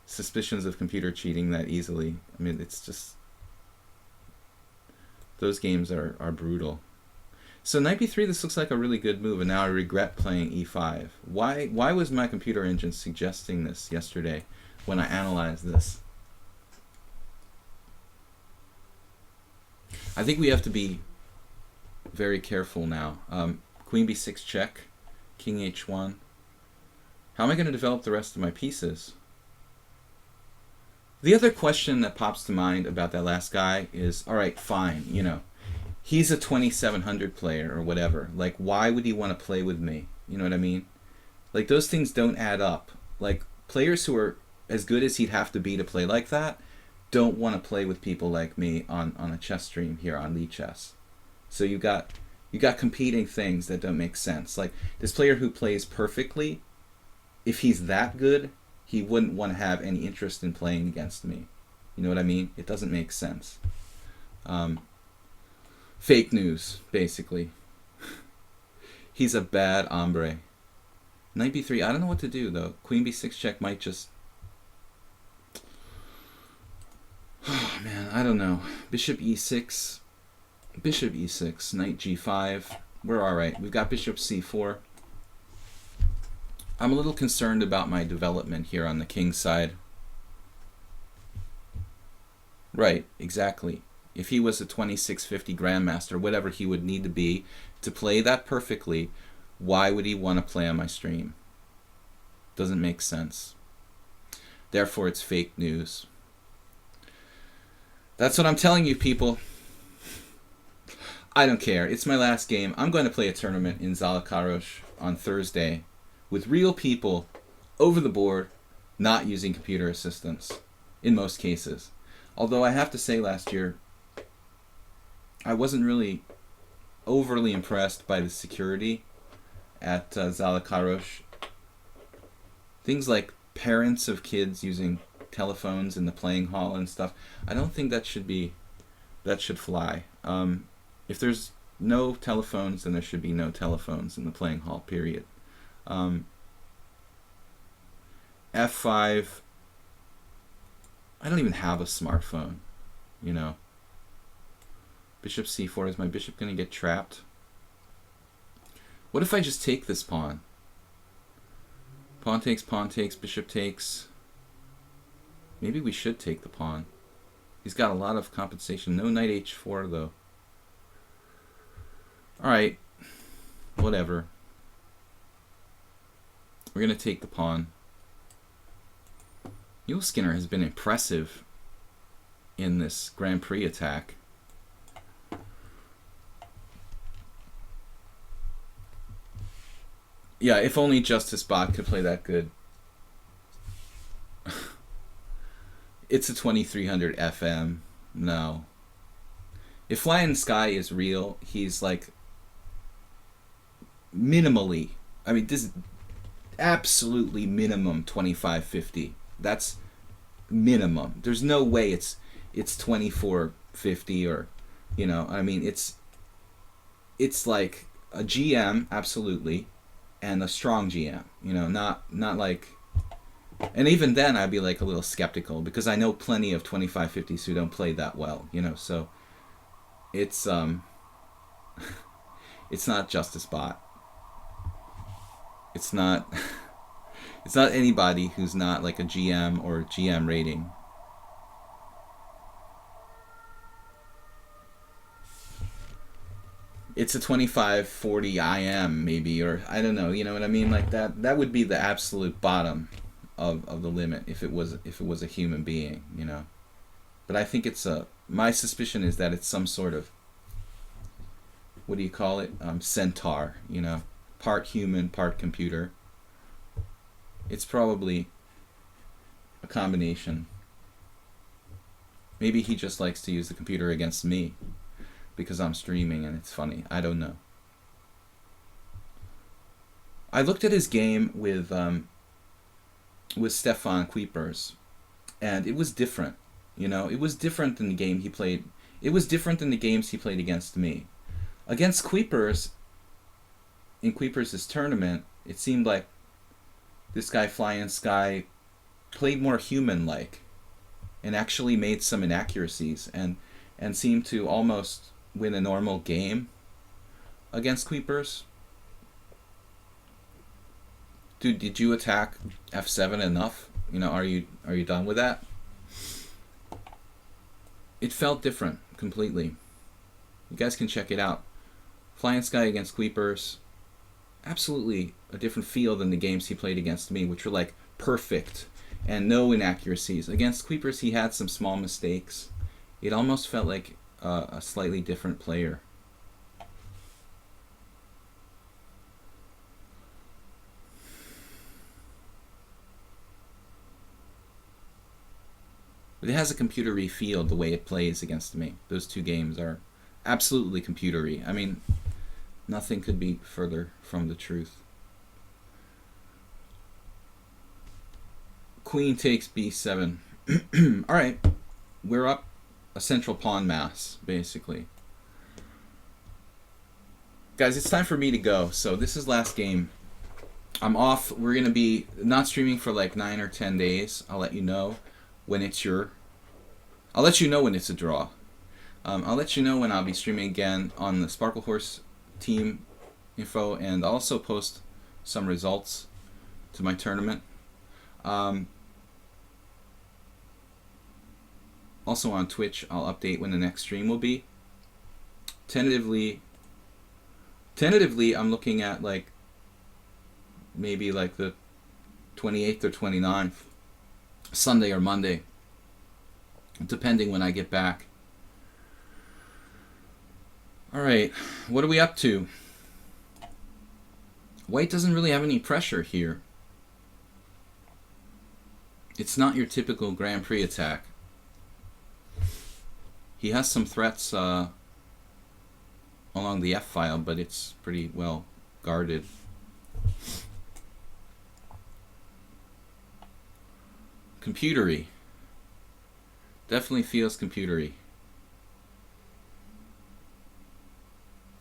suspicions of computer cheating that easily. I mean, it's just, those games are brutal. So knight b3, this looks like a really good move, and now I regret playing e5. Why was my computer engine suggesting this yesterday when I analyzed this? I think we have to be very careful now. Queen b6 check, king h1. How am I going to develop the rest of my pieces? The other question that pops to mind about that last guy is, all right, fine, you know, he's a 2700 player or whatever. Like, why would he want to play with me? You know what I mean? Like, those things don't add up. Like, players who are as good as he'd have to be to play like that don't want to play with people like me on a chess stream here on lichess. So you got competing things that don't make sense. Like, this player who plays perfectly, if he's that good, he wouldn't want to have any interest in playing against me. You know what I mean? It doesn't make sense. Fake news, basically. He's a bad hombre. Knight b3, I don't know what to do, though. Queen b6 check might just... Oh, man, I don't know. Bishop e6. Bishop e6. Knight g5. We're alright. We've got bishop c4. I'm a little concerned about my development here on the king side. Right, exactly. If he was a 2650 grandmaster, whatever he would need to be to play that perfectly, why would he want to play on my stream? Doesn't make sense. Therefore, it's fake news. That's what I'm telling you, people. I don't care. It's my last game. I'm going to play a tournament in Zalakaros on Thursday with real people over the board, not using computer assistance in most cases. Although I have to say, last year I wasn't really overly impressed by the security at Zalakarosh. Things like parents of kids using telephones in the playing hall and stuff. I don't think that should fly. If there's no telephones, then there should be no telephones in the playing hall, period. F5. I don't even have a smartphone, you know. Bishop c4. Is my bishop going to get trapped? What if I just take this pawn? Pawn takes, bishop takes. Maybe we should take the pawn. He's got a lot of compensation. No knight h4, though. Alright. Whatever. We're going to take the pawn. Yule Skinner has been impressive in this Grand Prix attack. Yeah, if only Justice Bot could play that good. It's a 2300 FM. No. If Flying Sky is real, he's like minimally, I mean, this is absolutely minimum 2550. That's minimum. There's no way it's 2450 or, you know, I mean, it's like a GM, absolutely, and a strong GM, you know, not like, and even then I'd be like a little skeptical because I know plenty of 2550s who don't play that well, you know, so it's it's not Justice Bot. It's not it's not anybody who's not like a GM or GM rating. It's a 2540 IM maybe, or I don't know, you know what I mean? Like that would be the absolute bottom of the limit if it was a human being, you know. But I think it's my suspicion is that it's some sort of, what do you call it? Centaur, you know, part human, part computer. It's probably a combination. Maybe he just likes to use the computer against me because I'm streaming and it's funny. I don't know. I looked at his game with Stefan Kuipers, and it was different. You know, it was different than the game he played. It was different than the games he played against me. Against Kuipers, in Kuipers' tournament, it seemed like this guy Flying Sky played more human-like and actually made some inaccuracies and seemed to almost win a normal game against Kuipers. Dude, did you attack f7 enough? You know, are you done with that? It felt different completely. You guys can check it out. Flying Sky against Kuipers, absolutely a different feel than the games he played against me, which were like perfect and no inaccuracies. Against Kuipers, he had some small mistakes. It almost felt like a slightly different player. But it has a computery feel the way it plays against me. Those two games are absolutely computery. I mean, nothing could be further from the truth. Queen takes b7. Alright, we're up a central pawn mass, basically. Guys, it's time for me to go. So this is last game. I'm off. We're going to be not streaming for like 9 or 10 days. I'll let you know when it's I'll let you know when it's a draw. I'll let you know when I'll be streaming again on the Sparkle Horse team info, and I'll also post some results to my tournament. Also on Twitch, I'll update when the next stream will be. Tentatively, I'm looking at like maybe like the 28th or 29th, Sunday or Monday, depending when I get back. Alright, what are we up to? White doesn't really have any pressure here. It's not your typical Grand Prix attack. He has some threats along along the F file, but it's pretty well guarded. Computery. Definitely feels computery.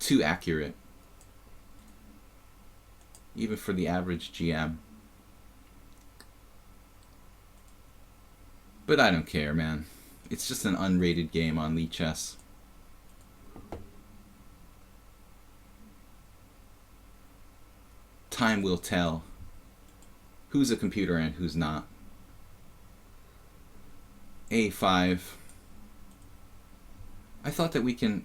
Too accurate. Even for the average GM. But I don't care, man. It's just an unrated game on lichess. Time will tell who's a computer and who's not. A5. I thought that we can,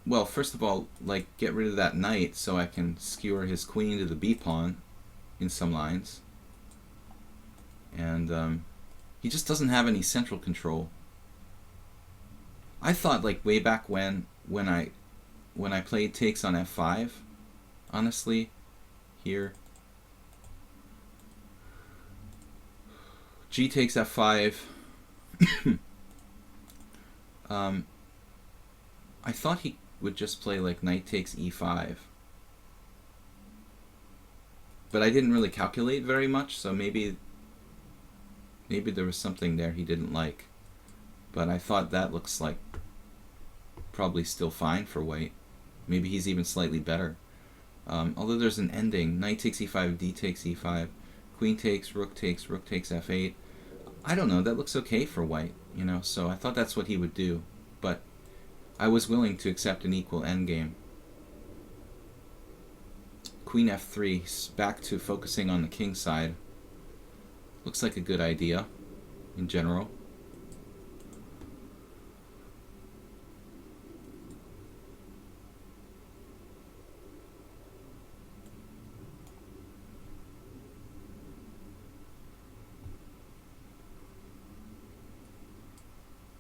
well, first of all, like, get rid of that knight so I can skewer his queen to the b pawn in some lines. And he just doesn't have any central control. I thought, like, way back when I played takes on f5, honestly, here, g takes f5. I thought he would just play like knight takes e5, but I didn't really calculate very much, so maybe there was something there he didn't like. But I thought that looks like probably still fine for white. Maybe he's even slightly better. Although there's an ending, knight takes e5, d takes e5, queen takes f8. I don't know, that looks okay for white, you know, so I thought that's what he would do, but I was willing to accept an equal endgame. Queen f3, back to focusing on the king side. Looks like a good idea, in general.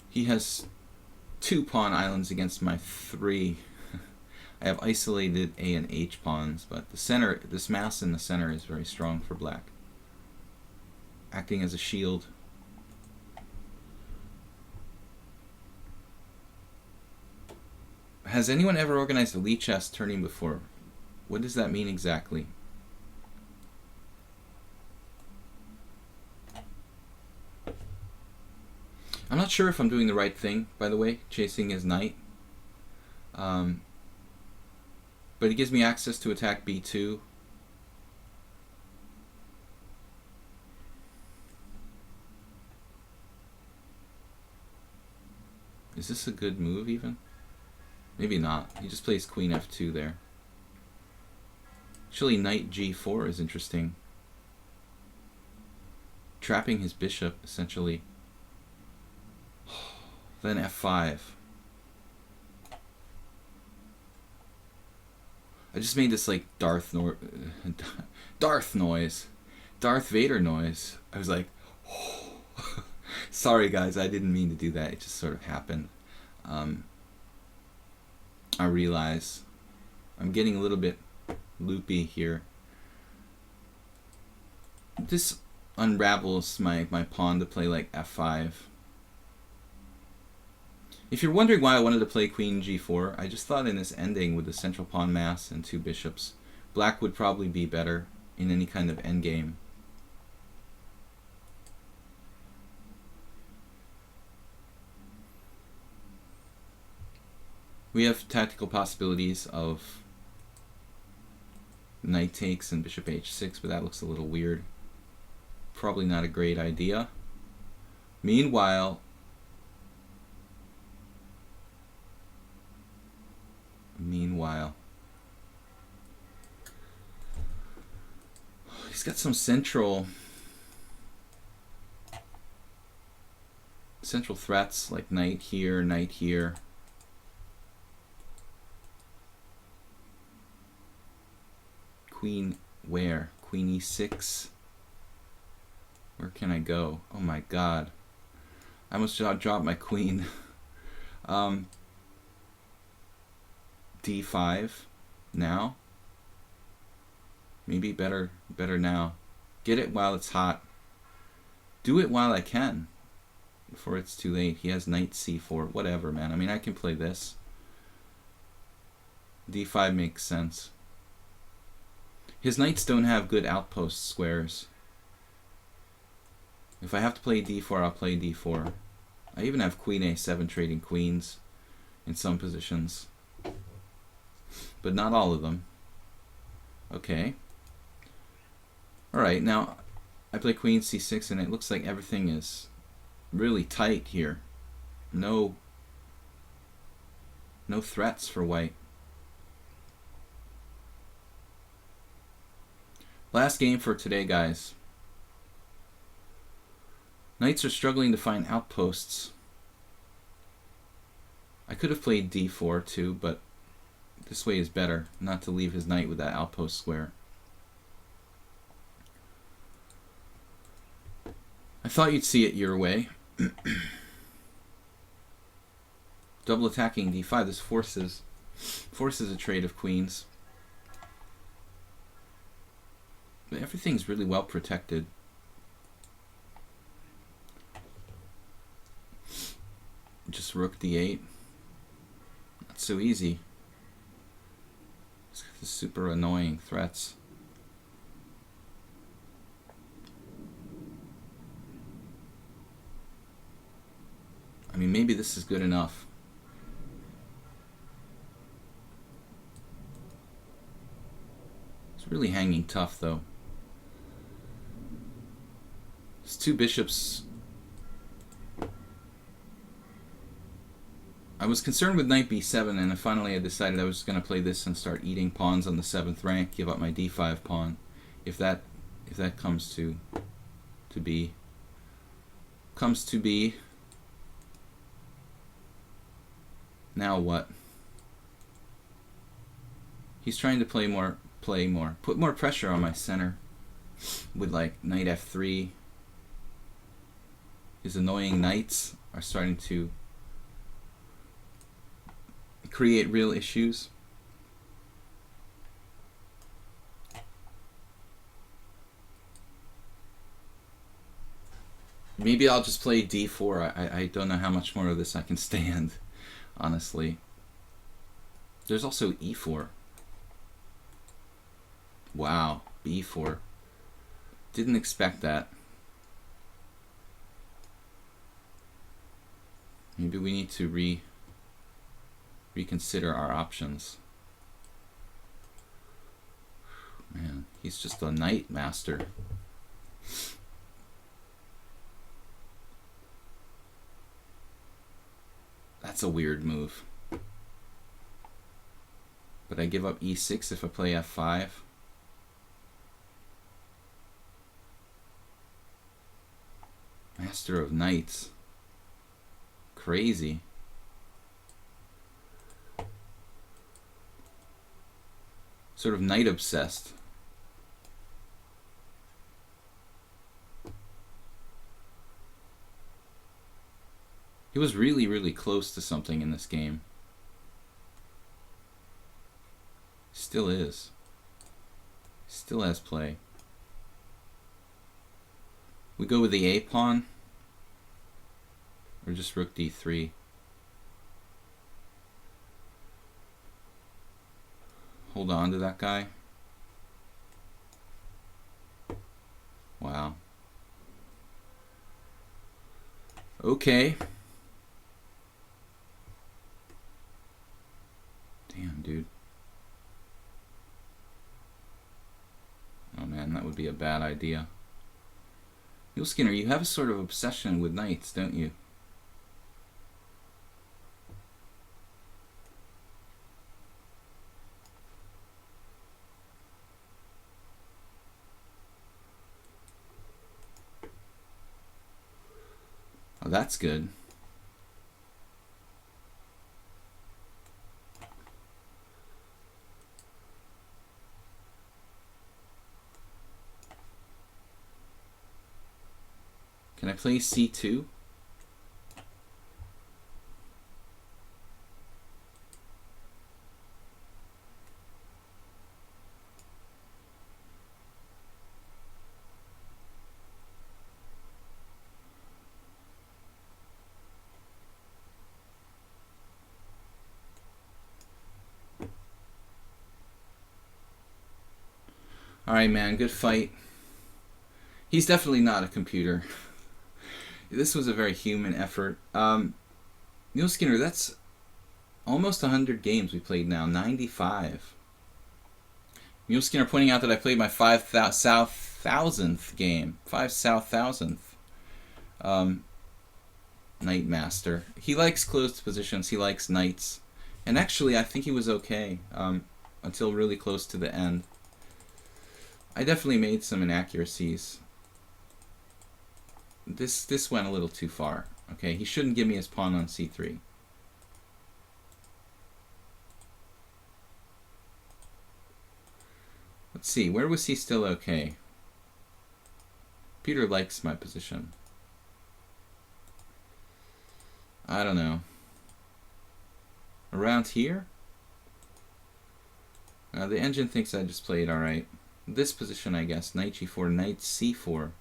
He has 2 pawn islands against my 3. I have isolated A and H pawns, but the center, this mass in the center is very strong for black, acting as a shield. Has anyone ever organized a lichess tourney before? What does that mean exactly? I'm not sure if I'm doing the right thing, by the way, chasing his knight. But he gives me access to attack b2. Is this a good move even? Maybe not. He just plays queen f2 there. Actually, knight g4 is interesting. Trapping his bishop, essentially. Then f5. I just made this like Darth Vader noise. I was like, oh. Sorry guys, I didn't mean to do that. It just sort of happened. I realize I'm getting a little bit loopy here. This unravels my pawn to play like f5. If you're wondering why I wanted to play queen g4, I just thought in this ending with the central pawn mass and 2 bishops, black would probably be better in any kind of endgame. We have tactical possibilities of knight takes and bishop h6, but that looks a little weird. Probably not a great idea. Meanwhile, he's got some central threats like knight here. Queen where? Queen e6. Where can I go? Oh my god. I almost dropped my queen. D5 now. Maybe better now. Get it while it's hot. Do it while I can, before it's too late. He has knight c4. Whatever, man. I mean, I can play this. d5 makes sense. His knights don't have good outpost squares. If I have to play d4, I'll play d4. I even have queen a7 trading queens in some positions, but not all of them. Okay. Alright, now I play queen c6 and it looks like everything is really tight here. No threats for white. Last game for today, guys. Knights are struggling to find outposts. I could have played d4 too, but this way is better, not to leave his knight with that outpost square. I thought you'd see it your way. Double attacking d5. This forces a trade of queens. But everything's really well protected. Just rook d8. Not so easy. It's super annoying threats. I mean, maybe this is good enough. It's really hanging tough, though. It's two bishops. I was concerned with knight b7, and finally I decided I was going to play this and start eating pawns on the 7th rank, give up my d5 pawn, if that comes to be. Now what? He's trying to play more, put more pressure on my center with like knight f3. His annoying knights are starting to create real issues. Maybe I'll just play d4. I don't know how much more of this I can stand, honestly. There's also e4. Wow, b4. Didn't expect that. Maybe we need to reconsider our options. Man, he's just a knight master. That's a weird move. But I give up e6 if I play f5. Master of knights. Crazy. Sort of knight obsessed. He was really, really close to something in this game. Still is. Still has play. We go with the A pawn, or just rook d3. Hold on to that guy. Wow. Okay. Damn, dude. Oh man, that would be a bad idea. Will Skinner, you have a sort of obsession with knights, don't you? Oh, that's good. Can I play c2? Alright, man, good fight. He's definitely not a computer. This was a very human effort. Neil Skinner, that's almost 100 games we played now. 95. Neil Skinner pointing out that I played my 5,000th game. 5,000th. Knight Master. He likes closed positions. He likes knights. And actually, I think he was okay until really close to the end. I definitely made some inaccuracies. This went a little too far. Okay, he shouldn't give me his pawn on c3. Let's see, where was he still okay? Peter likes my position. I don't know. Around here? The engine thinks I just played alright. This position, I guess. Knight g4, knight c4.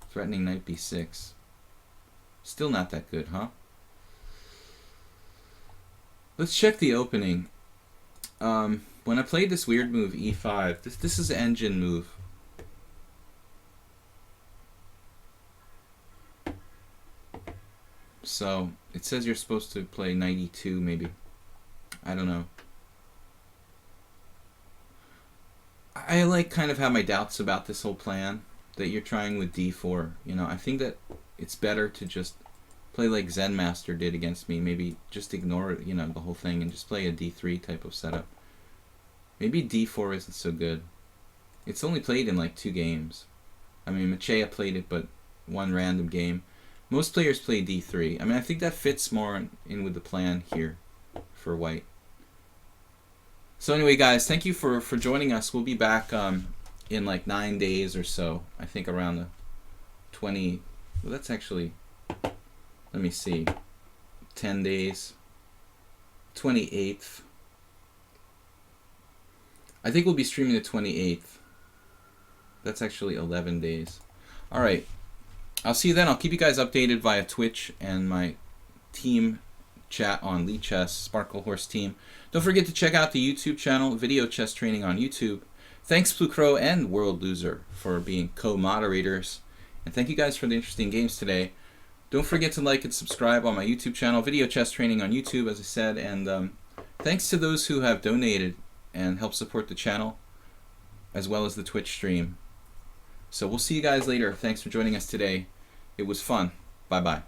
Threatening knight b6. Still not that good, huh? Let's check the opening. When I played this weird move, e5, this is an engine move. So, it says you're supposed to play knight e2, maybe. I don't know. I like kind of have my doubts about this whole plan that you're trying with d4. You know, I think that it's better to just play like Zen Master did against me. Maybe just ignore, you know, the whole thing and just play a d3 type of setup. Maybe d4 isn't so good. It's only played in like 2 games. I mean, Machea played it, but one random game. Most players play d3. I mean, I think that fits more in with the plan here for white. So anyway, guys, thank you for joining us. We'll be back in like 9 days or so. I think around the 20... Well, that's actually... Let me see. 10 days. 28th. I think we'll be streaming the 28th. That's actually 11 days. Alright. I'll see you then. I'll keep you guys updated via Twitch and my team chat on lichess, Sparkle Horse Team. Don't forget to check out the YouTube channel, Video Chess Training on YouTube. Thanks Blue Crow and World Loser for being co-moderators. And thank you guys for the interesting games today. Don't forget to like and subscribe on my YouTube channel, Video Chess Training on YouTube, as I said. And thanks to those who have donated and helped support the channel, as well as the Twitch stream. So we'll see you guys later. Thanks for joining us today. It was fun. Bye-bye.